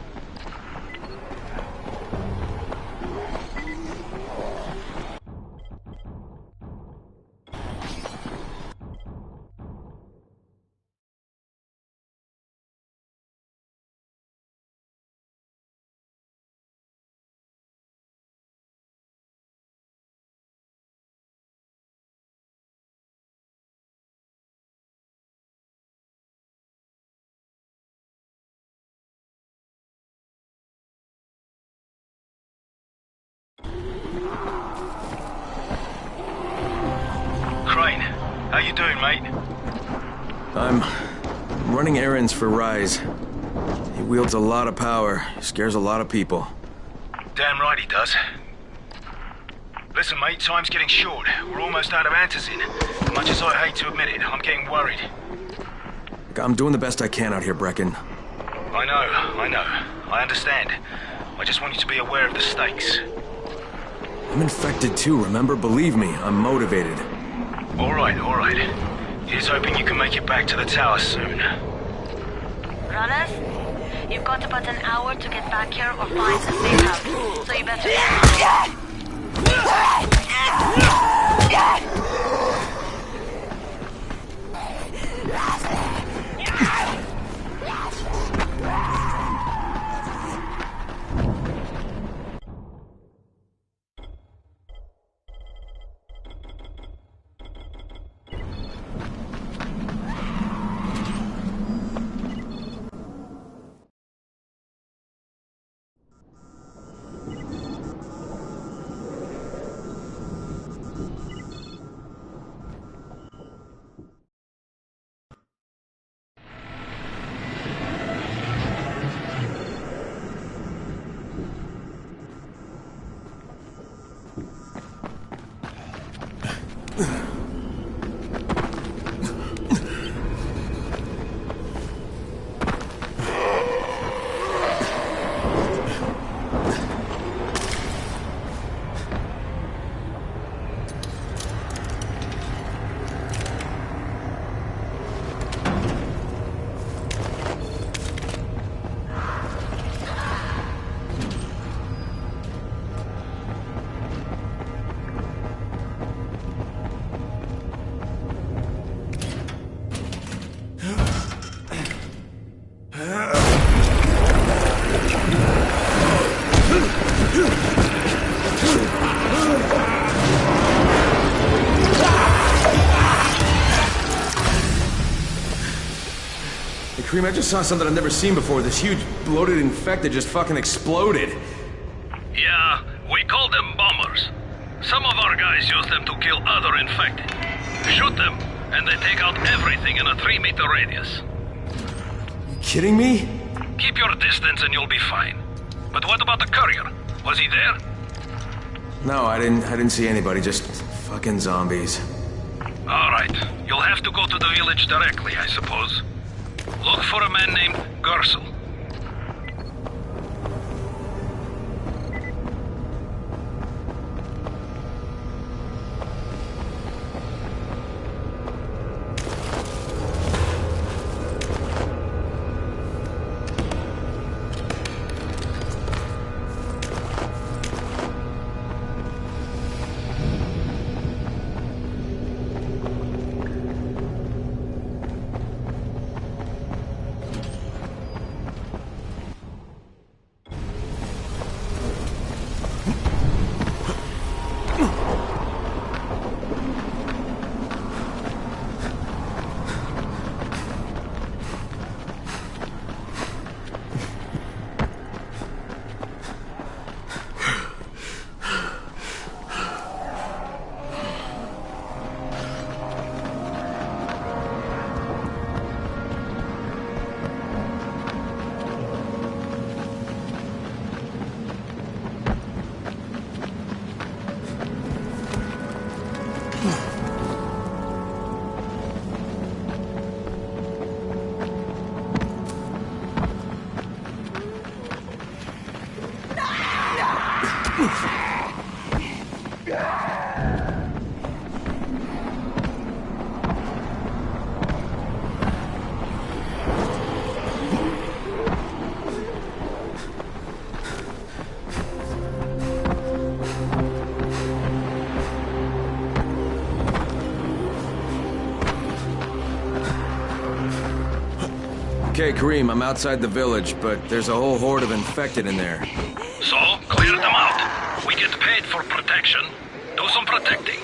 How you doing, mate? I'm running errands for Rise. He wields a lot of power, scares a lot of people. Damn right he does. Listen, mate, time's getting short. We're almost out of antizin. As much as I hate to admit it, I'm getting worried. I'm doing the best I can out here, Brecken. I know. I understand. I just want you to be aware of the stakes. I'm infected too, remember? Believe me, I'm motivated. All right. Here's hoping you can make it back to the tower soon. Runners, you've got about an hour to get back here or find a safe house, so you better... Kareem, I just saw something I've never seen before. This huge, bloated infected just fucking exploded. Yeah, we call them bombers. Some of our guys use them to kill other infected. Shoot them, and they take out everything in a 3-meter radius. You kidding me? Keep your distance and you'll be fine. But what about the courier? Was he there? No, I didn't see anybody, just fucking zombies. Alright, you'll have to go to the village directly, I suppose. Look for a man named Gersel. Okay, Kareem, I'm outside the village, but there's a whole horde of infected in there. So, clear them out. We get paid for protection. Do some protecting.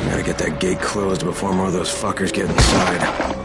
Gotta get that gate closed before more of those fuckers get inside.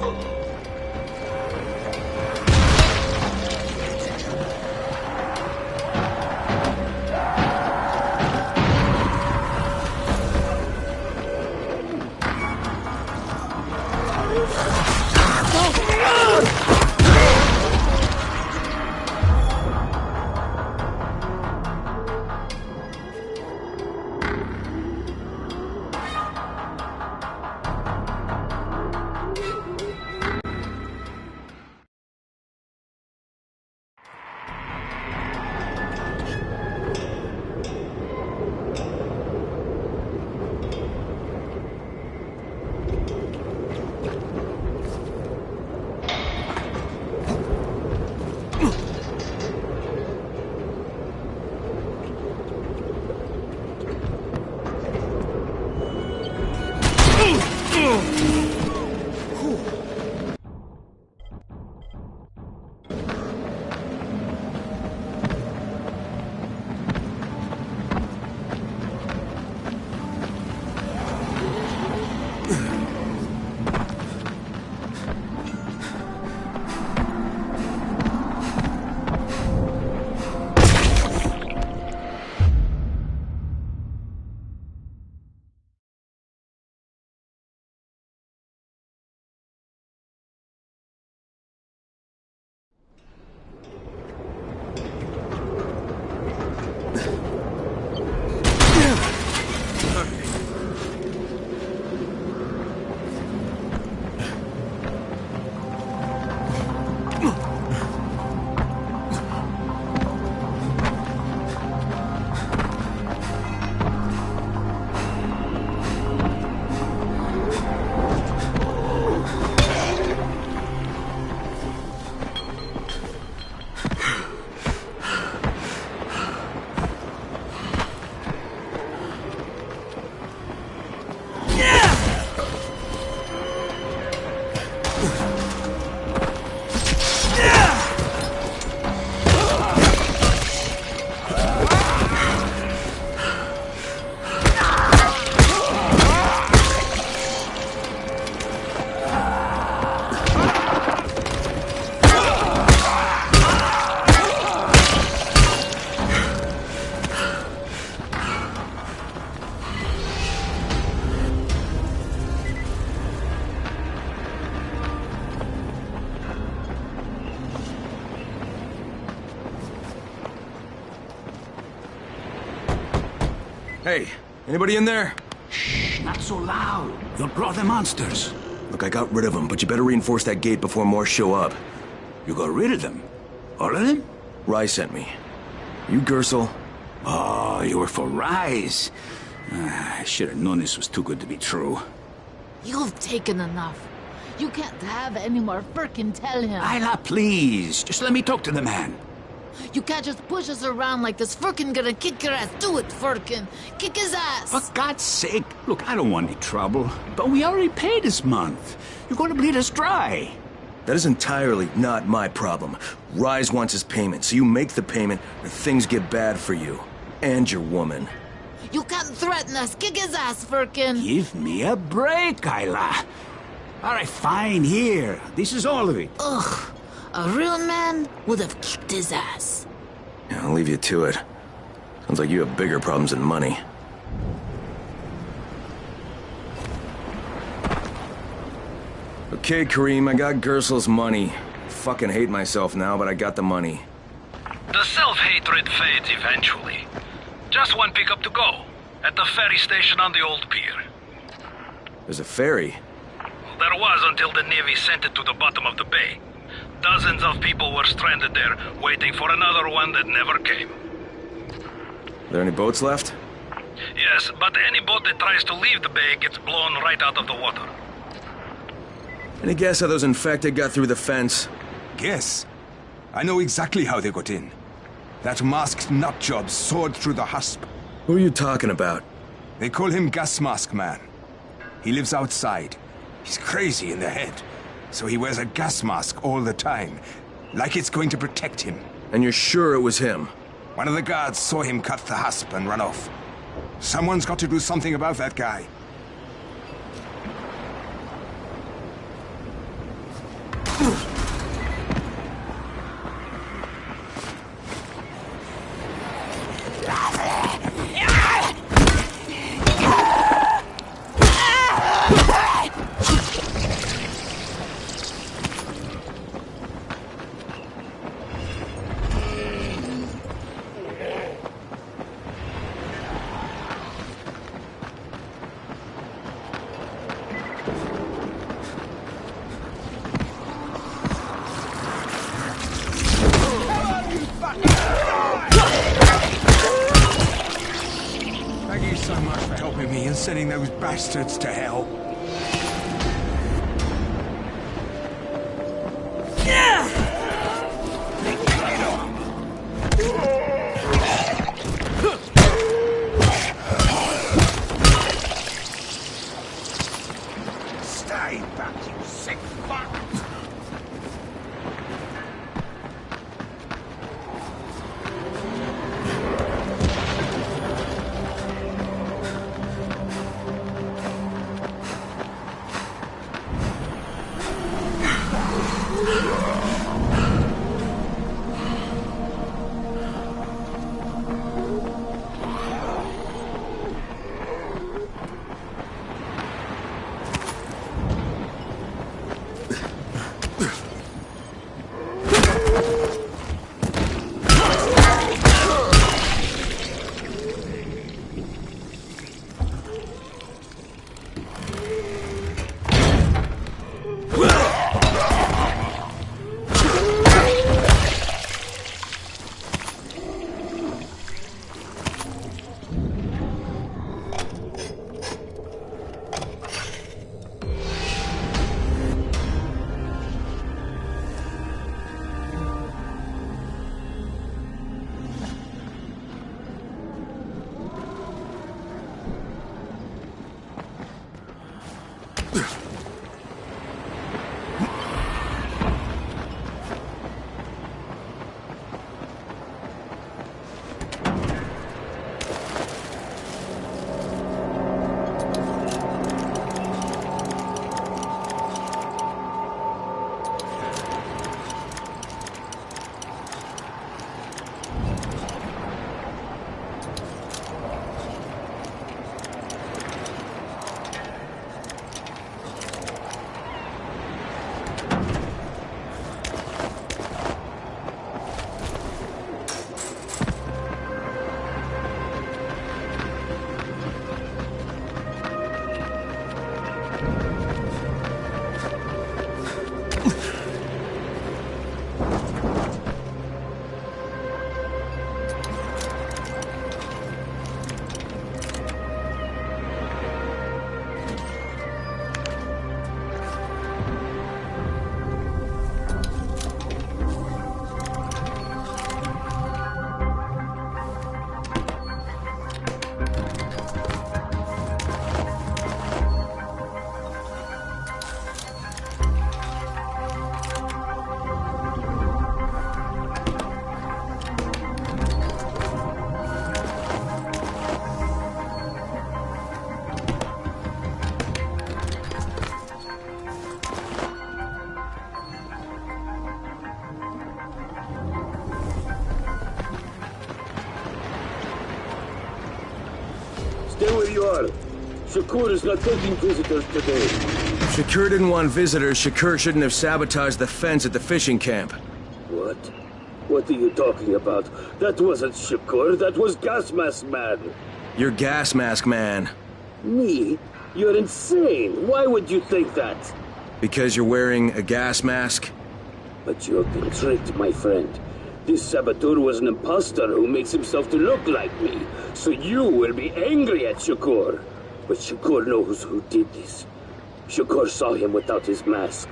Hey, anybody in there? Shh, not so loud. You'll draw the monsters. Look, I got rid of them, but you better reinforce that gate before more show up. You got rid of them? All of them? Rise sent me. You Gersel? Oh, you were for Rise. I should have known this was too good to be true. You've taken enough. You can't have any more. Firkin, tell him. Isla, please. Just let me talk to the man. You can't just push us around like this. Firkin gonna kick your ass. Do it, Firkin. Kick his ass. For God's sake. Look, I don't want any trouble. But we already paid this month. You're going to bleed us dry. That is entirely not my problem. Rise wants his payment, so you make the payment or things get bad for you. And your woman. You can't threaten us. Kick his ass, Firkin. Give me a break, Isla. All right, fine, here. This is all of it. Ugh. A real man would have kicked his ass. Yeah, I'll leave you to it. Sounds like you have bigger problems than money. Okay, Kareem, I got Gersel's money. Fucking hate myself now, but I got the money. The self-hatred fades eventually. Just one pickup to go. At the ferry station on the old pier. There's a ferry? There was until the Navy sent it to the bottom of the bay. Dozens of people were stranded there, waiting for another one that never came. Are there any boats left? Yes, but any boat that tries to leave the bay gets blown right out of the water. Any guess how those infected got through the fence? Guess? I know exactly how they got in. That masked nutjob soared through the husp. Who are you talking about? They call him Gas Mask Man. He lives outside. He's crazy in the head, so he wears a gas mask all the time, like it's going to protect him. And you're sure it was him? One of the guards saw him cut the husp and run off. Someone's got to do something about that guy. Thank you so much for helping me and sending those bastards to hell. Stay back, you sick fuck! Stay where you are. Shakur is not taking visitors today. Shakur didn't want visitors. Shakur shouldn't have sabotaged the fence at the fishing camp. What? What are you talking about? That wasn't Shakur, that was Gas Mask Man. You're Gas Mask Man. Me? You're insane. Why would you think that? Because you're wearing a gas mask? But you've been tricked, my friend. This saboteur was an imposter who makes himself to look like me. So you will be angry at Shakur. But Shakur knows who did this. Shakur saw him without his mask.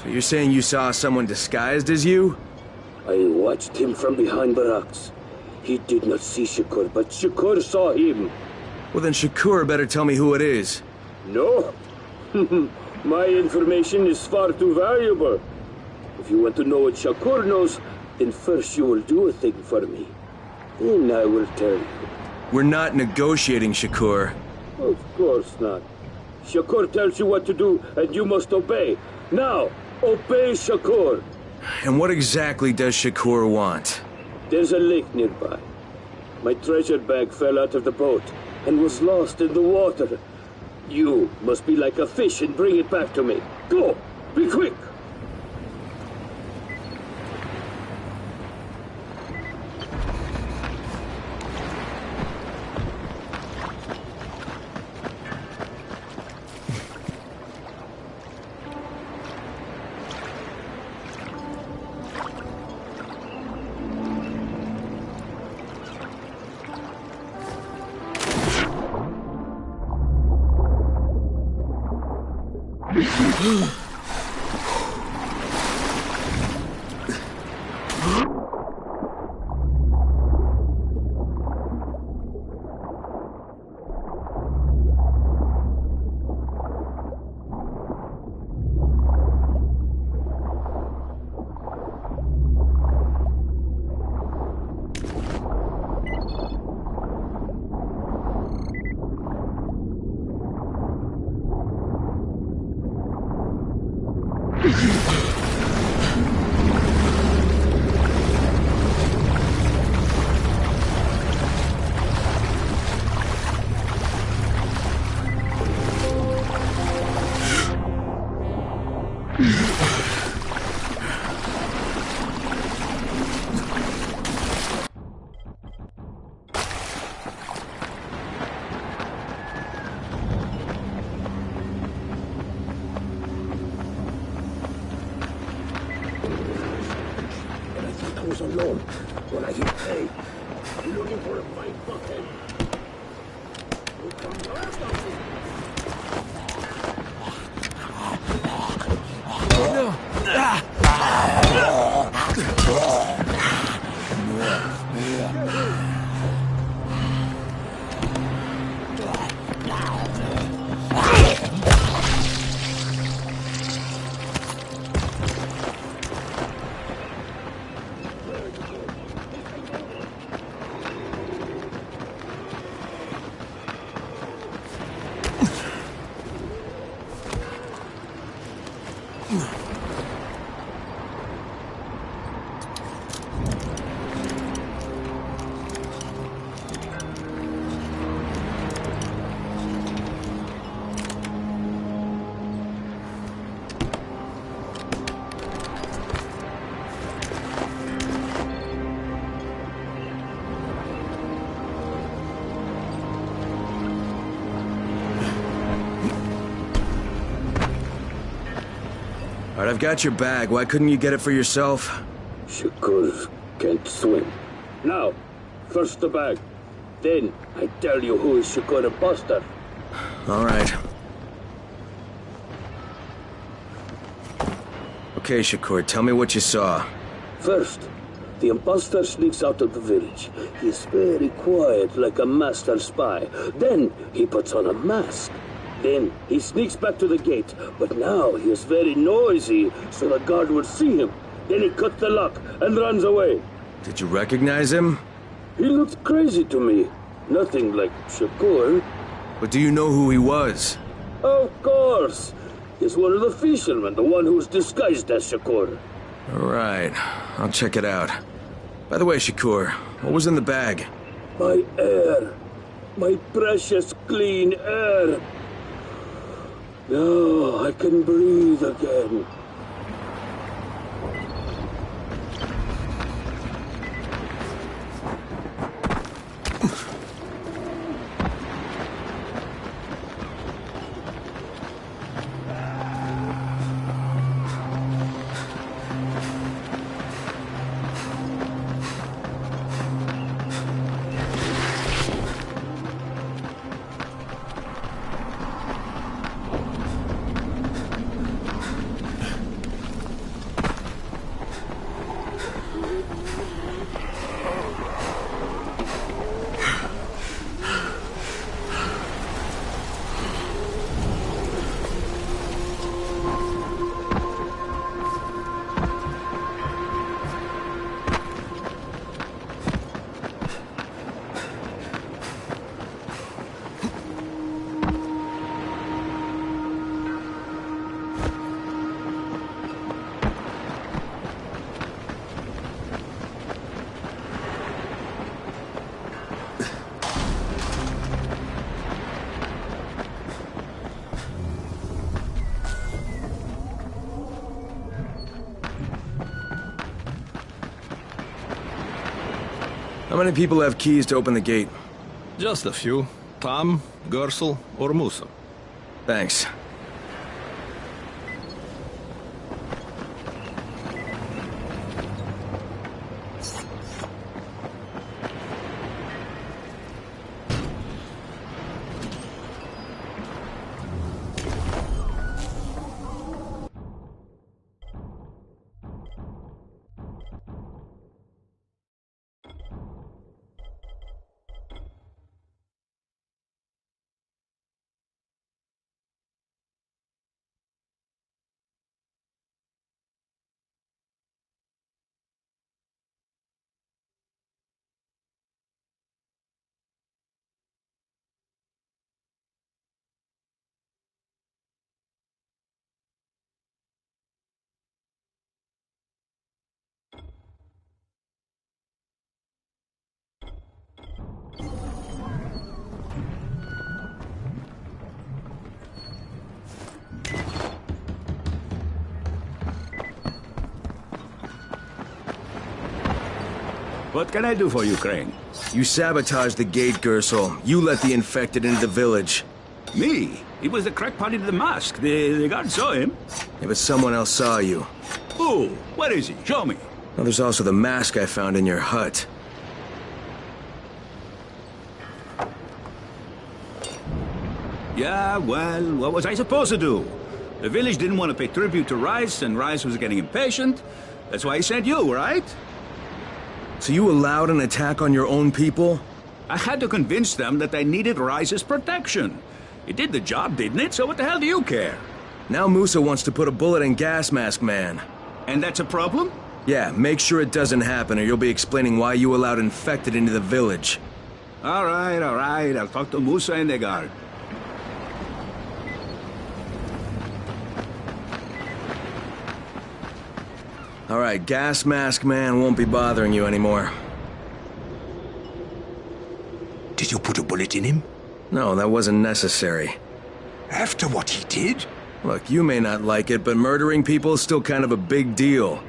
So you're saying you saw someone disguised as you? I watched him from behind the rocks. He did not see Shakur, but Shakur saw him. Well, then Shakur better tell me who it is. No. My information is far too valuable. If you want to know what Shakur knows, then first you will do a thing for me. Then I will tell you. We're not negotiating, Shakur. Of course not. Shakur tells you what to do, and you must obey. Now, obey Shakur. And what exactly does Shakur want? There's a lake nearby. My treasure bag fell out of the boat and was lost in the water. You must be like a fish and bring it back to me. Go! Be quick! Alone when I hit hay. I'm looking for a fine buckhead. Who comes last of me? All right, I've got your bag. Why couldn't you get it for yourself? Shakur can't swim. Now, first the bag. Then I tell you who is Shakur imposter. All right. Okay, Shakur, tell me what you saw. First, the imposter sneaks out of the village. He is very quiet, like a master spy. Then he puts on a mask. Then he sneaks back to the gate, but now he is very noisy, so the guard will see him. Then he cuts the lock and runs away. Did you recognize him? He looked crazy to me. Nothing like Shakur. But do you know who he was? Of course. He's one of the fishermen, the one who's disguised as Shakur. All right, I'll check it out. By the way, Shakur, what was in the bag? My air. My precious clean air. Now I can breathe again. many people have keys to open the gate? Just a few. Tom, Gersel, or Musa. Thanks. What can I do for you, Crane? You sabotaged the gate, Gersel. You let the infected into the village. Me? He was the crackpot in the mask. The guard saw him. Yeah, but someone else saw you. Who? Where is he? Show me. Well, there's also the mask I found in your hut. Yeah, well, what was I supposed to do? The village didn't want to pay tribute to Rais, and Rais was getting impatient. That's why he sent you, right? So you allowed an attack on your own people? I had to convince them that they needed Rais's protection. It did the job, didn't it? So what the hell do you care? Now Musa wants to put a bullet in Gas Mask Man. And that's a problem? Yeah, make sure it doesn't happen or you'll be explaining why you allowed infected into the village. All right. I'll talk to Musa and the guard. All right, Gas Mask Man won't be bothering you anymore. Did you put a bullet in him? No, that wasn't necessary. After what he did? Look, you may not like it, but murdering people is still kind of a big deal.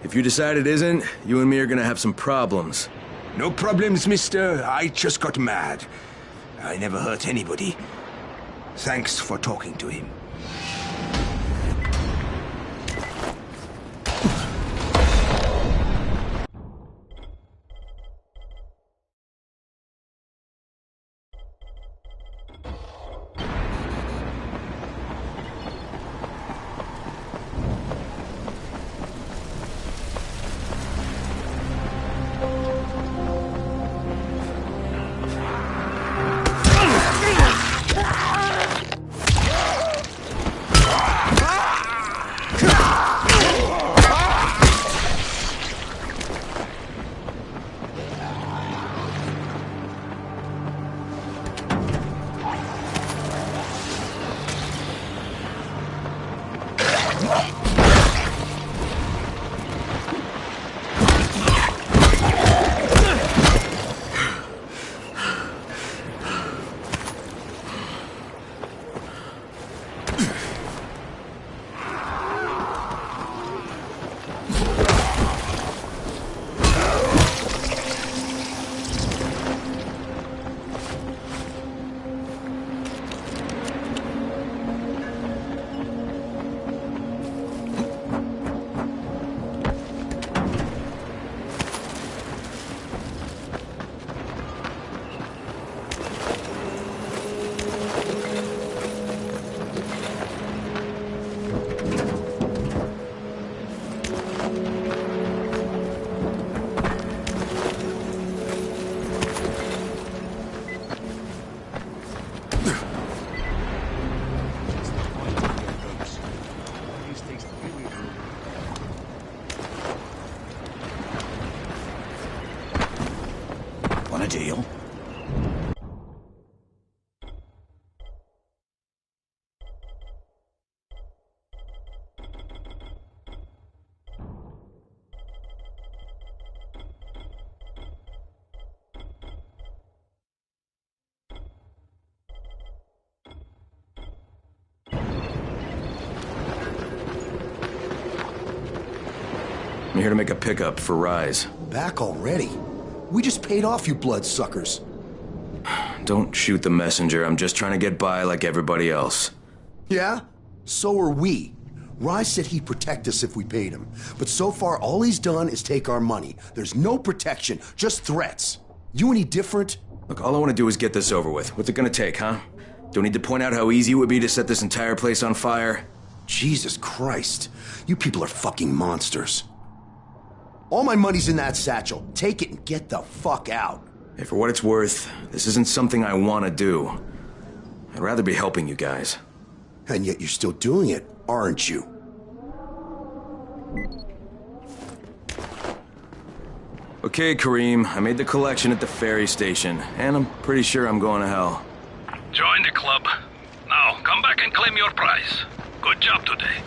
If you decide it isn't, you and me are gonna have some problems. No problems, mister. I just got mad. I never hurt anybody. Thanks for talking to him. Want a deal? I'm here to make a pickup for Rise. Back already? We just paid off you bloodsuckers. Don't shoot the messenger. I'm just trying to get by like everybody else. Yeah? So are we. Rise said he'd protect us if we paid him. But so far, all he's done is take our money. There's no protection, just threats. You any different? Look, all I want to do is get this over with. What's it gonna take, huh? Do I need to point out how easy it would be to set this entire place on fire? Jesus Christ. You people are fucking monsters. All my money's in that satchel. Take it and get the fuck out. Hey, for what it's worth, this isn't something I want to do. I'd rather be helping you guys. And yet you're still doing it, aren't you? Okay, Kareem, I made the collection at the ferry station, and I'm pretty sure I'm going to hell. Join the club. Now, come back and claim your prize. Good job today.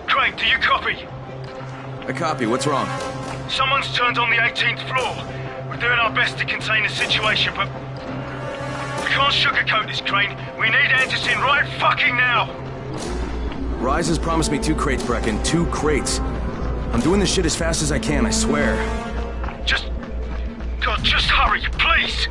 Crane, do you copy? I copy. What's wrong? Someone's turned on the 18th floor. We're doing our best to contain the situation, but we can't sugarcoat this, Crane. We need Anderson right fucking now. Rise has promised me 2 crates, Brecken. 2 crates. I'm doing this shit as fast as I can, I swear. God, just hurry, please!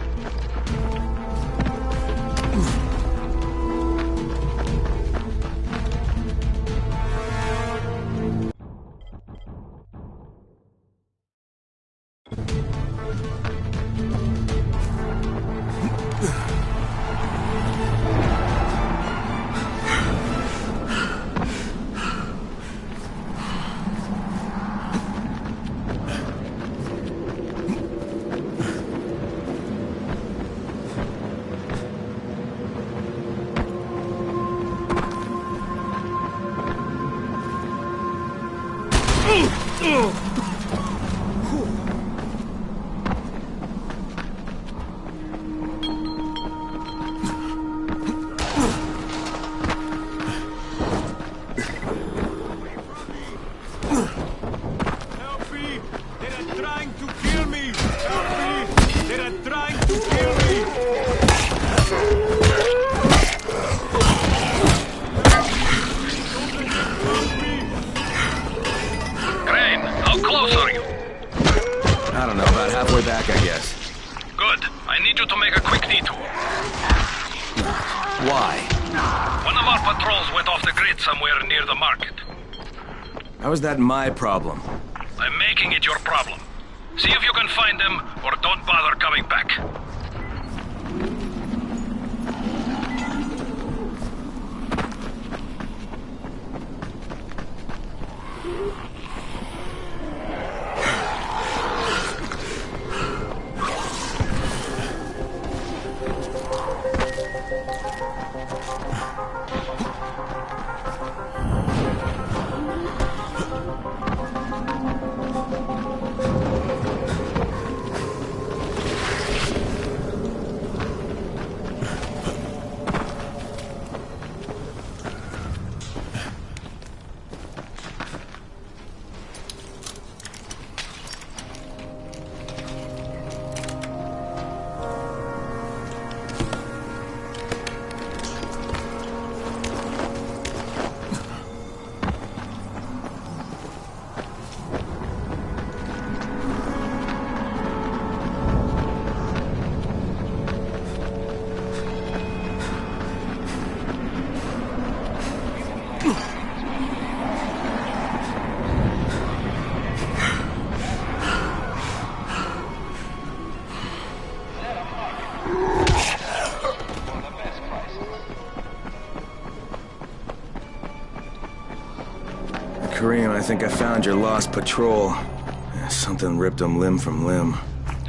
How is that my problem? I'm making it your problem. See if you can find them, or don't bother coming back. Kareem, I think I found your lost patrol. Something ripped them limb from limb.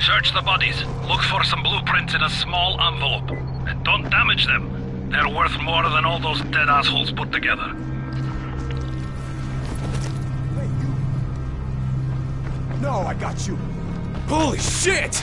Search the bodies. Look for some blueprints in a small envelope. And don't damage them. They're worth more than all those dead assholes put together. No, I got you. Holy shit!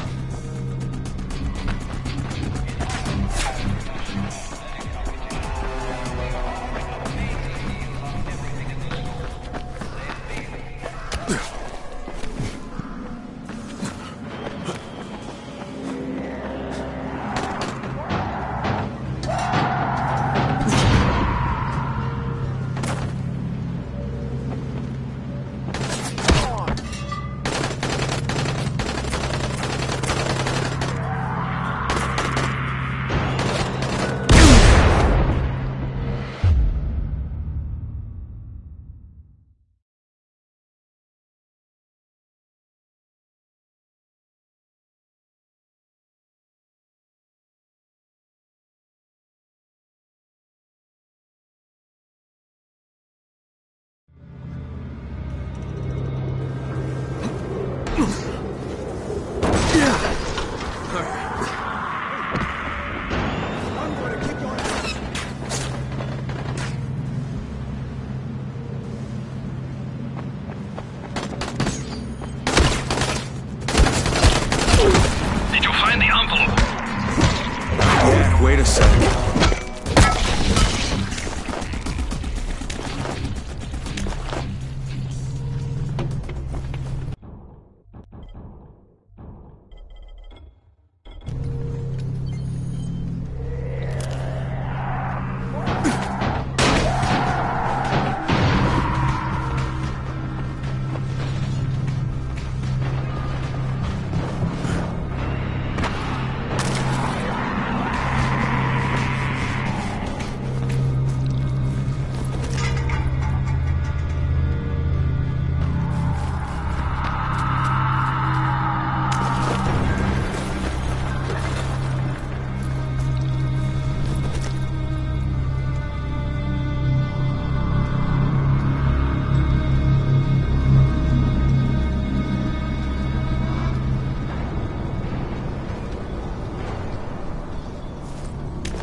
Wait a second.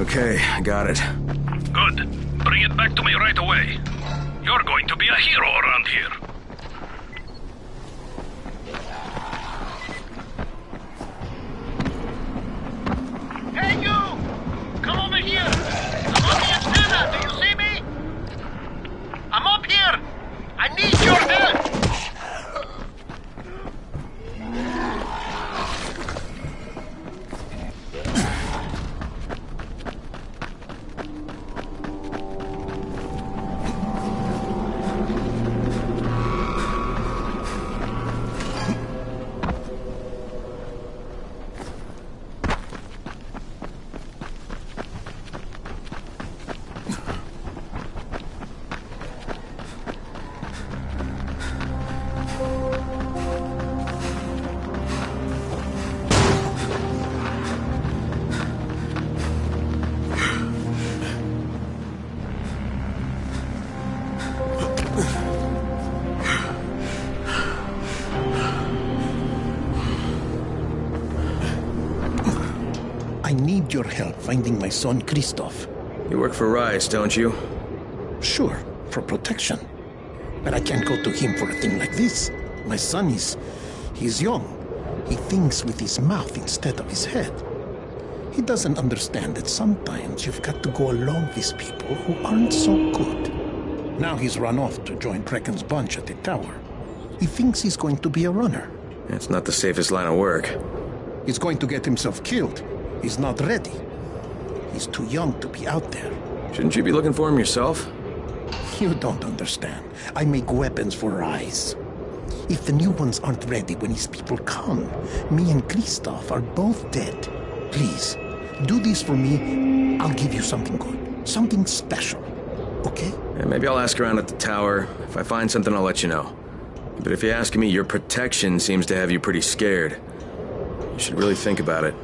Okay, I got it. Good. Bring it back to me right away. You're going to be a hero around here. Hey, you! Come over here! I'm on the antenna! Do you see me? I'm up here! I need your help! I need your help finding my son, Christoph. You work for Rise, don't you? Sure, for protection. But I can't go to him for a thing like this. My son he's young. He thinks with his mouth instead of his head. He doesn't understand that sometimes you've got to go along with people who aren't so good. Now he's run off to join Brecken's bunch at the tower. He thinks he's going to be a runner. It's not the safest line of work. He's going to get himself killed. He's not ready. He's too young to be out there. Shouldn't you be looking for him yourself? You don't understand. I make weapons for Rise. If the new ones aren't ready when his people come, me and Christoph are both dead. Please, do this for me. I'll give you something good. Something special. Okay? Yeah, maybe I'll ask around at the tower. If I find something, I'll let you know. But if you ask me, your protection seems to have you pretty scared. You should really think about it.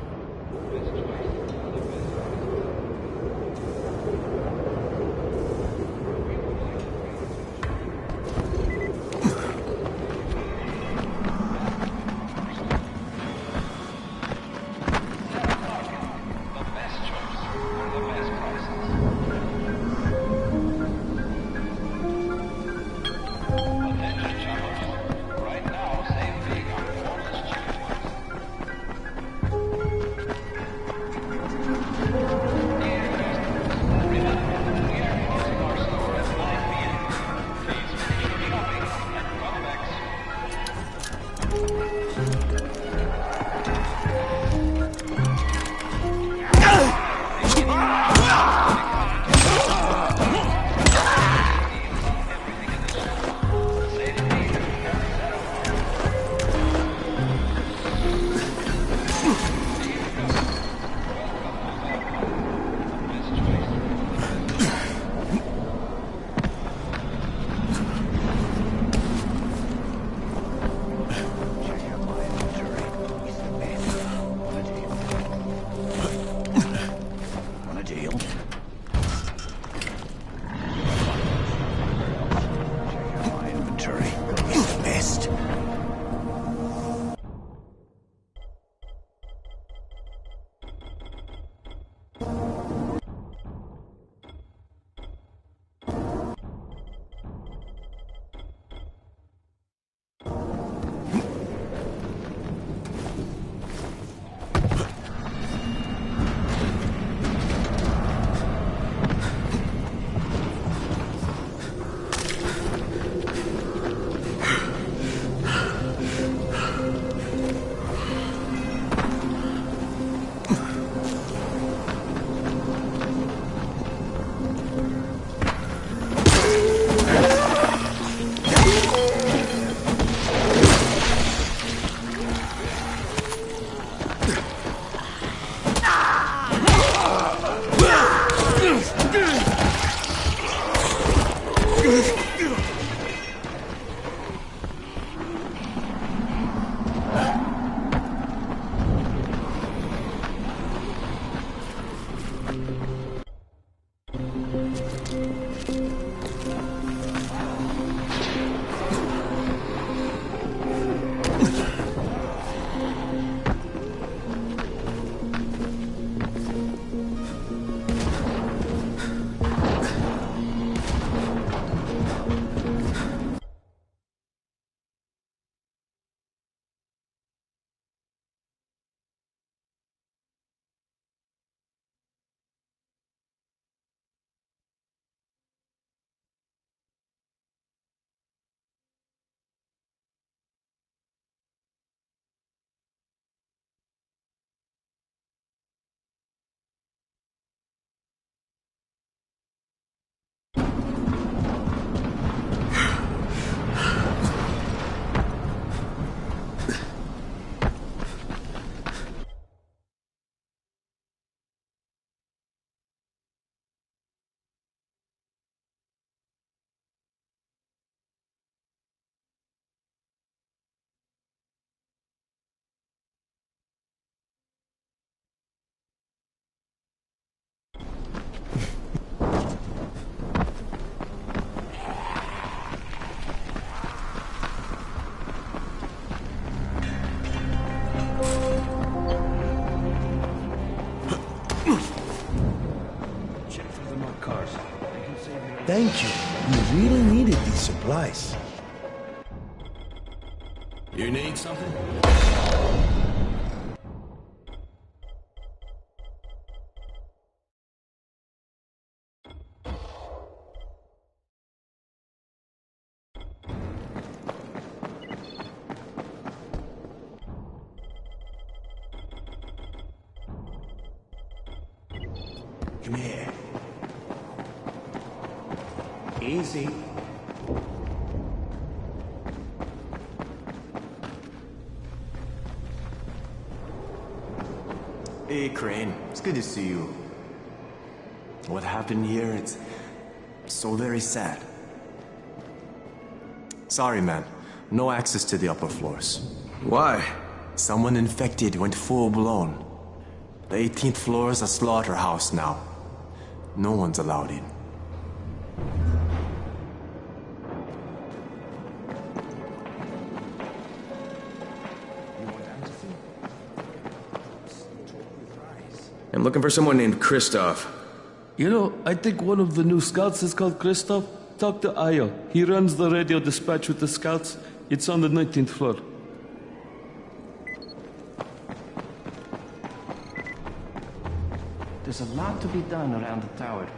Thank you. We really needed these supplies. You need something? Come here. Easy. Hey, Crane. It's good to see you. What happened here, it's so very sad. Sorry, man. No access to the upper floors. Why? Someone infected went full-blown. The 18th floor is a slaughterhouse now. No one's allowed in. I'm looking for someone named Christoph. You know, I think one of the new scouts is called Christoph. Talk to Ayo. He runs the radio dispatch with the scouts. It's on the 19th floor. There's a lot to be done around the tower.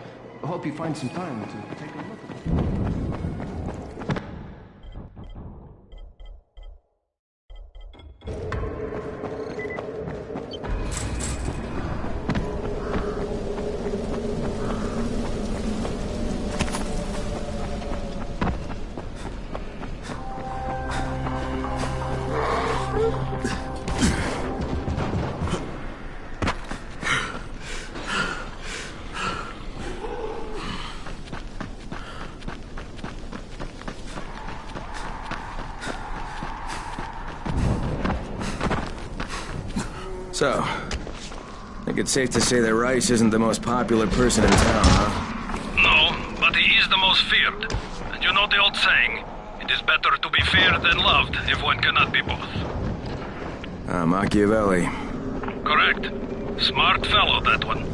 I hope you find some time to take a look at it. So, I think it's safe to say that Rice isn't the most popular person in town, huh? No, but he is the most feared. And you know the old saying, it is better to be feared than loved if one cannot be both. Machiavelli. Correct. Smart fellow, that one.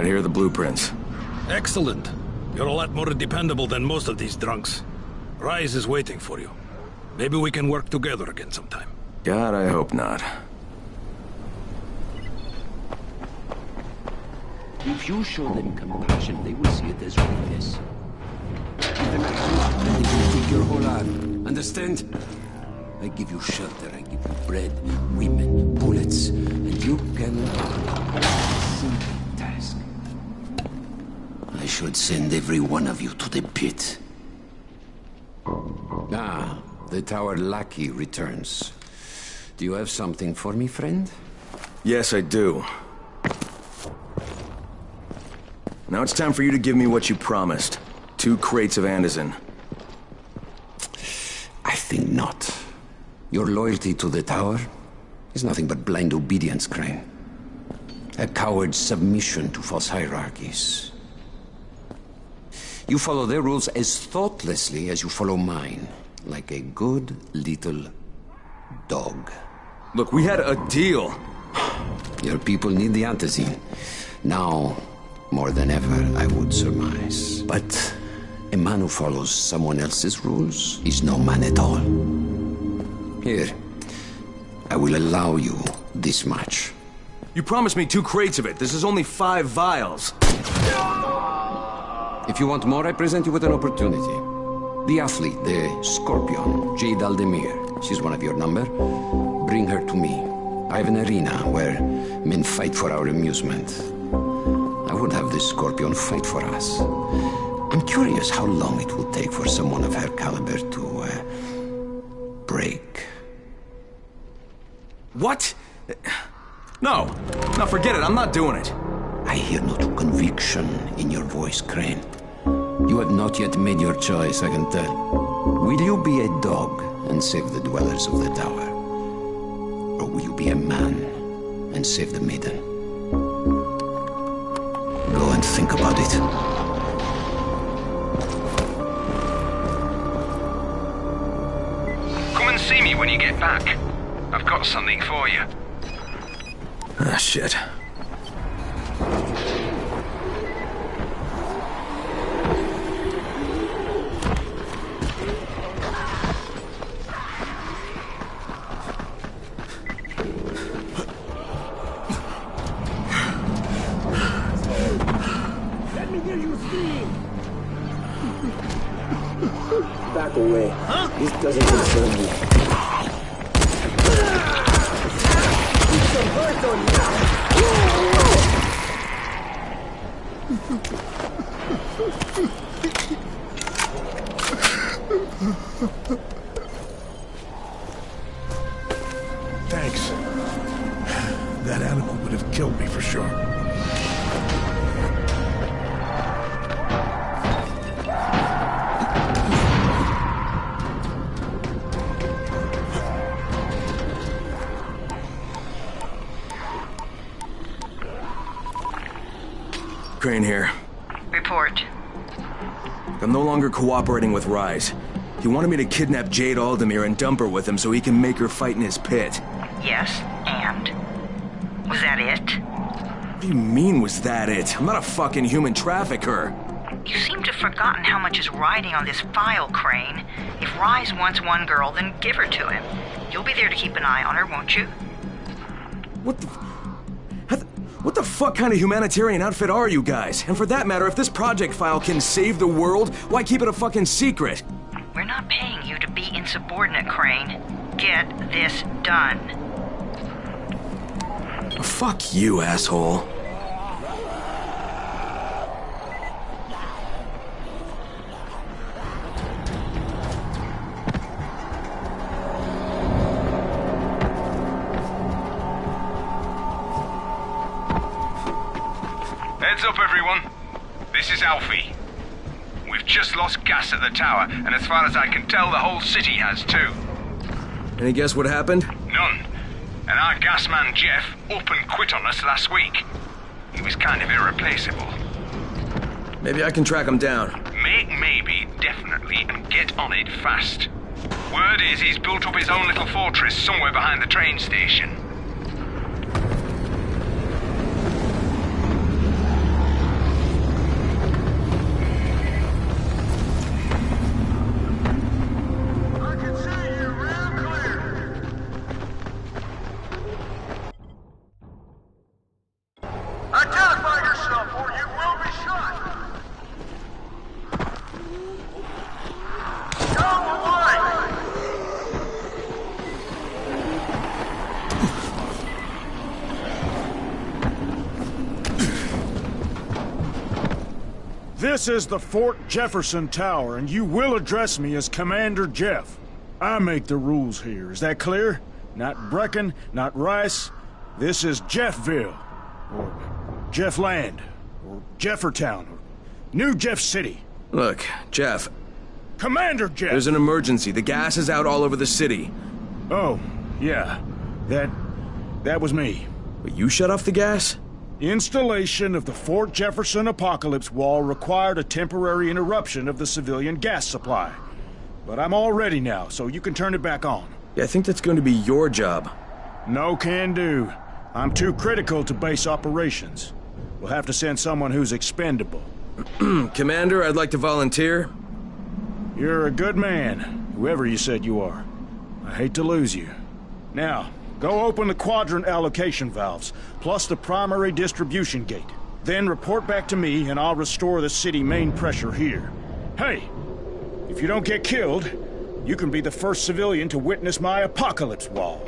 Here are the blueprints. Excellent. You're a lot more dependable than most of these drunks. Rise is waiting for you. Maybe we can work together again sometime. God, I hope not. If you show them compassion, they will see it as weakness. Then they will take your whole arm. Understand? I give you shelter, I give you bread, women, bullets, and you can... simple task. I should send every one of you to the pit. Ah, the tower lackey returns. Do you have something for me, friend? Yes, I do. Now it's time for you to give me what you promised. 2 crates of Anderson. I think not. Your loyalty to the tower is nothing but blind obedience, Crane. A coward's submission to false hierarchies. You follow their rules as thoughtlessly as you follow mine. Like a good little dog. Look, we had a deal. Your people need the antizin. Now, more than ever, I would surmise. But a man who follows someone else's rules is no man at all. Here, I will allow you this much. You promised me 2 crates of it. This is only 5 vials. If you want more, I present you with an opportunity. The athlete, the Scorpion, Jade Aldemir. She's one of your number. Bring her to me. I have an arena where men fight for our amusement. I would have this Scorpion fight for us. I'm curious how long it will take for someone of her caliber to, break. What? No. No, forget it. I'm not doing it. I hear no true conviction in your voice, Crane. You have not yet made your choice, I can tell. Will you be a dog and save the dwellers of the tower? Or will you be a man and save the maiden? Go and think about it. Come and see me when you get back. I've got something for you. Ah, shit. Let me hear you scream! Back away. Huh? This doesn't concern me. Some hurt on Thanks. That animal would have killed me for sure. Crane here. Report. I'm no longer cooperating with Rise. He wanted me to kidnap Jade Aldemir and dump her with him so he can make her fight in his pit. Yes, and? Was that it? What do you mean, was that it? I'm not a fucking human trafficker. You seem to have forgotten how much is riding on this file, Crane. If Rise wants one girl, then give her to him. You'll be there to keep an eye on her, won't you? What the fuck kind of humanitarian outfit are you guys? And for that matter, if this project file can save the world, why keep it a fucking secret? We're not paying you to be insubordinate, Crane. Get this done. Fuck you, asshole. Heads up, everyone. This is Alfie. We've just lost gas at the tower, and as far as I can tell, the whole city has too. Any guess what happened? None. And our gas man, Jeff, up and quit on us last week. He was kind of irreplaceable. Maybe I can track him down. Make maybe, definitely, and get on it fast. Word is he's built up his own little fortress somewhere behind the train station. This is the Fort Jefferson Tower, and you will address me as Commander Jeff. I make the rules here. Is that clear? Not Brecken, not Rice. This is Jeffville, or Jeffland, or Jeffertown, or New Jeff City. Look, Jeff. Commander Jeff! There's an emergency. The gas is out all over the city. Oh, yeah. That was me. But you shut off the gas? Installation of the Fort Jefferson Apocalypse Wall required a temporary interruption of the civilian gas supply. But I'm all ready now, so you can turn it back on. Yeah, I think that's going to be your job. No can do. I'm too critical to base operations. We'll have to send someone who's expendable. Commander, I'd like to volunteer. You're a good man, whoever you said you are. I hate to lose you. Now, go open the quadrant allocation valves, plus the primary distribution gate. Then report back to me and I'll restore the city main pressure here. Hey, if you don't get killed, you can be the first civilian to witness my apocalypse wall.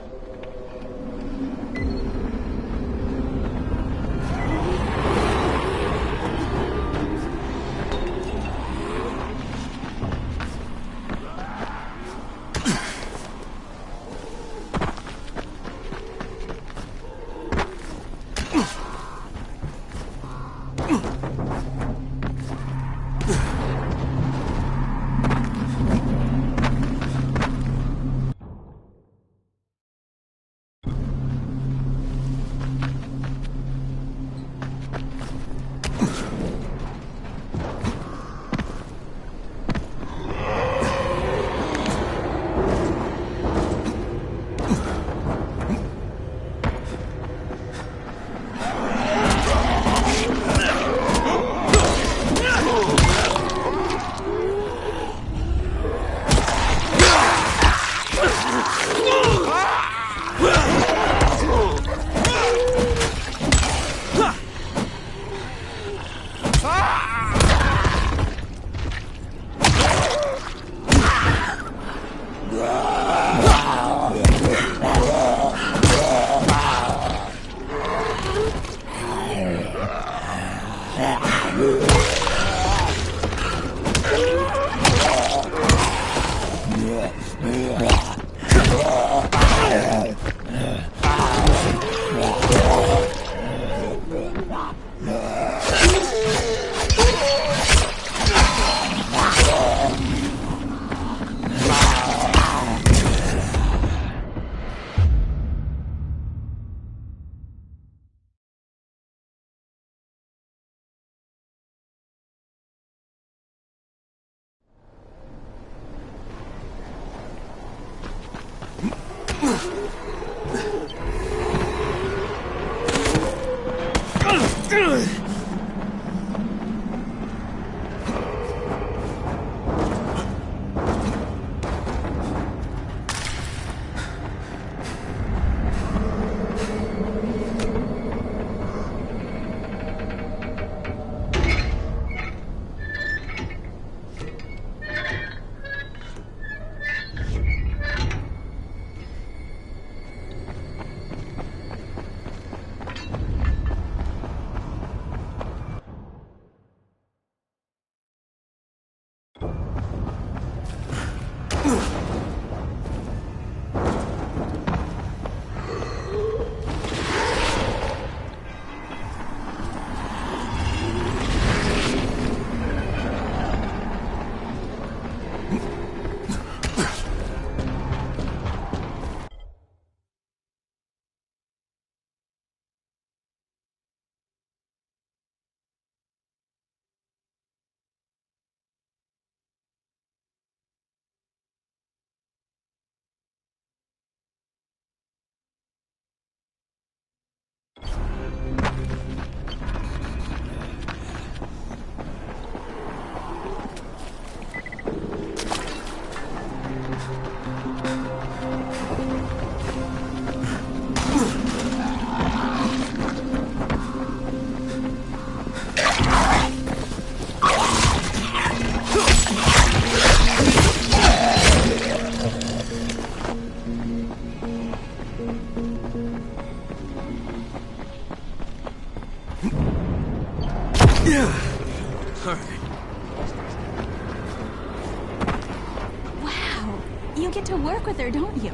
Wow, you get to work with her, don't you?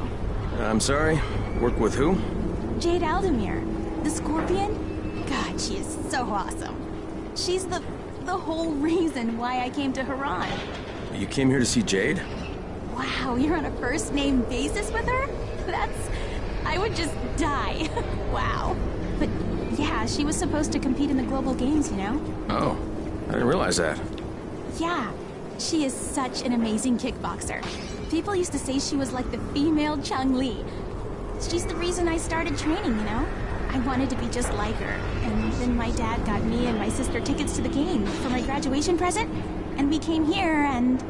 I'm sorry? Work with who? Jade Aldemir, the Scorpion. God, she is so awesome. She's the whole reason why I came to Haran. You came here to see Jade? Wow, you're on a first-name basis with her? I would just die. Wow. But yeah, she was supposed to compete in the global games, you know? Oh, I didn't realize that. Yeah, she is such an amazing kickboxer. People used to say she was like the female Chun-Li. She's the reason I started training, you know? I I wanted to be just like her. And then my dad got me and my sister tickets to the game for my graduation present. And we came here, and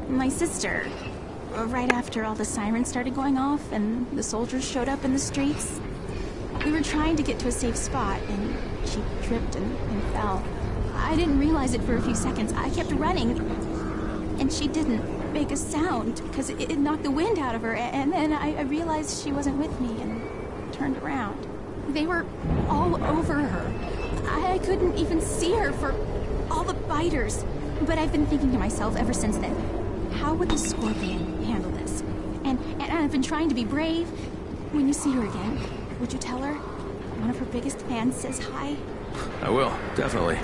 my sister, right after all the sirens started going off and the soldiers showed up in the streets, we were trying to get to a safe spot, and she tripped and fell. I didn't realize it for a few seconds. I kept running, and she didn't make a sound because it knocked the wind out of her. And then I realized she wasn't with me and turned around. They were all over her. I couldn't even see her for all the biters. But I've been thinking to myself ever since then, how would the Scorpion handle this? And I've been trying to be brave. When you see her again, would you tell her one of her biggest fans says hi? I will, definitely.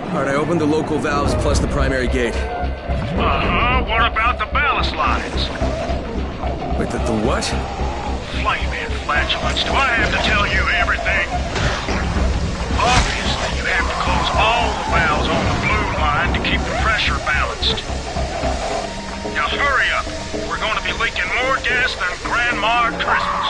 Alright, I opened the local valves plus the primary gate. Uh-huh, what about the ballast lines? Wait, the what? Flaming flatulence, do I have to tell you everything? Obviously, you have to close all the valves on the blue line to keep the pressure balanced. Now hurry up. We're going to be leaking more gas than Grandma at Christmas.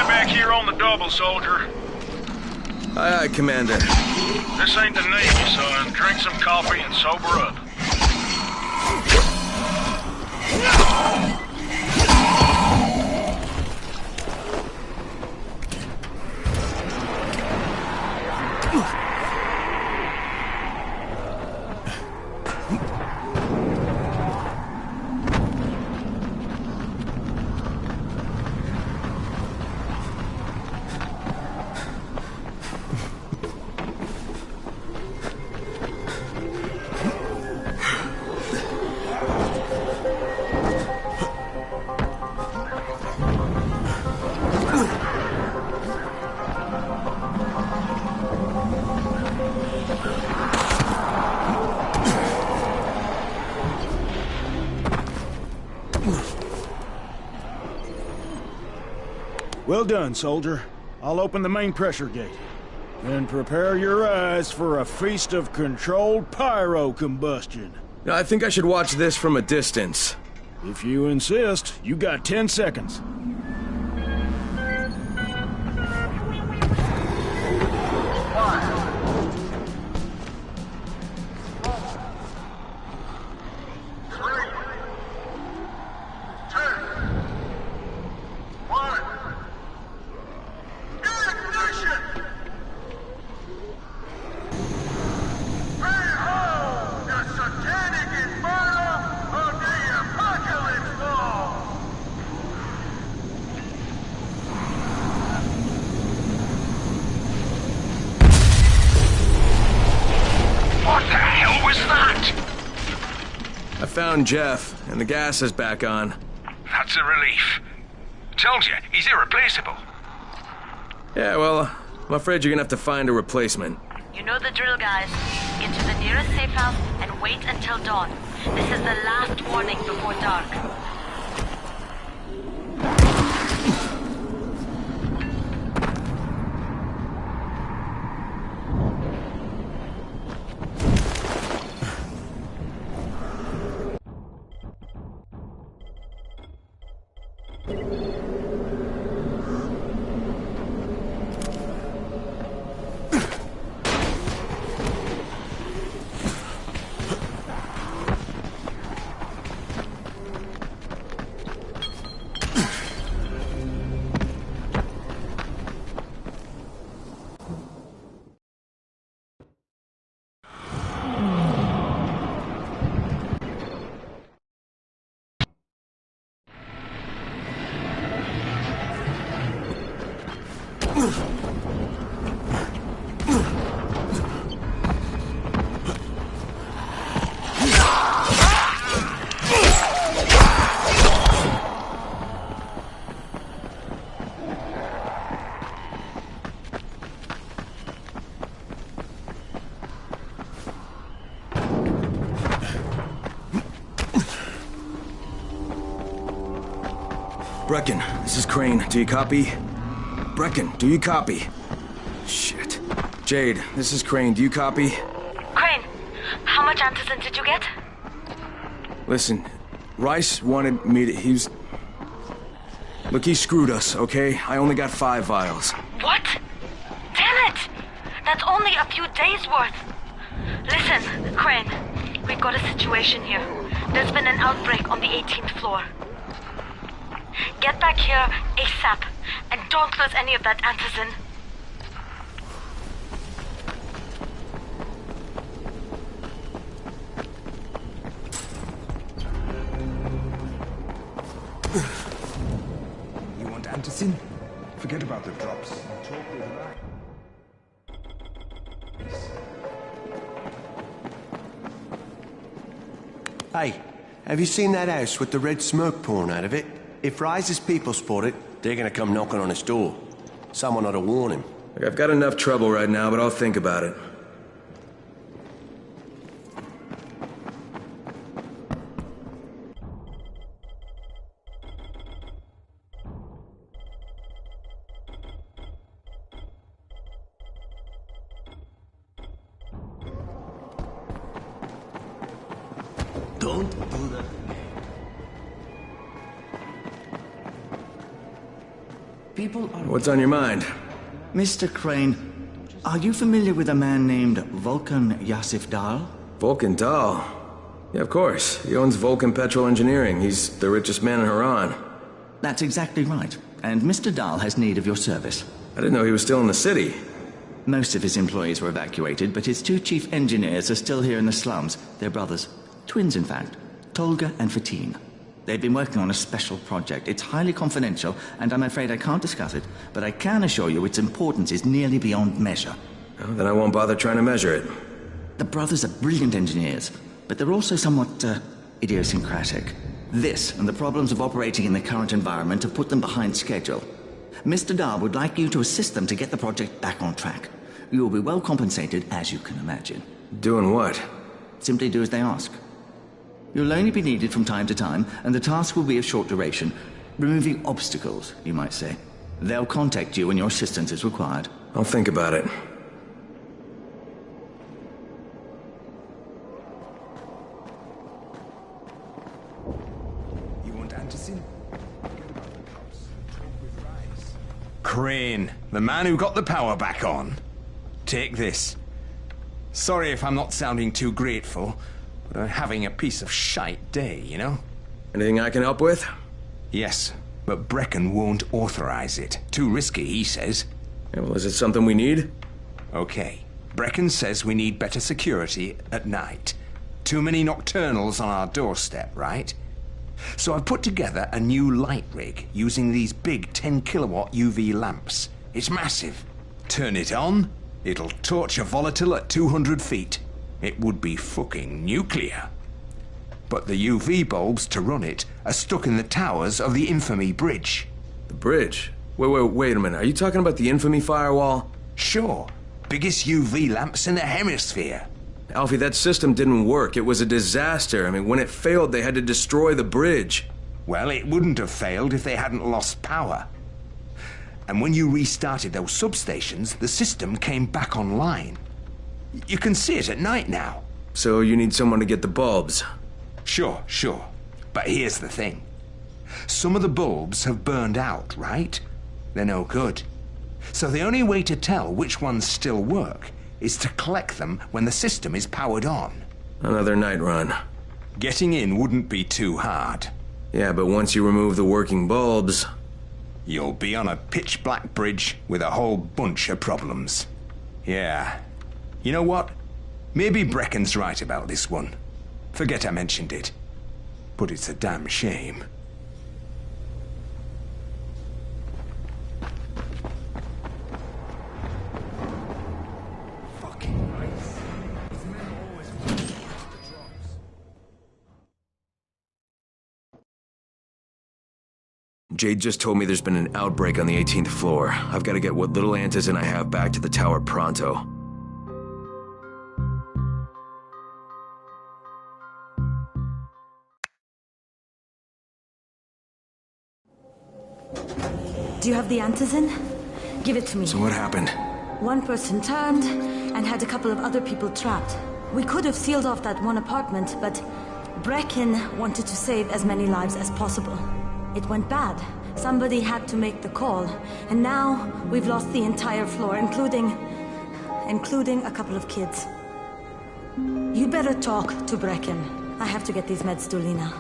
back here on the double, soldier. Aye, aye, Commander. This ain't the Navy, son. Drink some coffee and sober up. Well done, soldier. I'll open the main pressure gate. Then prepare your eyes for a feast of controlled pyro combustion. No, I think I should watch this from a distance. If you insist, you got 10 seconds. Found Jeff, and the gas is back on. That's a relief. Told you, he's irreplaceable. Yeah, well, I'm afraid you're gonna have to find a replacement. You know the drill, guys. Get to the nearest safe house and wait until dawn. This is the last warning before dark. Brecken, this is Crane. Do you copy? Brecken, do you copy? Shit. Jade, this is Crane. Do you copy? Crane, how much antizin did you get? Listen, Rice wanted me to... Look, he screwed us, okay? I only got 5 vials. What? Damn it! That's only a few days' worth. Listen, Crane, we've got a situation here. There's been an outbreak on the 18th floor. Get back here ASAP, and don't lose any of that antizin. You want antizin? Forget about the drops. Talk with Rai. Hey, have you seen that house with the red smoke pouring out of it? If Rise's people spot it, they're gonna come knocking on his door. Someone ought to warn him. Look, I've got enough trouble right now, but I'll think about it. Don't do that. People are... What's on your mind? Mr. Crane, are you familiar with a man named Vulcan Yasif Dahl? Vulcan Dahl? Yeah, of course. He owns Vulcan Petrol Engineering. He's the richest man in Haran. That's exactly right. And Mr. Dahl has need of your service. I didn't know he was still in the city. Most of his employees were evacuated, but his 2 chief engineers are still here in the slums. They're brothers. Twins, in fact. Tolga and Fatin. They've been working on a special project. It's highly confidential, and I'm afraid I can't discuss it, but I can assure you its importance is nearly beyond measure. Well, then I won't bother trying to measure it. The brothers are brilliant engineers, but they're also somewhat, idiosyncratic. This, and the problems of operating in the current environment, have put them behind schedule. Mr. Dahl would like you to assist them to get the project back on track. You will be well compensated, as you can imagine. Doing what? Simply do as they ask. You'll only be needed from time to time, and the task will be of short duration. Removing obstacles, you might say. They'll contact you when your assistance is required. I'll think about it. You want antizin? Crane, the man who got the power back on. Take this. Sorry if I'm not sounding too grateful, but I'm having a piece of shite day, you know? Anything I can help with? Yes, but Brecken won't authorize it. Too risky, he says. Yeah, well, is it something we need? Okay. Brecken says we need better security at night. Too many nocturnals on our doorstep, right? So I've put together a new light rig using these big 10-kilowatt UV lamps. It's massive. Turn it on, it'll torch a volatile at 200 feet. It would be fucking nuclear. But the UV bulbs to run it are stuck in the towers of the Infamy Bridge. The bridge? Wait a minute. Are you talking about the Infamy firewall? Sure. Biggest UV lamps in the hemisphere. Alfie, that system didn't work. It was a disaster. I mean, when it failed, they had to destroy the bridge. Well, it wouldn't have failed if they hadn't lost power. And when you restarted those substations, the system came back online. You can see it at night now. So you need someone to get the bulbs? Sure. But here's the thing. Some of the bulbs have burned out, right? They're no good. So the only way to tell which ones still work is to collect them when the system is powered on. Another night run. Getting in wouldn't be too hard. Yeah, but once you remove the working bulbs... You'll be on a pitch-black bridge with a whole bunch of problems. Yeah. You know what? Maybe Brecken's right about this one. Forget I mentioned it. But it's a damn shame. Jade just told me there's been an outbreak on the 18th floor. I've got to get what little antizin I have back to the tower pronto. Do you have the antizin? Give it to me. So what happened? One person turned and had a couple of other people trapped. We could have sealed off that one apartment, but Brecken wanted to save as many lives as possible. It went bad. Somebody had to make the call, and now we've lost the entire floor, including a couple of kids. You'd better talk to Brecken. I have to get these meds to Lena.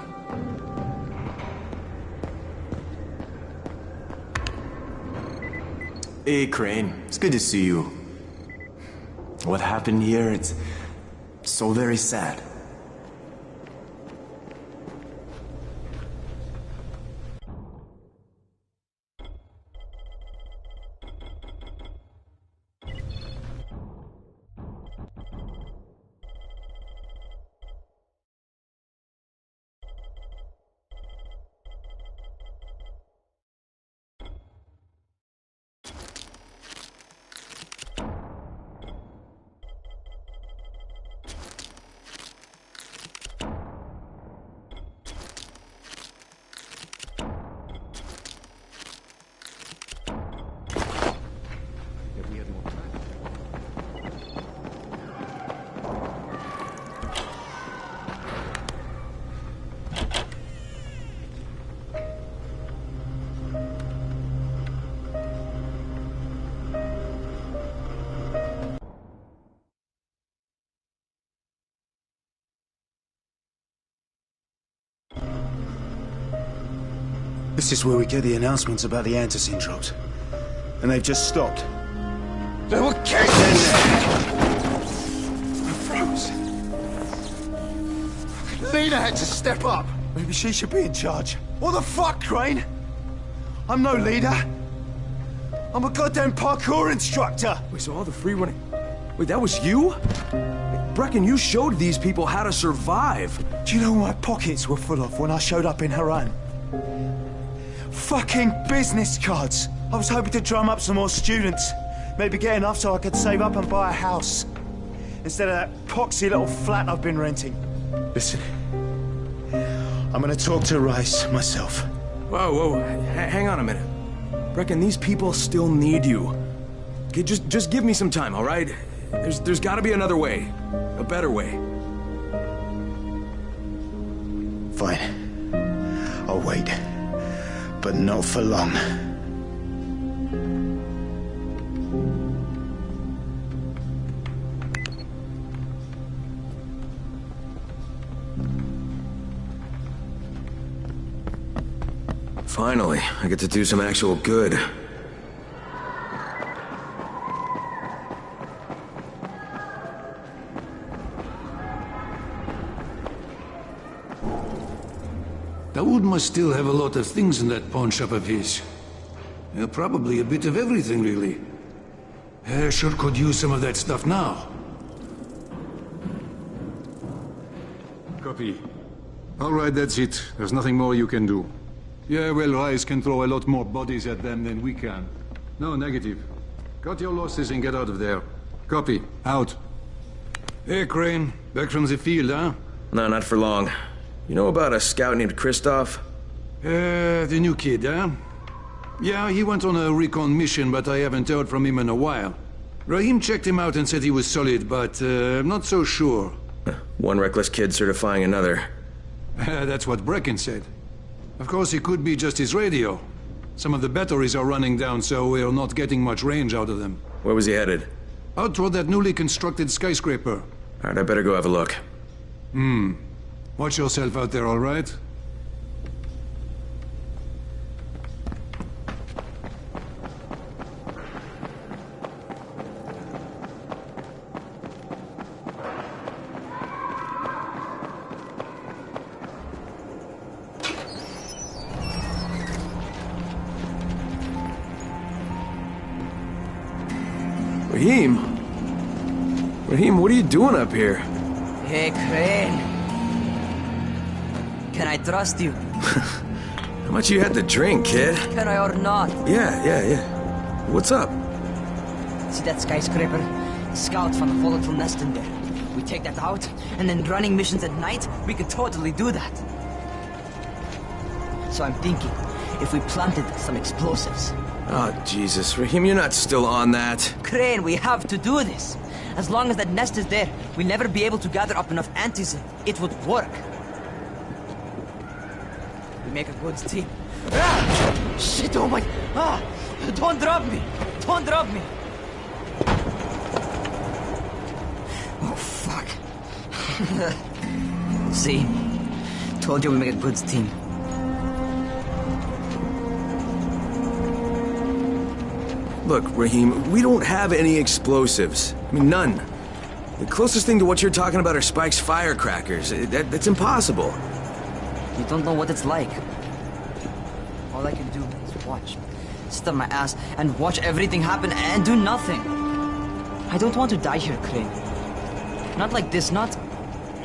Hey, Crane. It's good to see you. What happened here, it's so very sad. This is where we get the announcements about the antizin drops. And they've just stopped. There were cases! I froze. Lena had to step up. Maybe she should be in charge. What the fuck, Crane? I'm no leader. I'm a goddamn parkour instructor. Wait, so all the free running... Wait, that was you? Brecken, you showed these people how to survive. Do you know what my pockets were full of when I showed up in Haran? Fucking business cards. I was hoping to drum up some more students. Maybe get enough so I could save up and buy a house. Instead of that poxy little flat I've been renting. Listen. I'm gonna talk to Rice myself. Whoa, hang on a minute. Brecken, these people still need you. Okay, just give me some time, all right? There's gotta be another way. A better way. Fine. I'll wait. But not for long. Finally, I get to do some actual good. Daoud must still have a lot of things in that pawn shop of his. Probably a bit of everything, really. Sure could use some of that stuff now. Copy. All right, that's it. There's nothing more you can do. Yeah, well, Rice can throw a lot more bodies at them than we can. No, negative. Cut your losses and get out of there. Copy. Out. Hey, Crane. Back from the field, huh? No, not for long. You know about a scout named Christoph? The new kid, huh? Yeah, he went on a recon mission, but I haven't heard from him in a while. Rahim checked him out and said he was solid, but I'm not so sure. One reckless kid certifying another. That's what Brecken said. Of course, it could be just his radio. Some of the batteries are running down, so we're not getting much range out of them. Where was he headed? Out toward that newly constructed skyscraper. Alright, I better go have a look. Watch yourself out there, all right? Rahim, what are you doing up here? Hey, Crane. Can I trust you? How much you had to drink, kid? Can I or not? Yeah. What's up? See that skyscraper? Scouts found a volatile nest in there. We take that out, and then running missions at night, we could totally do that. So I'm thinking, if we planted some explosives. Oh, Jesus. Rahim, you're not still on that. Crane, we have to do this. As long as that nest is there, we'll never be able to gather up enough antizin. It would work. We make a good team. Ah! Shit, oh my... Ah! Don't drop me! Don't drop me! Oh, fuck. See? Told you we make a good team. Look, Rahim, we don't have any explosives. I mean, none. The closest thing to what you're talking about are Spike's firecrackers. That's impossible. You don't know what it's like. All I can do is watch. Sit on my ass and watch everything happen and do nothing. I don't want to die here, Crane. Not like this, not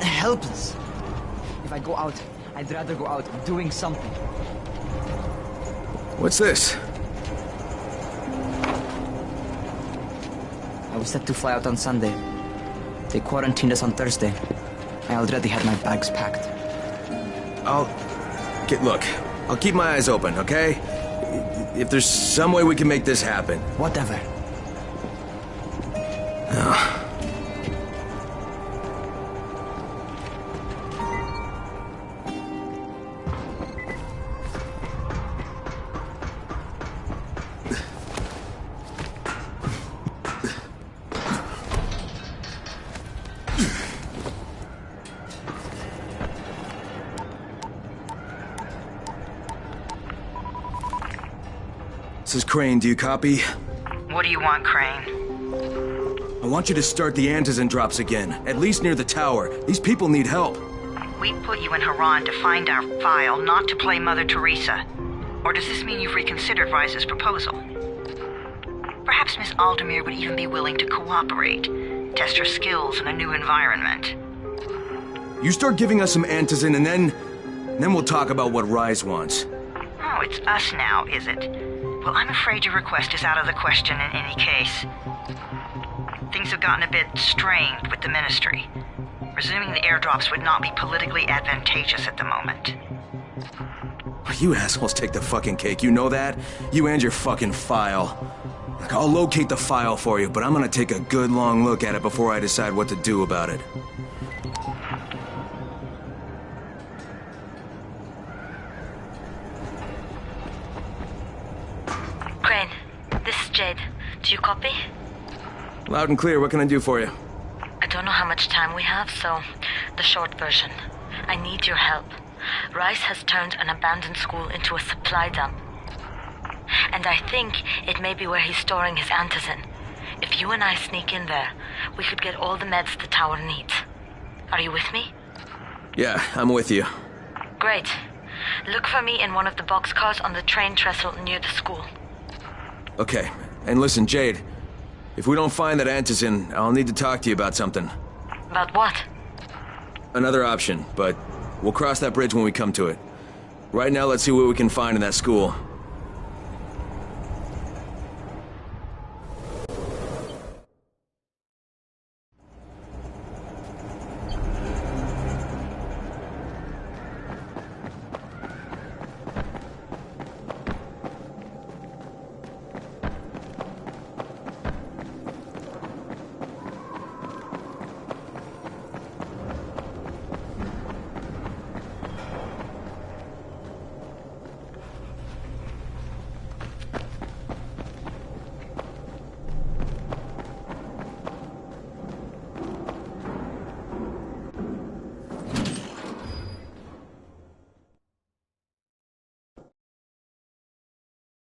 helpless. If I go out, I'd rather go out doing something. What's this? I was set to fly out on Sunday. They quarantined us on Thursday. I already had my bags packed. Look, I'll keep my eyes open, okay? If there's some way we can make this happen. Whatever. This is Crane, do you copy? What do you want, Crane? I want you to start the Antizin drops again, at least near the tower. These people need help. We put you in Haran to find our file, not to play Mother Teresa. Or does this mean you've reconsidered Rise's proposal? Perhaps Miss Aldemir would even be willing to cooperate, test her skills in a new environment. You start giving us some Antizin and then we'll talk about what Rise wants. Oh, it's us now, is it? Well, I'm afraid your request is out of the question in any case. Things have gotten a bit strained with the Ministry. Resuming the airdrops would not be politically advantageous at the moment. You assholes take the fucking cake, you know that? You and your fucking file. Look, I'll locate the file for you, but I'm gonna take a good long look at it before I decide what to do about it. Crane, this is Jade. Do you copy? Loud and clear, what can I do for you? I don't know how much time we have, so the short version. I need your help. Rice has turned an abandoned school into a supply dump. And I think it may be where he's storing his Antizin. If you and I sneak in there, we could get all the meds the tower needs. Are you with me? Yeah, I'm with you. Great. Look for me in one of the boxcars on the train trestle near the school. Okay, and listen, Jade. If we don't find that Antizin, I'll need to talk to you about something. About what? Another option, but we'll cross that bridge when we come to it. Right now, let's see what we can find in that school.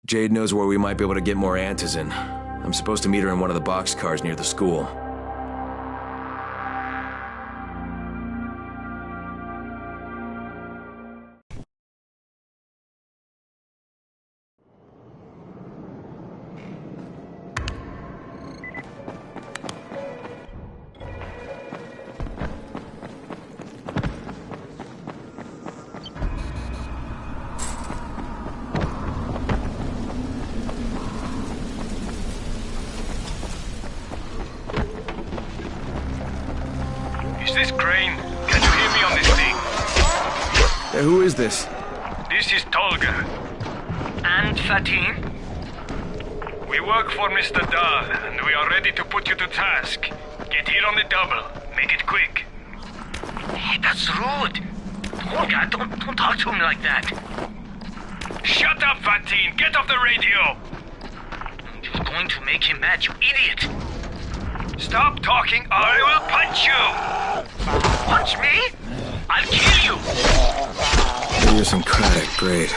Jade knows where we might be able to get more Antizin. I'm supposed to meet her in one of the boxcars near the school. Is this Crane? Can you hear me on this thing? Who is this? This is Tolga. And Fatin? We work for Mr. Dahl, and we are ready to put you to task. Get here on the double. Make it quick. Hey, that's rude. Tolga, don't talk to him like that. Shut up, Fatin! Get off the radio! You're going to make him mad, you idiot. Stop talking or I will punch you! Punch me? I'll kill you! Idiosyncratic, great.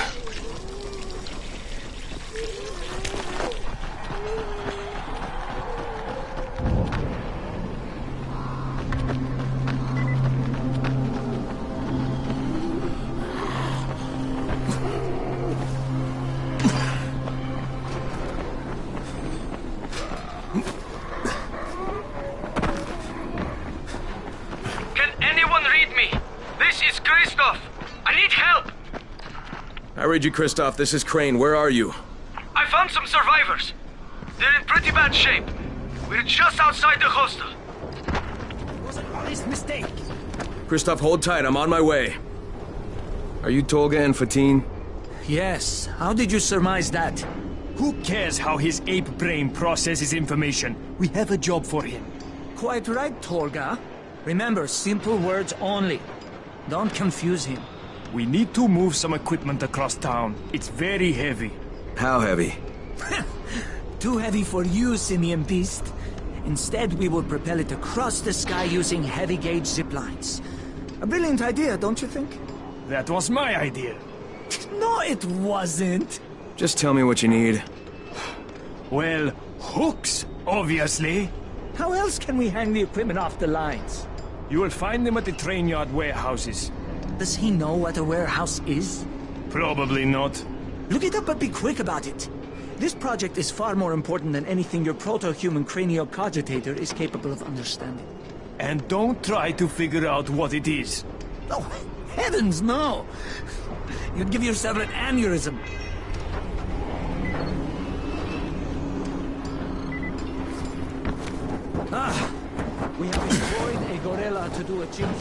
I read you, Kristoff. This is Crane. Where are you? I found some survivors. They're in pretty bad shape. We're just outside the hostel. It was an honest mistake. Kristoff, hold tight. I'm on my way. Are you Tolga and Fatin? Yes. How did you surmise that? Who cares how his ape brain processes information? We have a job for him. Quite right, Tolga. Remember, simple words only. Don't confuse him. We need to move some equipment across town. It's very heavy. How heavy? Too heavy for you, Simian Beast. Instead, we will propel it across the sky using heavy-gauge zip lines. A brilliant idea, don't you think? That was my idea. No, it wasn't. Just tell me what you need. Well, hooks, obviously. How else can we hang the equipment off the lines? You will find them at the train yard warehouses. Does he know what a warehouse is? Probably not. Look it up, but be quick about it. This project is far more important than anything your proto-human craniocogitator is capable of understanding. And don't try to figure out what it is. Oh, heavens, no! You'd give yourself an aneurysm. We have employed a gorilla to do a chimp.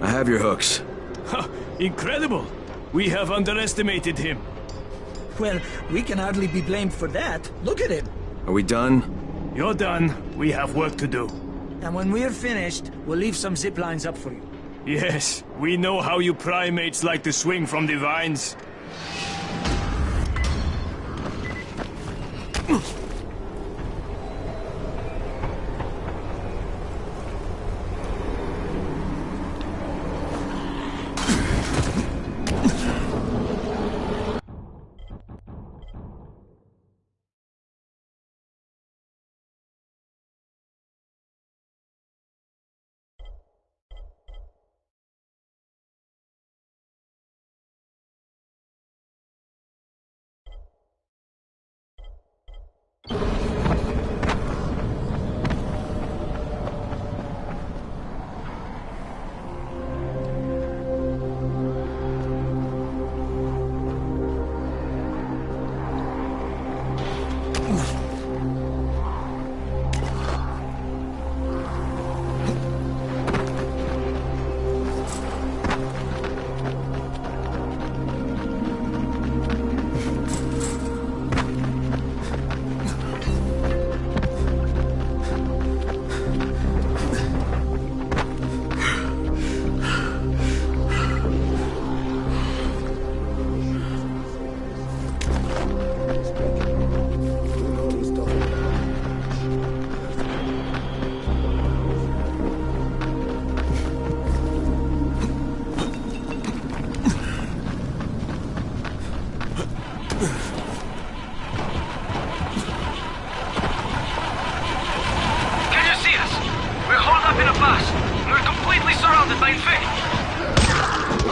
I have your hooks. Ha! Incredible! We have underestimated him. Well, we can hardly be blamed for that. Look at him. Are we done? You're done. We have work to do. And when we're finished, we'll leave some zip lines up for you. Yes, we know how you primates like to swing from the vines.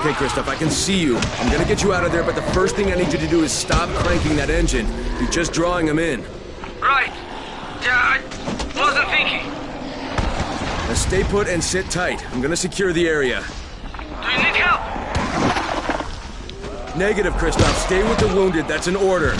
Okay, Kristoff, I can see you. I'm gonna get you out of there, but the first thing I need you to do is stop cranking that engine. You're just drawing them in. Right. Yeah, I wasn't thinking. Now stay put and sit tight. I'm gonna secure the area. Do you need help? Negative, Kristoff. Stay with the wounded. That's an order.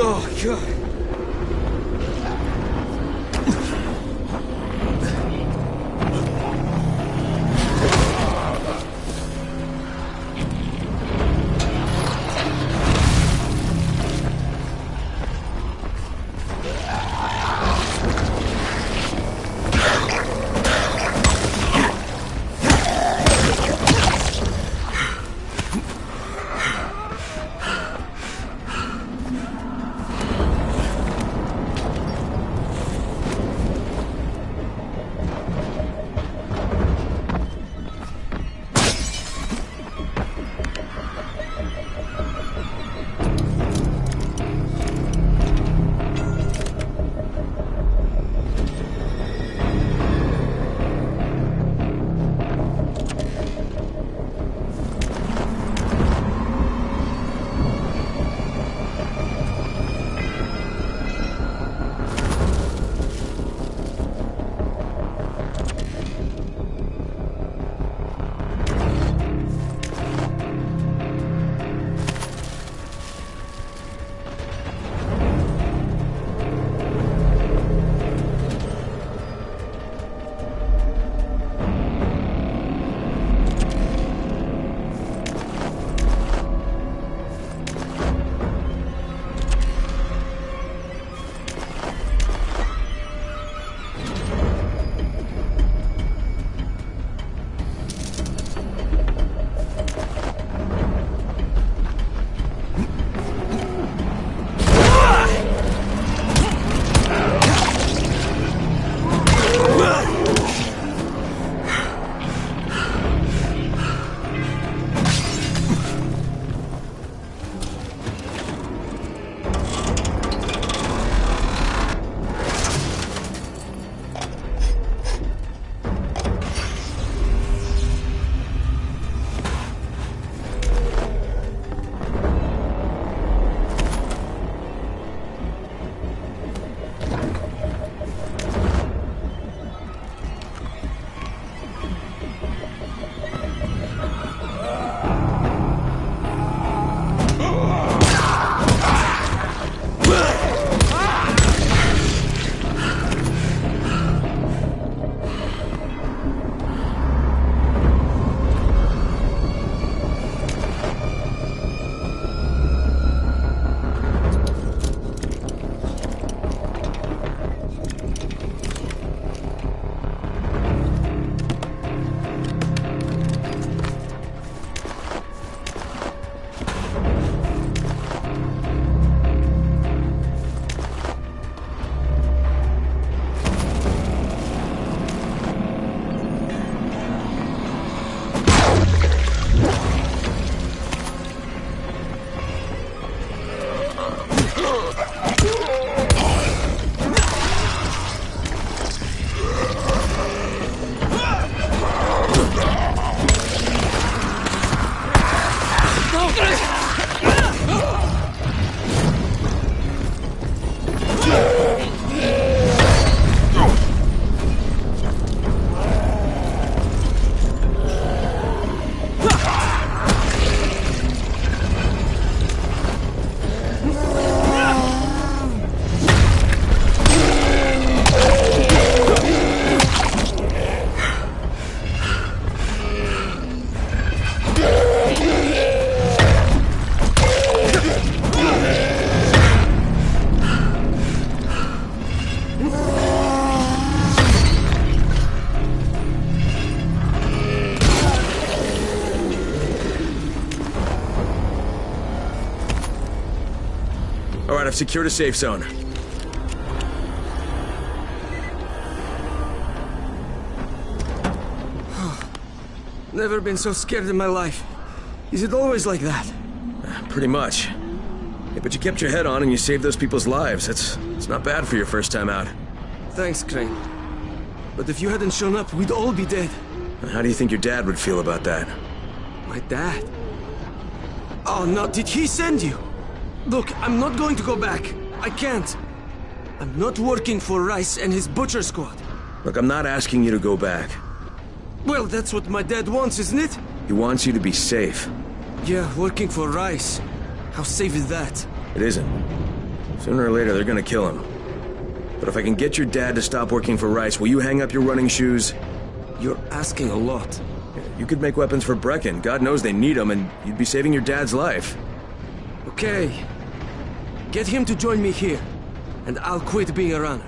Oh, God. I've secured a safe zone. Never been so scared in my life. Is it always like that? Pretty much. Yeah, but you kept your head on and you saved those people's lives. It's not bad for your first time out. Thanks, Crane. But if you hadn't shown up, we'd all be dead. How do you think your dad would feel about that? My dad? Oh no, did he send you? Look, I'm not going to go back. I can't. I'm not working for Rice and his butcher squad. Look, I'm not asking you to go back. Well, that's what my dad wants, isn't it? He wants you to be safe. Yeah, working for Rice. How safe is that? It isn't. Sooner or later, they're gonna kill him. But if I can get your dad to stop working for Rice, will you hang up your running shoes? You're asking a lot. You could make weapons for Brecken. God knows they need them, and you'd be saving your dad's life. Okay. Get him to join me here, and I'll quit being a runner.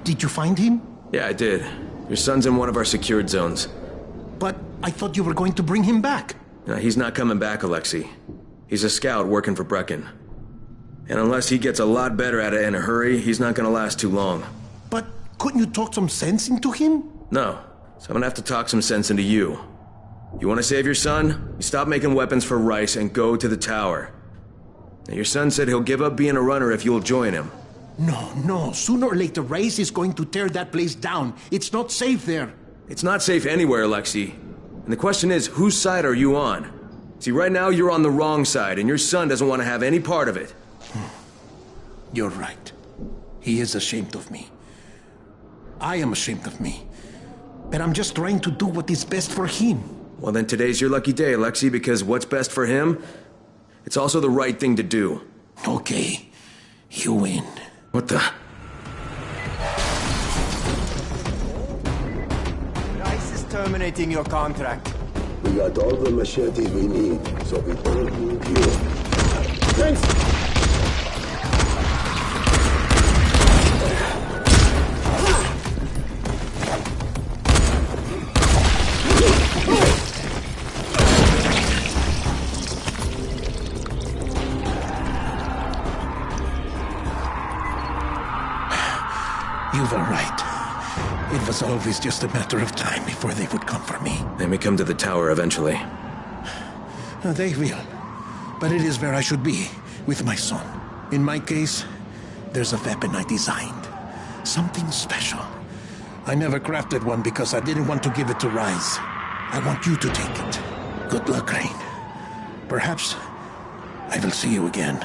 Did you find him? Yeah, I did. Your son's in one of our secured zones. But I thought you were going to bring him back. No, he's not coming back, Alexei. He's a scout working for Brecken. And unless he gets a lot better at it in a hurry, he's not gonna last too long. But couldn't you talk some sense into him? No. So I'm gonna have to talk some sense into you. You wanna save your son? You stop making weapons for Rice and go to the tower. Now, your son said he'll give up being a runner if you'll join him. No. Sooner or later, Rice is going to tear that place down. It's not safe there. It's not safe anywhere, Alexei. And the question is, whose side are you on? See, right now you're on the wrong side, and your son doesn't want to have any part of it. You're right. He is ashamed of me. I am ashamed of me. But I'm just trying to do what is best for him. Well, then today's your lucky day, Alexei, because what's best for him, it's also the right thing to do. Okay. You win. What the? Rice is terminating your contract. We got all the machetes we need, so we don't need you. Thanks! You were right. It was always just a matter of time before they would come for me. They may come to the tower eventually. They will. But it is where I should be, with my son. In my case, there's a weapon I designed. Something special. I never crafted one because I didn't want to give it to Rais. I want you to take it. Good luck, Crane. Perhaps I will see you again.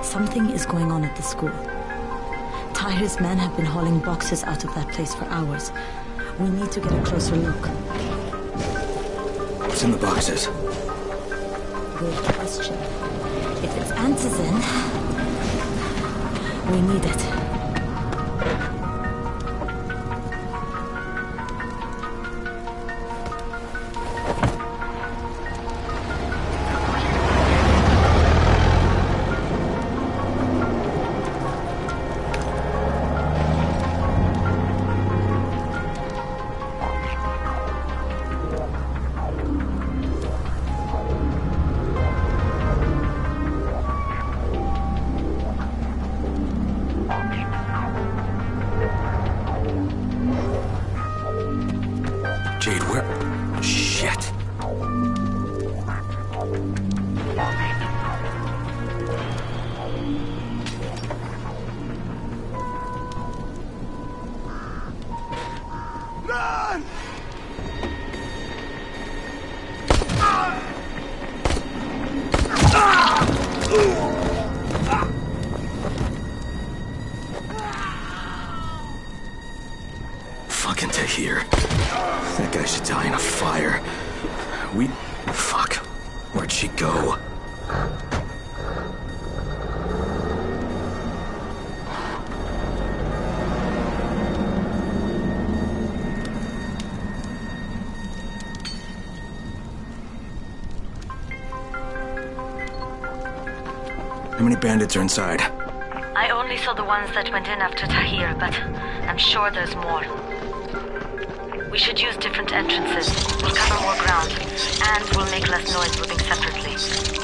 Something is going on at the school. Tahir's men have been hauling boxes out of that place for hours. We need to get a closer look. What's in the boxes? Good question. If it's antizin, we need it. Jade, where? Shit. Run! Fucking Tahir. That guy should die in a fire. Fuck. Where'd she go? How many bandits are inside? I only saw the ones that went in after Tahir, but I'm sure there's more. We should use different entrances. We'll cover more ground, and we'll make less noise moving separately.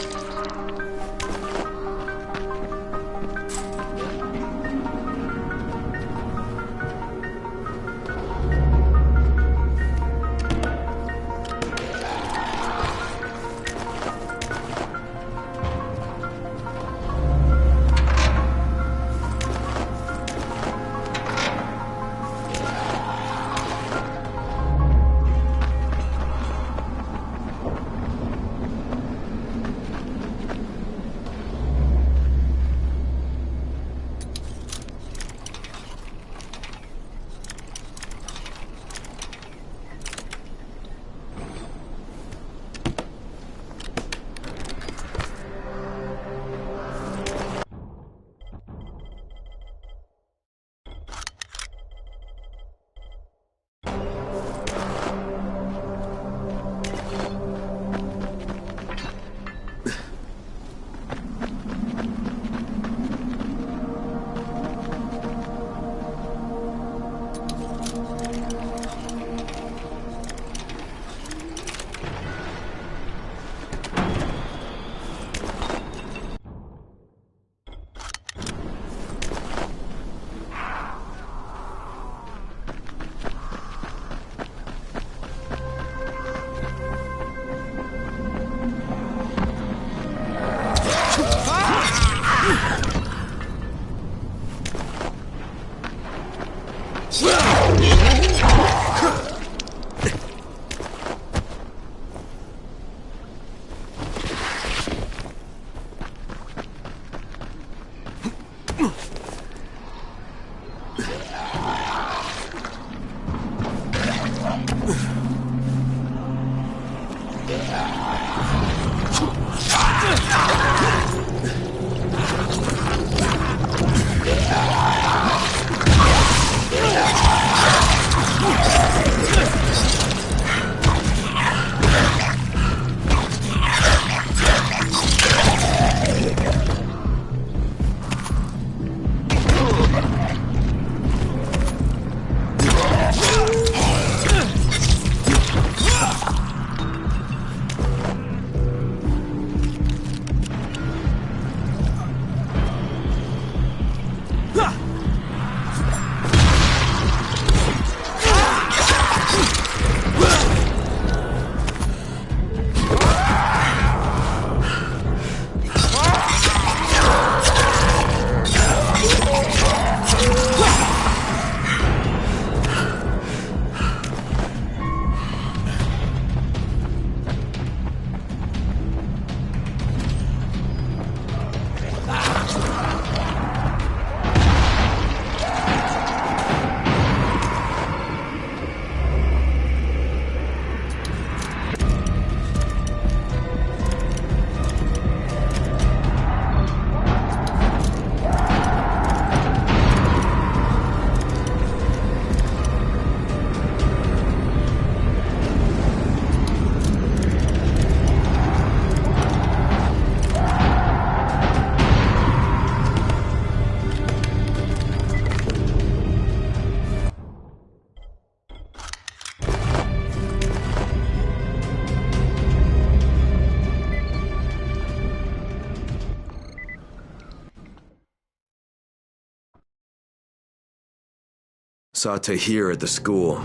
Saw Tahir at the school.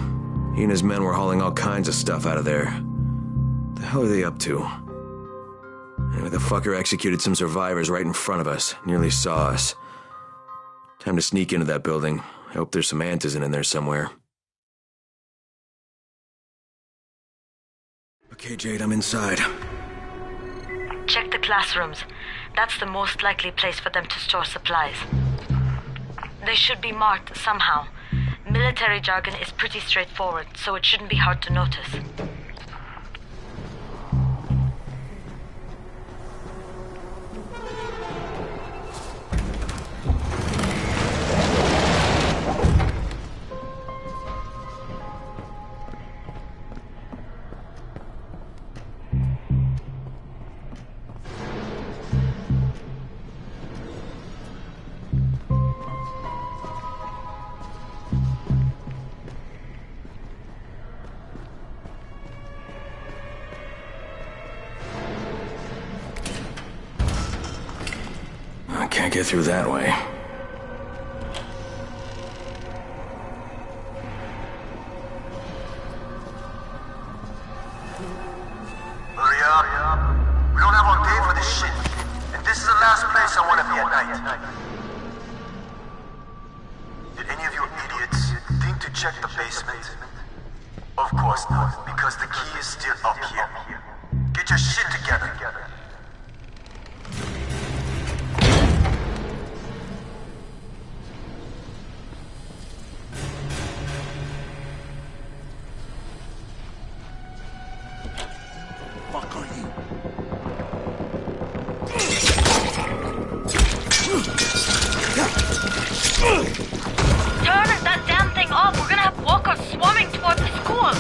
He and his men were hauling all kinds of stuff out of there. The hell are they up to? Anyway, the fucker executed some survivors right in front of us. Nearly saw us. Time to sneak into that building. I hope there's some antizin in there somewhere. Okay, Jade, I'm inside. Check the classrooms. That's the most likely place for them to store supplies. They should be marked somehow. Military jargon is pretty straightforward, so it shouldn't be hard to notice. Can't get through that way. Hurry up. We don't have all day for this shit. And this is the last place I want to be at night. Did any of you idiots think to check the basement? Of course not, because the key is still up here. Get your shit together. Fuck are you? Turn that damn thing off. We're gonna have walkers swarming towards the school.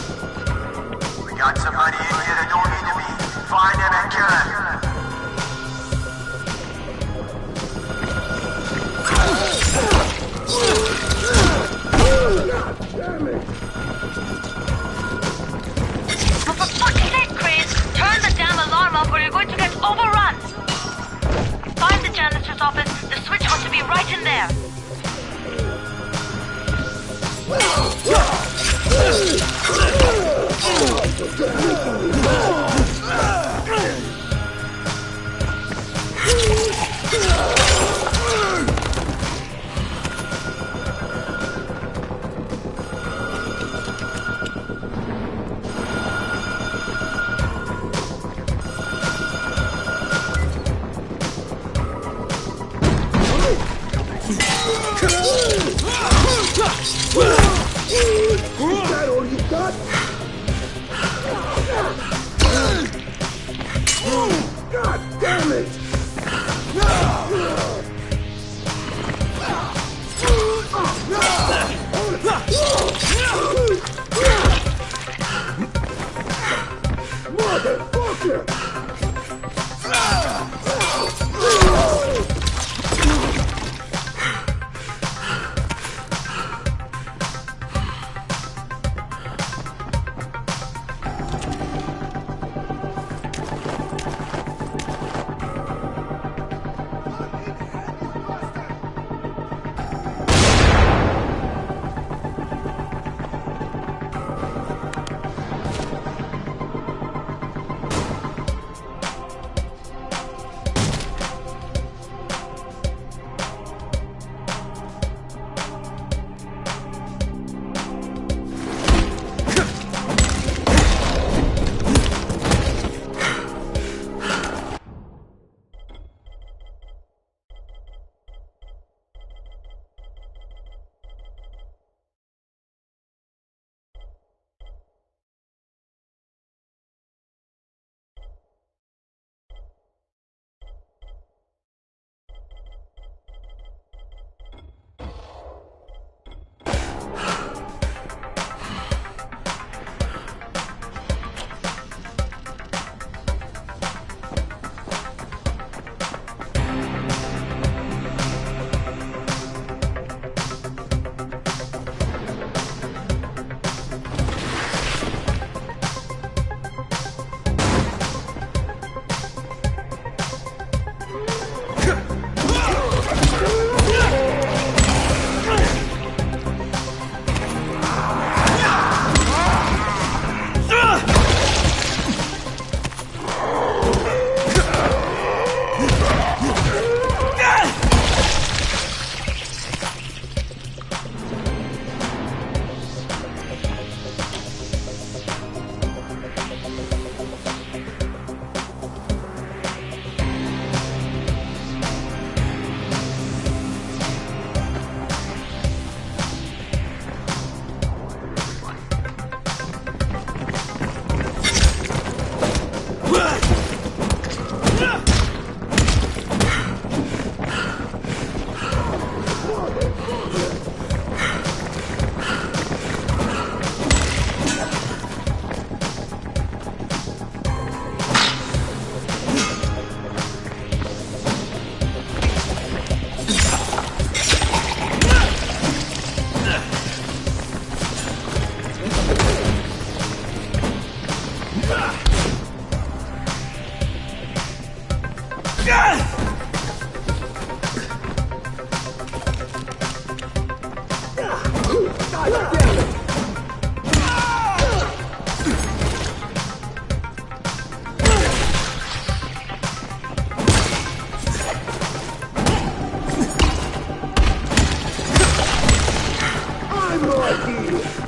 We got somebody in here that don't need to be. Find him and kill him. Damn it! But for fuck's sake, Crane, turn the damn alarm off or you're going to get overrun. Find the janitor's office. The switch ought to be right in there.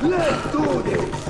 Let's do this!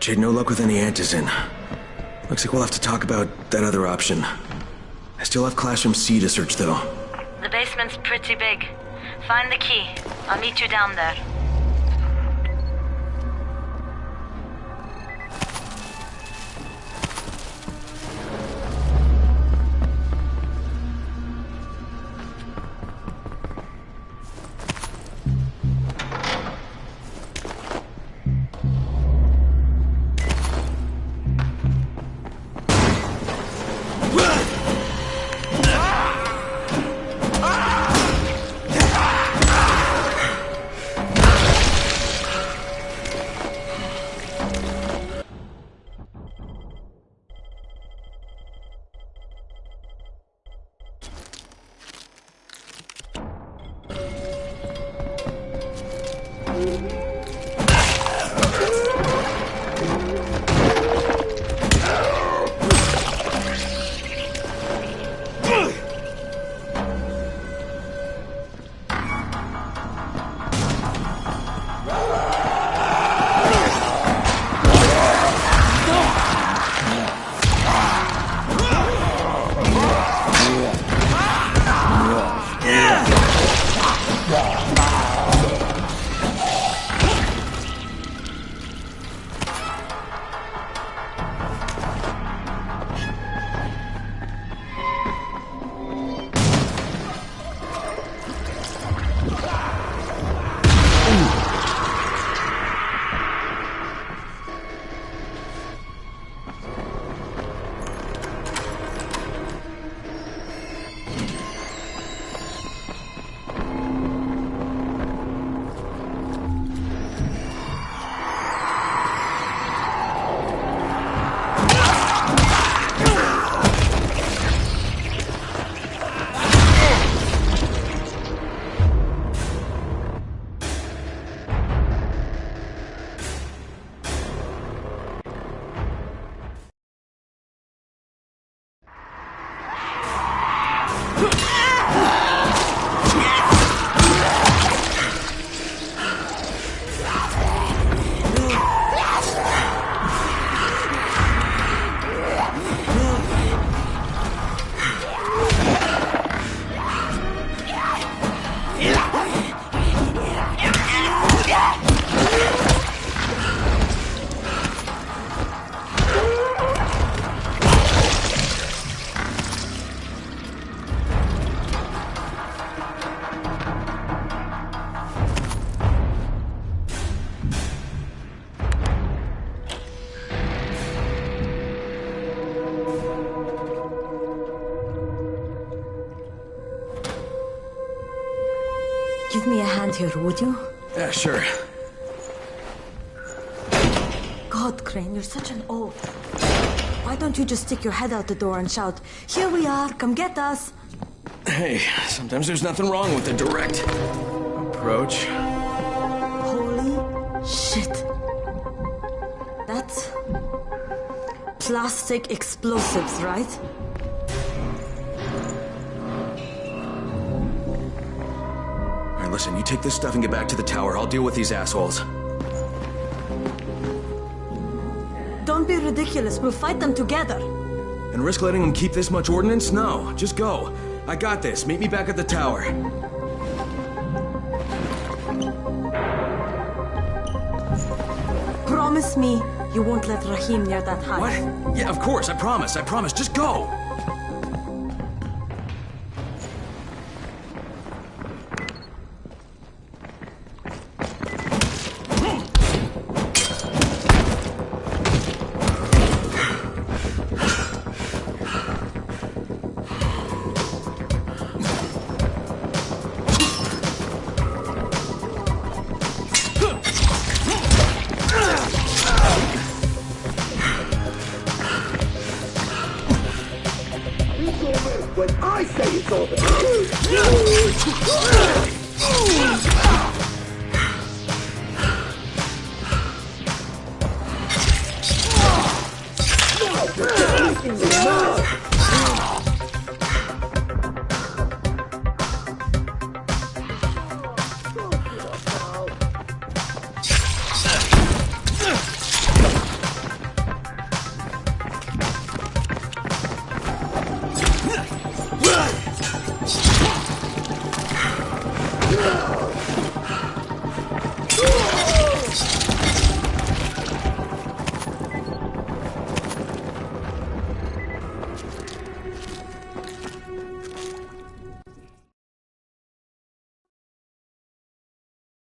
Jade, no luck with any antizin. Looks like we'll have to talk about that other option. I still have Classroom C to search, though. The basement's pretty big. Find the key. I'll meet you down there. Give me a hand here, would you? Yeah, sure. God, Crane, you're such an oaf. Why don't you just stick your head out the door and shout, "Here we are, come get us"? Hey, sometimes there's nothing wrong with a direct approach. Holy shit. That's plastic explosives, right? Listen, you take this stuff and get back to the tower. I'll deal with these assholes. Don't be ridiculous. We'll fight them together. And risk letting them keep this much ordnance? No, just go. I got this. Meet me back at the tower. Promise me you won't let Rahim near that hive. What? Yeah, of course. I promise. I promise. Just go. When I say it's over.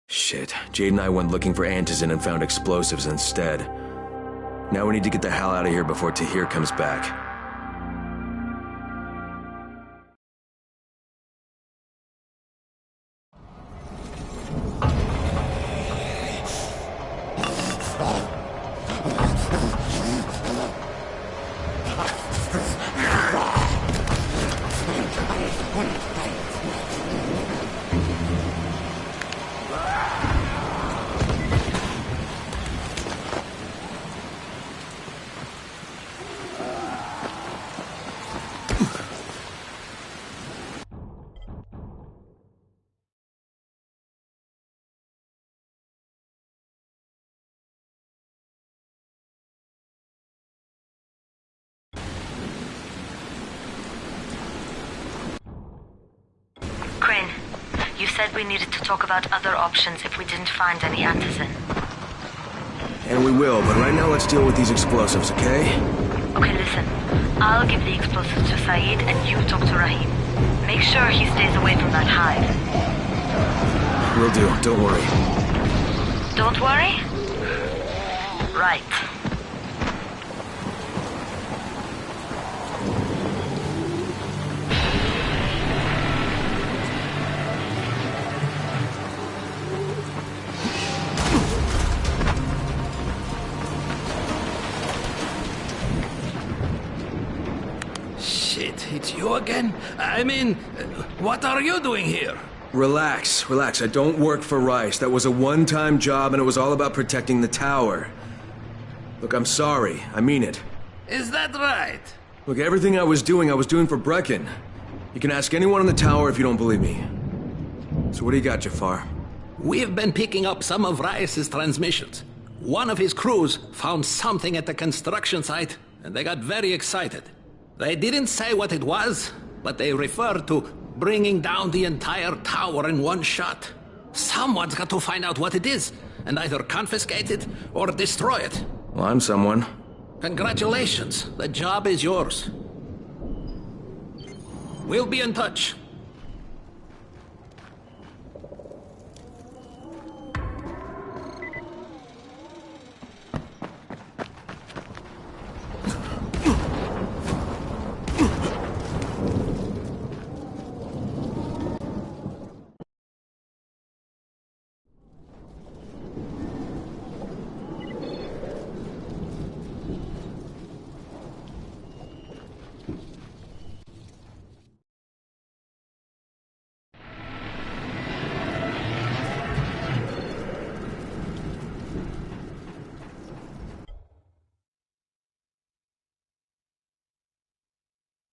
Shit, Jade and I went looking for Antizin and found explosives instead. Now we need to get the hell out of here before Tahir comes back. Crane, you said we needed to talk about other options if we didn't find any Antizin. And we will, but right now let's deal with these explosives, okay? Okay, listen. I'll give the explosives to Saeed and you talk to Rahim. Make sure he stays away from that hive. Will do, don't worry. Don't worry? Right. It's you again? I mean, what are you doing here? Relax, relax. I don't work for Rice. That was a one-time job and it was all about protecting the tower. Look, I'm sorry. I mean it. Is that right? Look, everything I was doing for Brecken. You can ask anyone in the tower if you don't believe me. So what do you got, Jafar? We've been picking up some of Rice's transmissions. One of his crews found something at the construction site, and they got very excited. They didn't say what it was, but they referred to bringing down the entire tower in one shot. Someone's got to find out what it is, and either confiscate it or destroy it. Well, I'm someone. Congratulations. The job is yours. We'll be in touch.